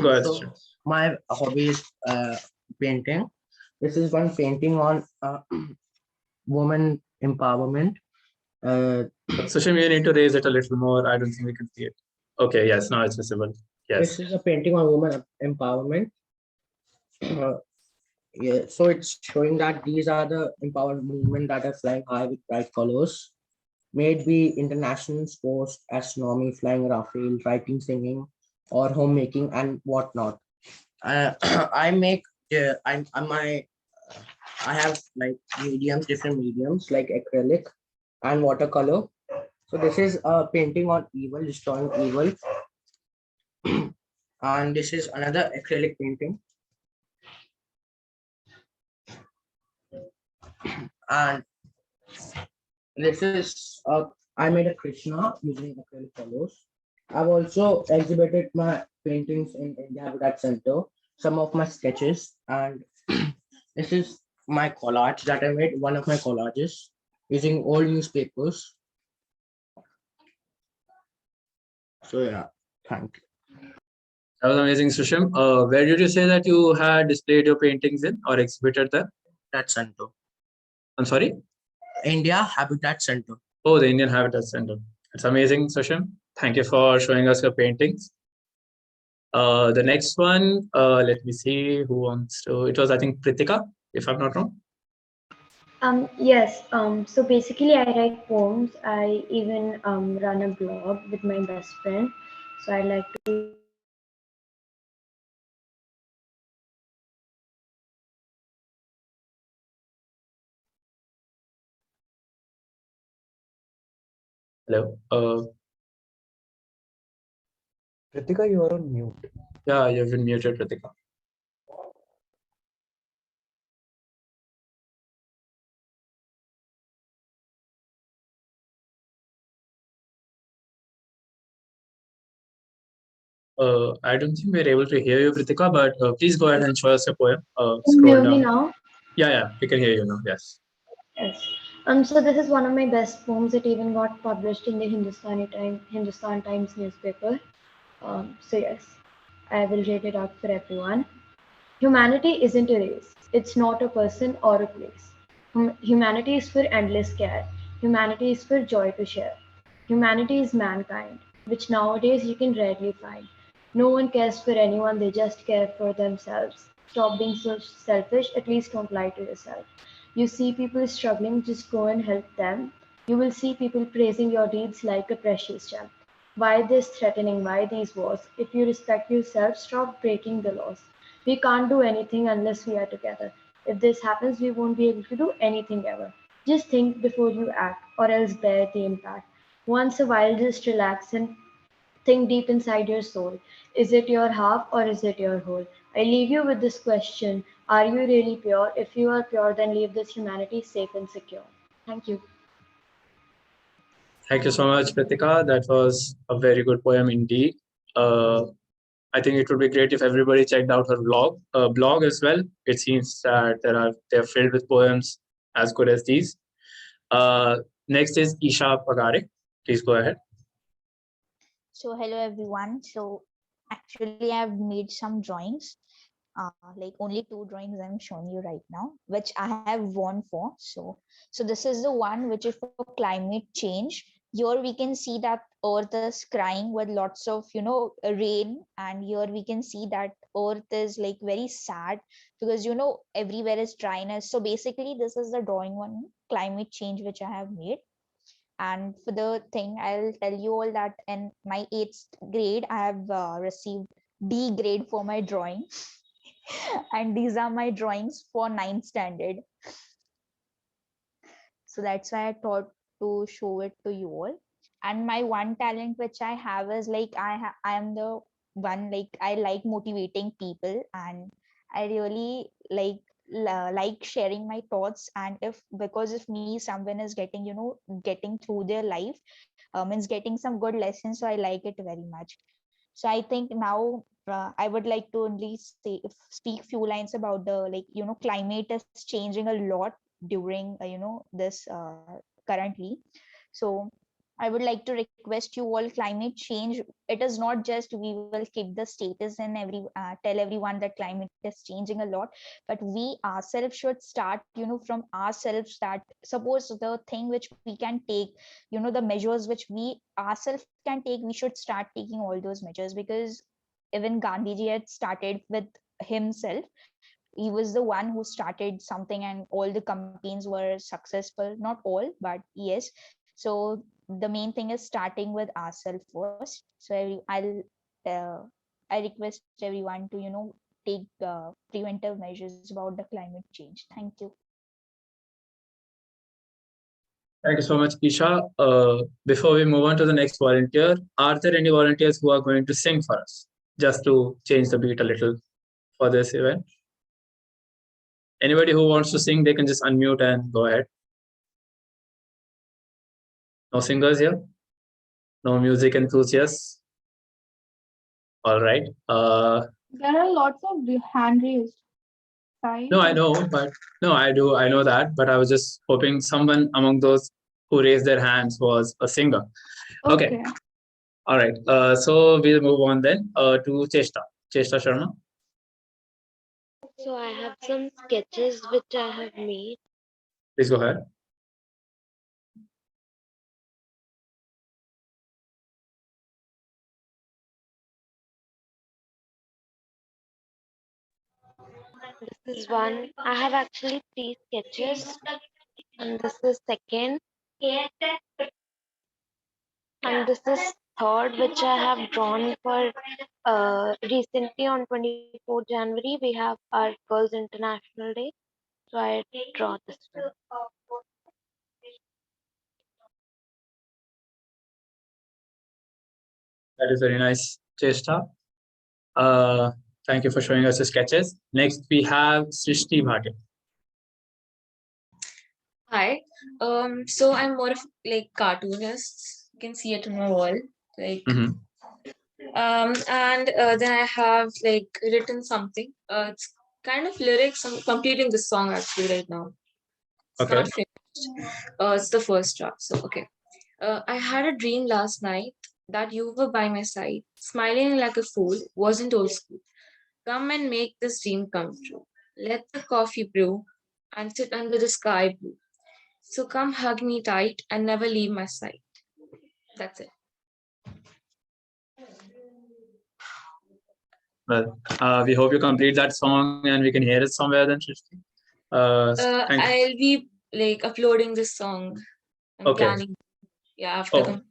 go ahead, So Sushim. my hobby is painting. This is one painting on woman empowerment. Sushim, you need to raise it a little more. I don't think we can see it. Okay, yes, now it's visible. Yes. This is a painting on woman empowerment. Yeah, so it's showing that these are the empowered movement that are flying high with bright colors. May it be international sports, astronomy, flying Rafale, writing, singing, or homemaking and whatnot. I make I have like different mediums like acrylic and watercolor. So this is a painting on evil, destroying evil. And this is another acrylic painting. And this is I made a Krishna using acrylic colors. I've also exhibited my paintings in India Habitat Center, some of my sketches, and this is my collage that I made, one of my collages using old newspapers. So yeah, thank you. That was amazing, Sushim. Where did you say that you had displayed your paintings in or exhibited them? That center. I'm sorry? India Habitat Center. Oh, the Indian Habitat Center. It's amazing, Sushim. Thank you for showing us your paintings. The next one, let me see who wants to. It was, I think, Pritika, if I'm not wrong. Yes. So basically, I write poems. I even run a blog with my best friend. So I like to. Hello. Kritika, you are on mute. Yeah, you've been muted, Pritika. I don't think we're able to hear you, Pritika, but please go ahead and show us your poem. Can you Scroll hear me down. now? Yeah, we can hear you now. Yes. Yes. So this is one of my best poems. It even got published in the Hindustan Times newspaper. So yes, I will read it out for everyone. Humanity isn't a race. It's not a person or a place. Humanity is for endless care. Humanity is for joy to share. Humanity is mankind, which nowadays you can rarely find. No one cares for anyone, they just care for themselves. Stop being so selfish, at least don't lie to yourself. You see people struggling, just go and help them. You will see people praising your deeds like a precious gem. Why this threatening? Why these wars? If you respect yourself, stop breaking the laws. We can't do anything unless we are together. If this happens, we won't be able to do anything ever. Just think before you act, or else bear the impact. Once a while, just relax and think deep inside your soul. Is it your half or is it your whole? I leave you with this question. Are you really pure? If you are pure, then leave this humanity safe and secure. Thank you. Thank you so much, Pritika. That was a very good poem indeed. I think it would be great if everybody checked out her blog as well. It seems that they're filled with poems as good as these. Next is Isha Pagarik. Please go ahead. So hello everyone. So actually I've made some drawings, like only two drawings I'm showing you right now, which I have won for. So this is the one which is for climate change. Here we can see that earth is crying with lots of rain, and here we can see that earth is like very sad because everywhere is dryness. So basically this is the drawing on climate change which I have made. And for the thing, I'll tell you all that in my 8th grade, I have received D grade for my drawing. And these are my drawings for 9th standard. So that's why I thought to show it to you all. And my one talent which I have is like I am the one, like I like motivating people, and I really like sharing my thoughts. And if because of me someone is getting getting through their life, means getting some good lessons, so I like it very much. So I think now I would like to only speak few lines about the climate is changing a lot during this currently. So I would like to request you all, climate change, it is not just we will keep the status and tell everyone that climate is changing a lot, but we ourselves should start, from ourselves, that suppose the thing which we can take, the measures which we ourselves can take, we should start taking all those measures, because even Gandhiji had started with himself. He was the one who started something, and all the campaigns were successful, not all, but yes. So the main thing is starting with ourselves first. So uh, I request everyone to take preventive measures about the climate change. Thank you. Thank you so much, Isha. Before we move on to the next volunteer, are there any volunteers who are going to sing for us, just to change the beat a little for this event? Anybody who wants to sing, they can just unmute and go ahead. No singers here? No music enthusiasts? All right. There are lots of hand raised. No, I know, but no, I do. I know that, but I was just hoping someone among those who raised their hands was a singer. Okay. All right. So we'll move on then to Cheshta. Cheshta Sharma. So I have some sketches which I have made. Please go ahead. This is one. I have actually 3 sketches, and this is second, and this is third, which I have drawn for recently on 24th January. We have our Girls International Day, so I draw this one. That is very nice, Cheshta. Thank you for showing us the sketches. Next, we have Srishti Bhatia. Hi. So I'm more of like cartoonist. You can see it on my wall. Like and then I have like written something. It's kind of lyrics. I'm completing this song actually right now. It's not finished. It's the first draft. So okay. I had a dream last night that you were by my side, smiling like a fool. Wasn't old school. Come and make this dream come true. Let the coffee brew and sit under the sky blue. So come hug me tight and never leave my side. That's it. Well, we hope you complete that song and we can hear it somewhere then, Srishti. Thank you. I'll be like uploading this song. I'm planning. Yeah, after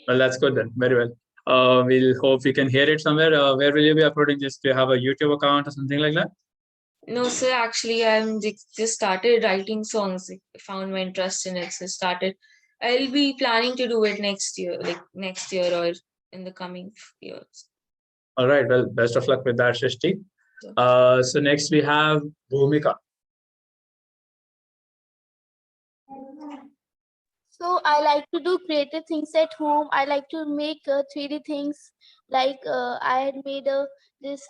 Well, that's good then. Very well. We'll hope we can hear it somewhere. Where will you be uploading this? Do you have a YouTube account or something like that? No, sir. Actually, I'm just started writing songs. I found my interest in it, so started. I'll be planning to do it next year, like next year or in the coming years. All right. Well, best of luck with that, Srishti. So next we have Bhumika. So I like to do creative things at home. I like to make 3D things. Like I had made this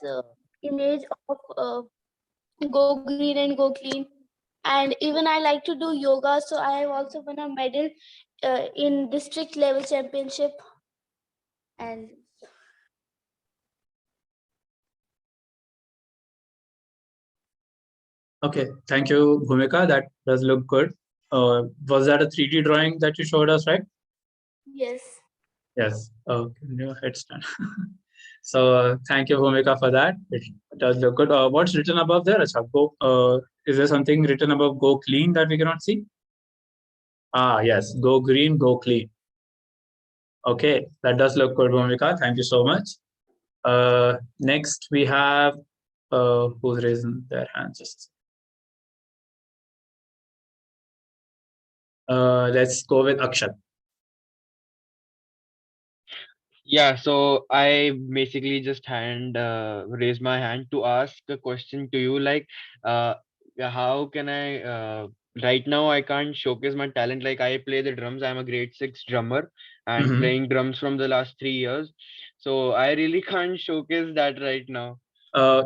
image of Go Green and Go Clean. And even I like to do yoga. So I have also won a medal in district level championship. And Okay. Thank you, Bhumika. That does look good. Was that a 3D drawing that you showed us, right? yes. Yes. Okay. New headstand. So thank you, Bhumika, for that. It does look good. What's written above there, Acha? Is there something written above "Go Clean" that we cannot see? Ah, yes. Go green, go clean. Okay, that does look good, Bhumika. Thank you so much. Next, we have who's raising their hands. Let's go with Akshat. Yeah, so I basically just raised my hand to ask a question to you, like how can I right now I can't showcase my talent. Like I play the drums, I'm a grade 6 drummer and playing drums from the last 3 years. So I really can't showcase that right now.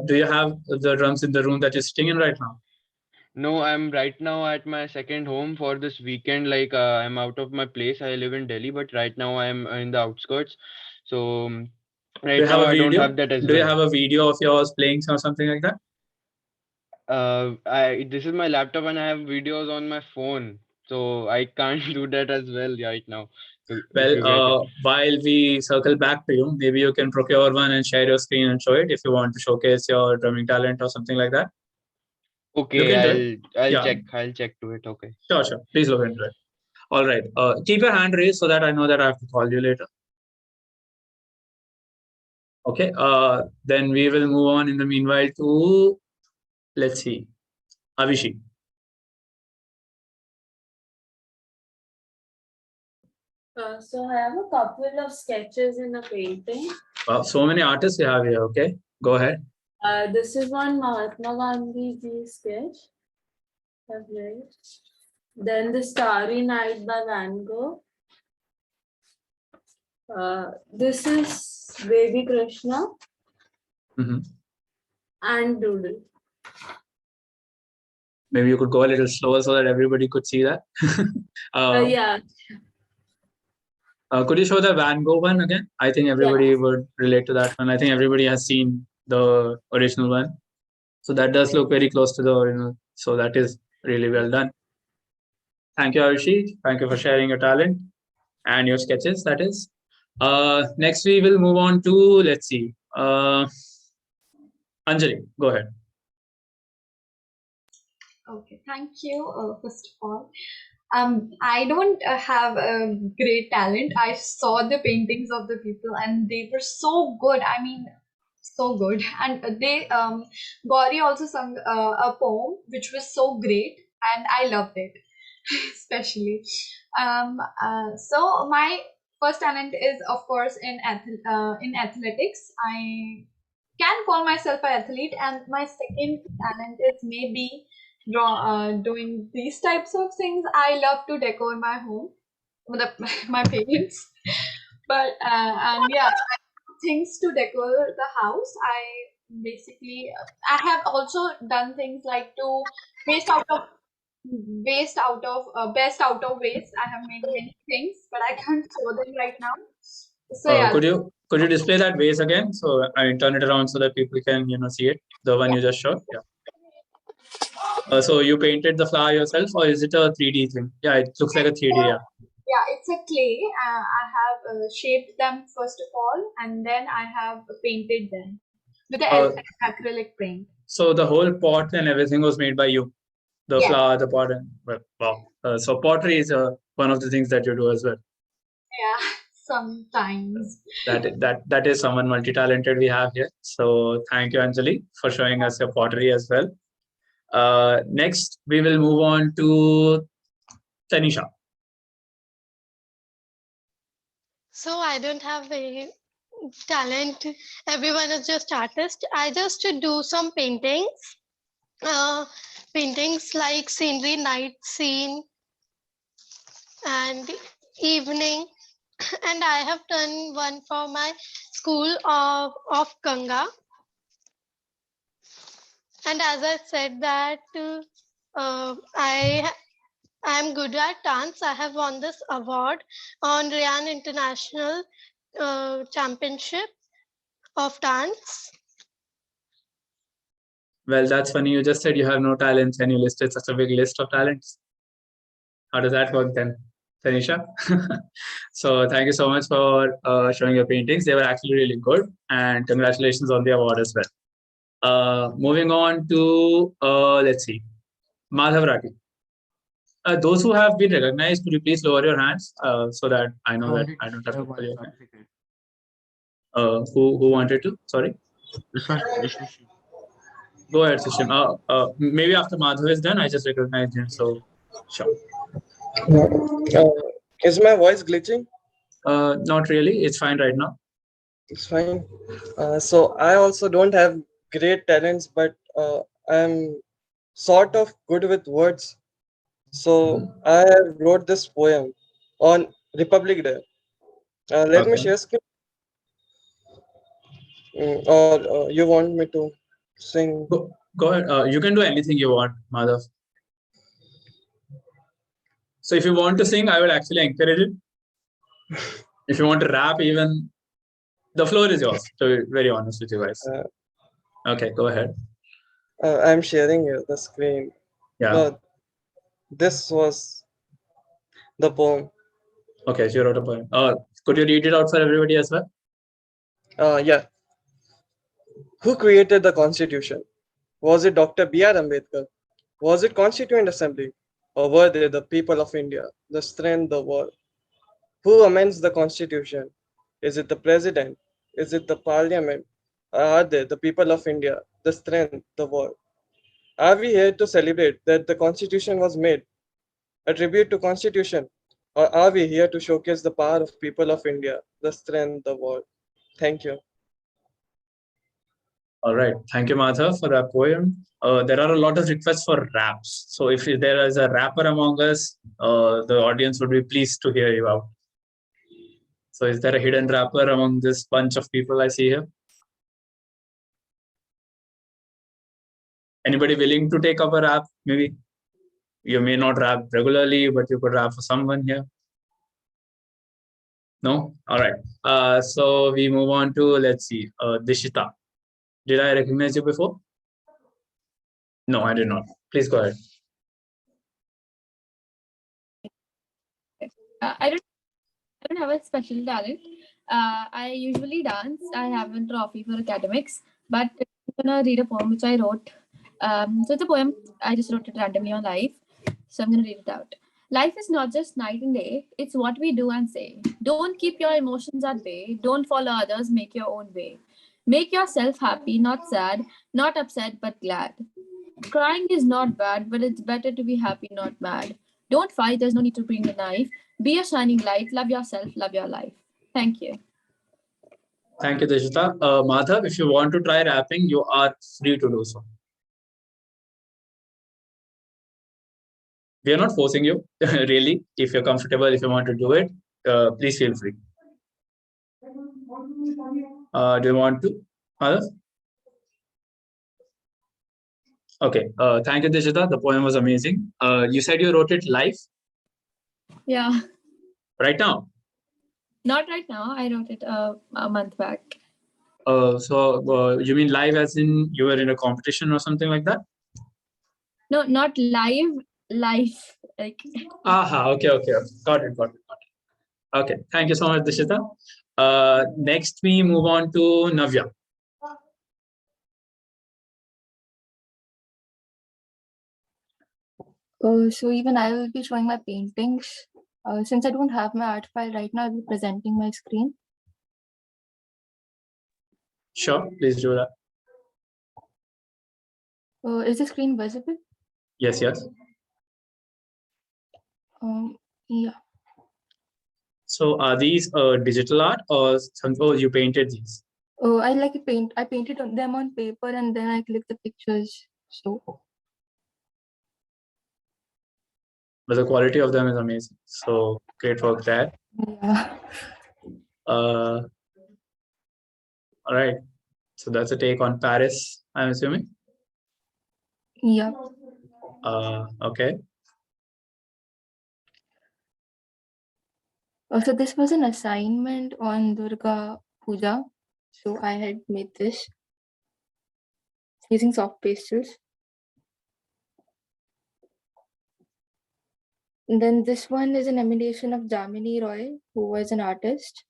Do you have the drums in the room that you're sitting in right now? No, I'm right now at my second home for this weekend. Like I'm out of my place. I live in Delhi, but right now I'm in the outskirts. So Do right you have now a I don't video? have that as Do you well. have a video of yours playing or something like that? I this is my laptop and I have videos on my phone, so I can't do that as well right now. If Well, you get it. while we circle back to you, maybe you can procure one and share your screen and show it if you want to showcase your drumming talent or something like that. Look Okay, into it. I'll Yeah, check. I'll check to it. Okay. sure, sure. Please look into it. All right. Keep your hand raised so that I know that I have to call you later. Okay. Then we will move on in the meanwhile to, let's see, Avishi. So I have a couple of sketches in a painting. Wow, so many artists you have here. Okay, go ahead. This is one Mahatma Gandhi ji sketch. I've made. Then the Starry Night by Van Gogh. This is Baby Krishna and Doodle. Maybe you could go a little slower so that everybody could see that. Yeah. Could you show the Van Gogh one again? I think everybody would relate to that one. I think everybody has seen the original one. So that does look very close to the original. So that is really well done. Thank you, Avishi. Thank you for sharing your talent and your sketches, that is. Next, we will move on to, let's see, Anjali, go ahead. Okay, thank you. First of all, I don't have a great talent. I saw the paintings of the people, and they were so good. I mean, so good. And Gauri also sung a poem which was so great, and I loved it, especially. So my first talent is, of course, in athletics. I can call myself an athlete, and my second talent is maybe doing these types of things. I love to decor my home with my parents, but and yeah, things to decor the house. I basically I have also done things like to waste out of best out of waste. I have made many things, but I can't show them right now. So yeah, Could you display that vase again? So I turn it around so that people can see it. The one you just showed. Yeah. So you painted the flower yourself, or is it a 3D thing? Yeah, it looks like a 3D. Yeah. yeah, it's a clay. I have shaped them first of all, and then I have painted them with the acrylic paint. So the whole pot and everything was made by you. The Yes. flower, the pot, and well, wow. So pottery is one of the things that you do as well. Yeah, sometimes. That is someone multi-talented we have here. So thank you, Anjali, for showing us your pottery as well. Next, we will move on to Tanisha. So I don't have a talent. Everyone is just artists. I just do some paintings. Paintings like scenery, night scene, and evening. And I have done one for my school of Ganga. And as I said that I am good at dance. I have won this award on Ryan International Championship of Dance. Well, that's funny. You just said you have no talents and you listed such a big list of talents. How does that work then, Tanisha? So thank you so much for showing your paintings. They were actually really good, and congratulations on the award as well. Moving on to, let's see, Madhav Rati. Those who have been recognized, could you please lower your hands so that I know that I don't have to call your name. Who wanted to? Sorry. Go ahead, Sushim. Maybe after Madhav is done, I just recognized him. So, sure. Is my voice glitching? Not really. It's fine right now. It's fine. So I also don't have great talents, but I'm sort of good with words. So I wrote this poem on Republic Day. Let me share screen. Or you want me to sing? Go ahead. You can do anything you want, Madhav. So if you want to sing, I will actually encourage it. If you want to rap, even the floor is yours. To be very honest with you guys. Okay, go ahead. I'm sharing the screen. Yeah. This was the poem. Okay, so you wrote a poem. Could you read it out for everybody as well? Yeah. Who created the Constitution? Was it Dr. B.R. Ambedkar? Was it Constituent Assembly? Or were they the people of India, the strength, the war? Who amends the Constitution? Is it the President? Is it the Parliament? Or are they the people of India, the strength, the war? Are we here to celebrate that the Constitution was made, a tribute to Constitution? Or are we here to showcase the power of people of India, the strength, the war? Thank you. All right. Thank you, Madhav, for that poem. There are a lot of requests for raps. So if there is a rapper among us, the audience would be pleased to hear you out. So is there a hidden rapper among this bunch of people I see here? Anybody willing to take up a rap? Maybe you may not rap regularly, but you could rap for someone here. No? All right. So we move on to, let's see, Dishita. Did I recognize you before? No, I did not. Please go ahead. I don't have a special talent. I usually dance. I have a trophy for academics, but I'm gonna read a poem which I wrote. So it's a poem. I just wrote it randomly on live. So I'm gonna read it out. Life is not just night and day. It's what we do and say. Don't keep your emotions at bay. Don't follow others. Make your own way. Make yourself happy, not sad, not upset, but glad. Crying is not bad, but it's better to be happy, not mad. Don't fight, there's no need to bring a knife. Be a shining light, love yourself, love your life. Thank you. Thank you, Dishita. Madhav, if you want to try rapping, you are free to do so. We are not forcing you, really. If you're comfortable, if you want to do it, please feel free. Do you want to, Madhav? Okay. Thank you, Dishita. The poem was amazing. You said you wrote it live? Yeah. Right now? Not right now. I wrote it a month back. So you mean live as in you were in a competition or something like that? No, not live, life. Like. Aha, okay. Got it. Okay, thank you so much, Dishita. Next, we move on to Navya. So even I will be showing my paintings. Since I don't have my art file right now, I'll be presenting my screen. Sure, please do that. Is the screen visible? Yes. Yeah. So are these digital art or some? Oh, you painted these? Oh, I like to paint. I painted them on paper and then I click the pictures. So. But the quality of them is amazing. So great work there. Yeah. All right. So that's a take on Paris, I'm assuming. Yeah. Okay. Also, this was an assignment on Durga Puja. So I had made this using soft pastels. And then this one is an emulation of Jamini Roy, who was an artist.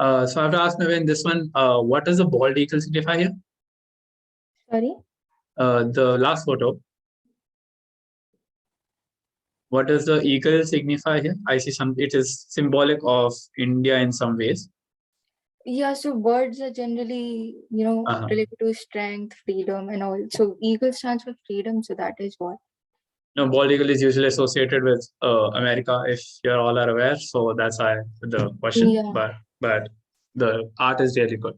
So I have to ask Navin this one. What does the bald eagle signify here? Sorry? The last photo. What does the eagle signify here? I see it is symbolic of India in some ways. Yeah, so birds are generally, related to strength, freedom, and all. So eagle stands for freedom, so that is what. No, bald eagle is usually associated with America, if you're all are aware. So that's why the question. Yeah. But the art is really good.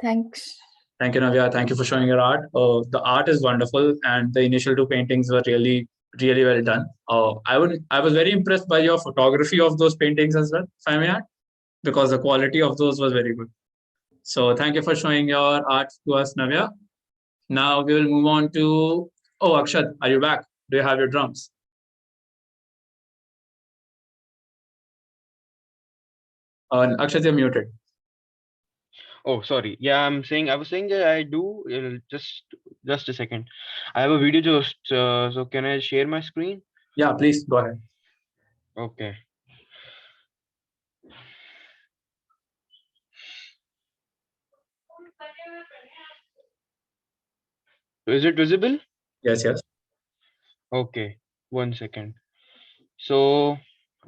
Thanks. Thank you, Navya. Thank you for showing your art. The art is wonderful, and the initial two paintings were really, really well done. I was very impressed by your photography of those paintings as well, if I may add, because the quality of those was very good. So thank you for showing your art to us, Navya. Now we will move on to, oh, Akshat, are you back? Do you have your drums? Akshat, you're muted. Oh, sorry. Yeah, I was saying that I do. Just a second. I have a video just. So can I share my screen? Yeah, please go ahead. Okay. Is it visible? Yes, yes. Okay. 1 second. So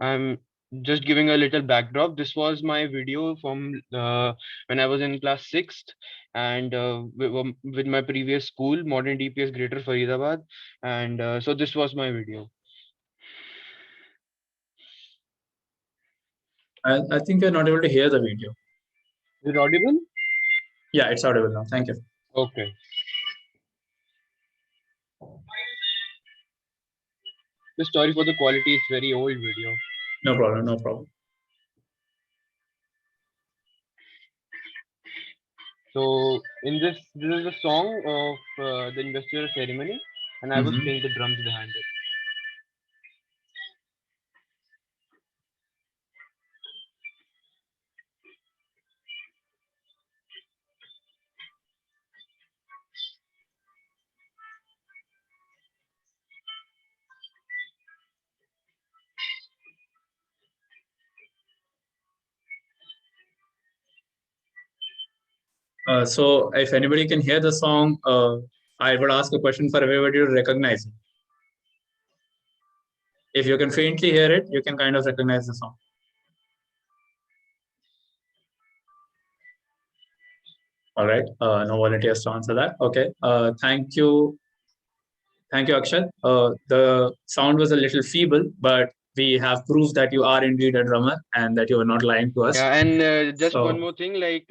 I'm just giving a little backdrop. This was my video from when I was in class 6th, and with my previous school, Modern DPS Greater Faridabad, and so this was my video. I think you're not able to hear the video. Is it audible? Yeah, it's audible now. Thank you. Okay. The story for the quality is very old video. No problem. No problem. So in this is a song of the investiture ceremony, and I was playing the drums behind it. So if anybody can hear the song, I would ask a question for everybody to recognize it. If you can faintly hear it, you can kind of recognize the song. All right. No volunteers to answer that. Okay. Thank you. Thank you, Akshat. The sound was a little feeble, but we have proof that you are indeed a drummer and that you are not lying to us. Yeah, and just So- one more thing, like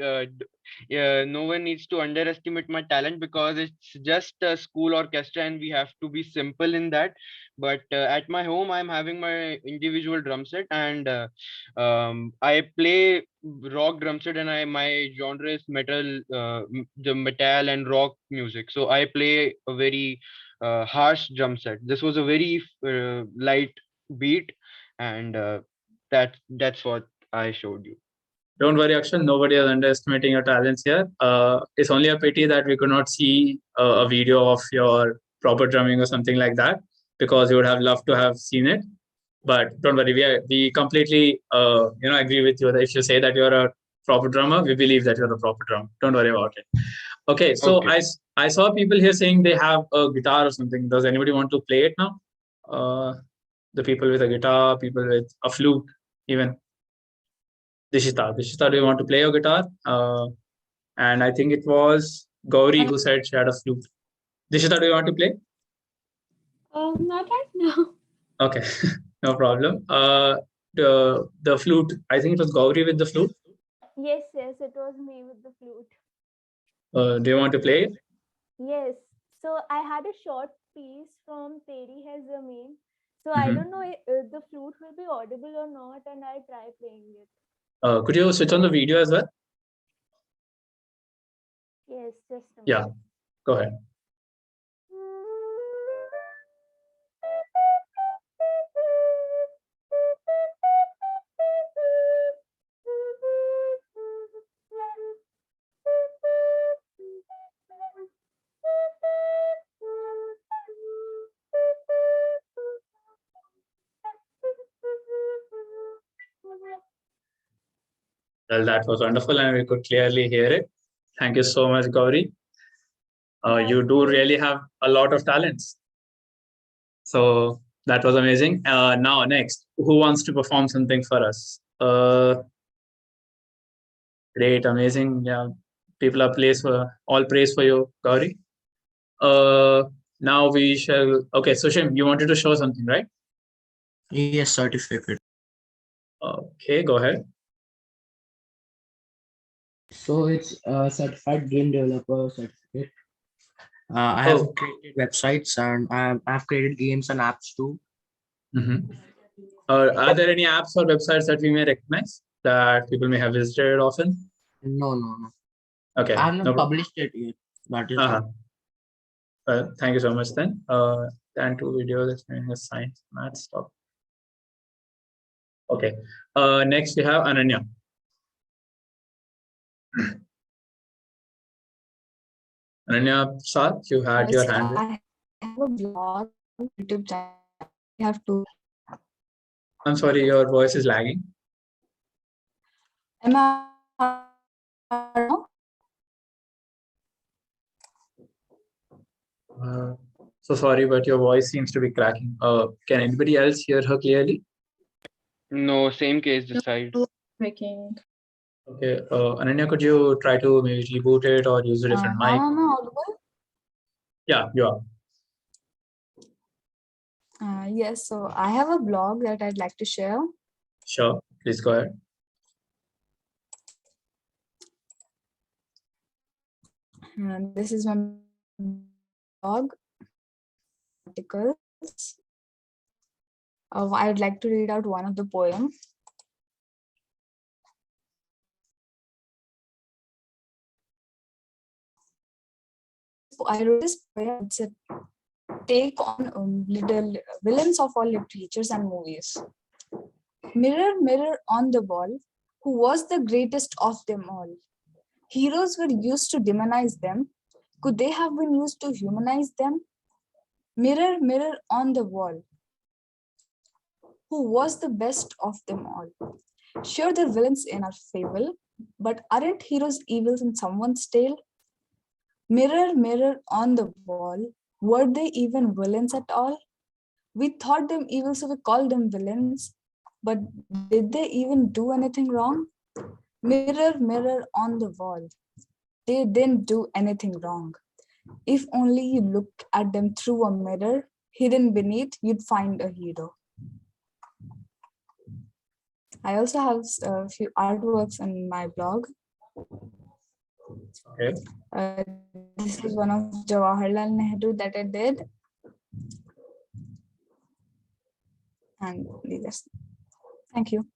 no one needs to underestimate my talent because it's just a school orchestra and we have to be simple in that. But at my home, I'm having my individual drum set, and I play rock drum set, and my genre is metal, the metal and rock music. So I play a very harsh drum set. This was a very light beat, and that's what I showed you. Don't worry, Akshan. Nobody is underestimating your talents here. It's only a pity that we could not see a video of your proper drumming or something like that, because we would have loved to have seen it. But don't worry, we completely agree with you that if you say that you're a proper drummer, we believe that you're a proper drummer. Don't worry about it. Okay, so Okay. I saw people here saying they have a guitar or something. Does anybody want to play it now? The people with a guitar, people with a flute, even. Dishita, do you want to play your guitar? And I think it was Gauri who said she had a flute. Dishita, do you want to play? Not right now. Okay, no problem. The flute, I think it was Gauri with the flute. Yes, it was me with the flute. Do you want to play it? Yes. So I had a short piece from Teri Hai Zameen. So I don't know if the flute will be audible or not, and I'll try playing it. Could you switch on the video as well? Yes, just a Yeah, minute. go ahead. Well, that was wonderful, and we could clearly hear it. Thank you so much, Gauri. You do really have a lot of talents. So that was amazing. Now, next, who wants to perform something for us? Great, amazing. Yeah, people are all praise for you, Gauri. Now we shall. Okay, so Shim, you wanted to show something, right? Yes, certificate. Okay, go ahead. So it's a certified game developer certificate. I have created websites and I've created games and apps too. Are there any apps or websites that we may recognize that people may have visited often? No. Okay. I have not no pro- published it yet. That is Uh-huh. Thank you so much then. And two videos explaining science, math stuff. Okay. Next we have Ananya. Ananya Sat, you had your hand raised. I have a blog, YouTube channel. I have to. I'm sorry, your voice is lagging. Am I now? So sorry, but your voice seems to be cracking. Can anybody else hear her clearly? No, same case this side. Breaking. Okay. Ananya, could you try to maybe reboot it or use a different Now mic? am I audible? Yeah, you are. Yes, so I have a blog that I'd like to share. Sure. Please go ahead. This is my blog articles. I'd like to read out one of the poem. So I wrote this poem. It's a take on little villains of all literatures and movies. Mirror, mirror on the wall, who was the greatest of them all? Heroes were used to demonize them. Could they have been used to humanize them? Mirror, mirror on the wall, who was the best of them all? Sure, they're villains in our fable, but aren't heroes evils in someone's tale? Mirror, mirror on the wall, were they even villains at all? We thought them evil, so we called them villains. But did they even do anything wrong? Mirror, mirror on the wall, they didn't do anything wrong. If only you look at them through a mirror, hidden beneath, you'd find a hero. I also have a few artworks on my blog. Okay. This is one of Jawaharlal Nehru that I did. And these. Thank you.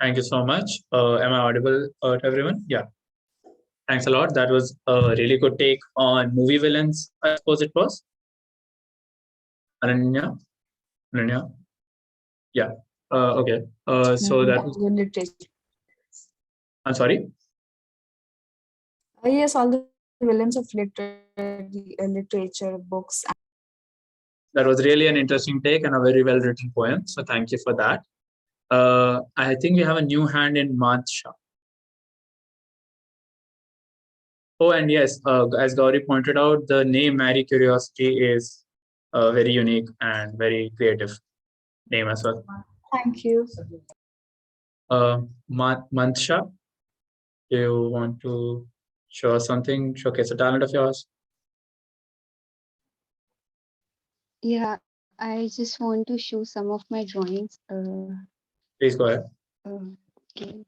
Thank you so much. Am I audible to everyone? Yeah. Thanks a lot. That was a really good take on movie villains, I suppose it was. Ananya? Yeah. Okay. So that was... I'm sorry? Yes, all the villains of literature, books. That was really an interesting take and a very well written poem. So thank you for that. I think we have a new hand in Mansha. Oh, and yes, as Gauri pointed out, the name Mary Curiosity is a very unique and very creative name as well. Thank you. Mansha, do you want to show us something, showcase a talent of yours? Yeah, I just want to show some of my drawings. Please go ahead. Okay.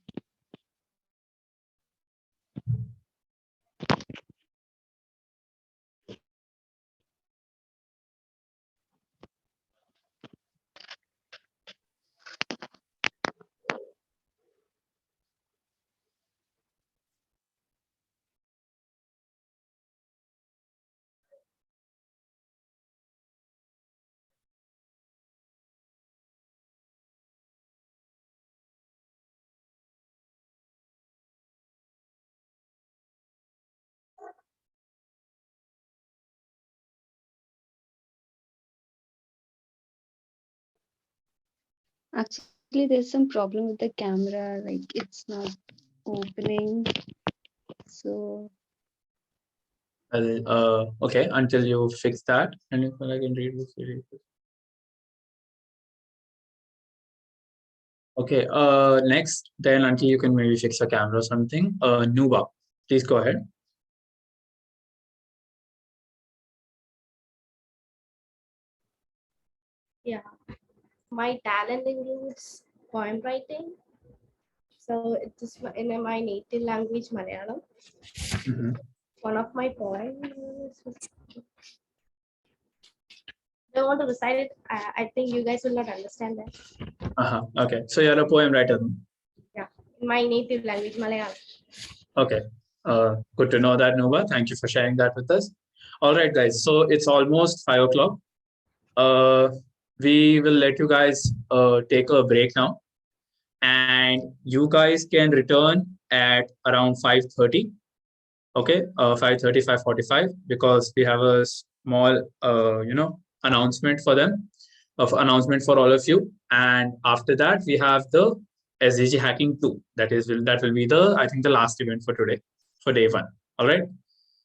Actually, there's some problem with the camera, like it's not opening. So Well, okay, until you fix that, and you can read this video. Okay, next, then until you can maybe fix a camera or something, Nuba, please go ahead. My talent includes poem writing. So it is in my native language, Malayalam. One of my poems. I want to recite it. I think you guys will not understand that. Okay, so you're a poem writer. Yeah, in my native language, Malayalam. Okay, good to know that, Nova. Thank you for sharing that with us. All right, guys. So it's almost 5 o'clock. We will let you guys take a break now, and you guys can return at around 5:30. Okay, 5:30, 5:45, because we have a small, announcement for them, announcement for all of you. And after that, we have the SDG Hacking 2. That will be the, I think, the last event for today, for day 1. All right.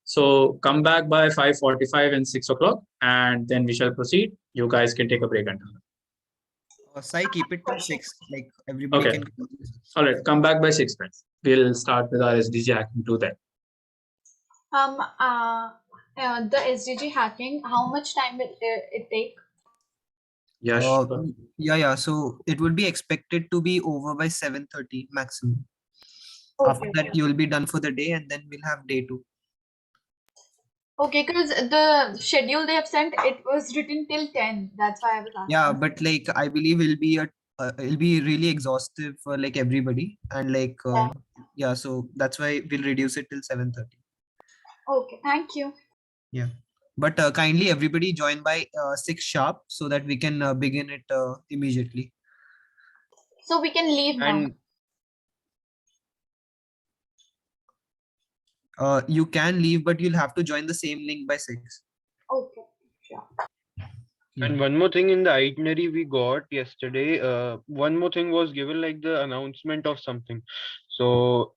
So come back by 5:45 and 6 o'clock, and then we shall proceed. You guys can take a break until then. Sai, keep it till 6. Like everybody Okay. can. All right. Come back by 6, friends. We'll start with our SDG Hacking 2 then. The SDG hacking, how much time will it take? Yeah. Yeah. So it would be expected to be over by 7:30 maximum. Okay, After that, you will be done for the day, and then we'll have day 2. Okay, because the schedule they have sent, it was written till 10. That's why I was asking. Yeah, but like I believe it'll be really exhaustive for like everybody, and like yeah, so that's why we'll reduce it till 7:30. Okay, thank you. Yeah, but kindly everybody join by 6 sharp so that we can begin it immediately. So we can leave now. You can leave, but you'll have to join the same link by 6. Okay, sure. And one more thing in the itinerary we got yesterday, one more thing was given, like the announcement of something. So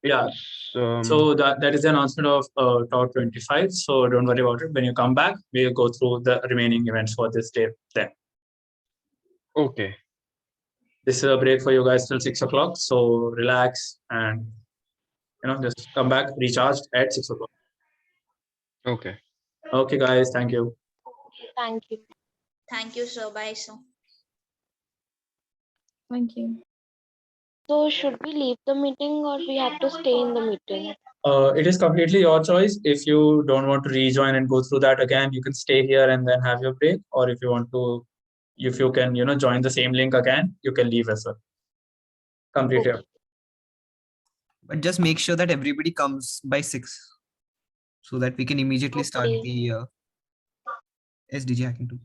it's, So that is the announcement of Talk 25. So don't worry about it. When you come back, we'll go through the remaining events for this day then. Okay. This is a break for you guys till 6 o'clock. So relax and just come back recharged at 6 o'clock. Okay. Okay, guys. Thank you. Thank you. Thank you, sir. Bye, sir. Thank you. So should we leave the meeting or we have to stay in the meeting? It is completely your choice. If you don't want to rejoin and go through that again, you can stay here and then have your break. Or if you want to, if you can, join the same link again, you can leave as well. Completely. Okay. But just make sure that everybody comes by 6 so that we can immediately start the SDG hacking 2.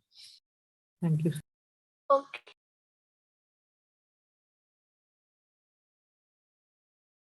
Thank you. Okay.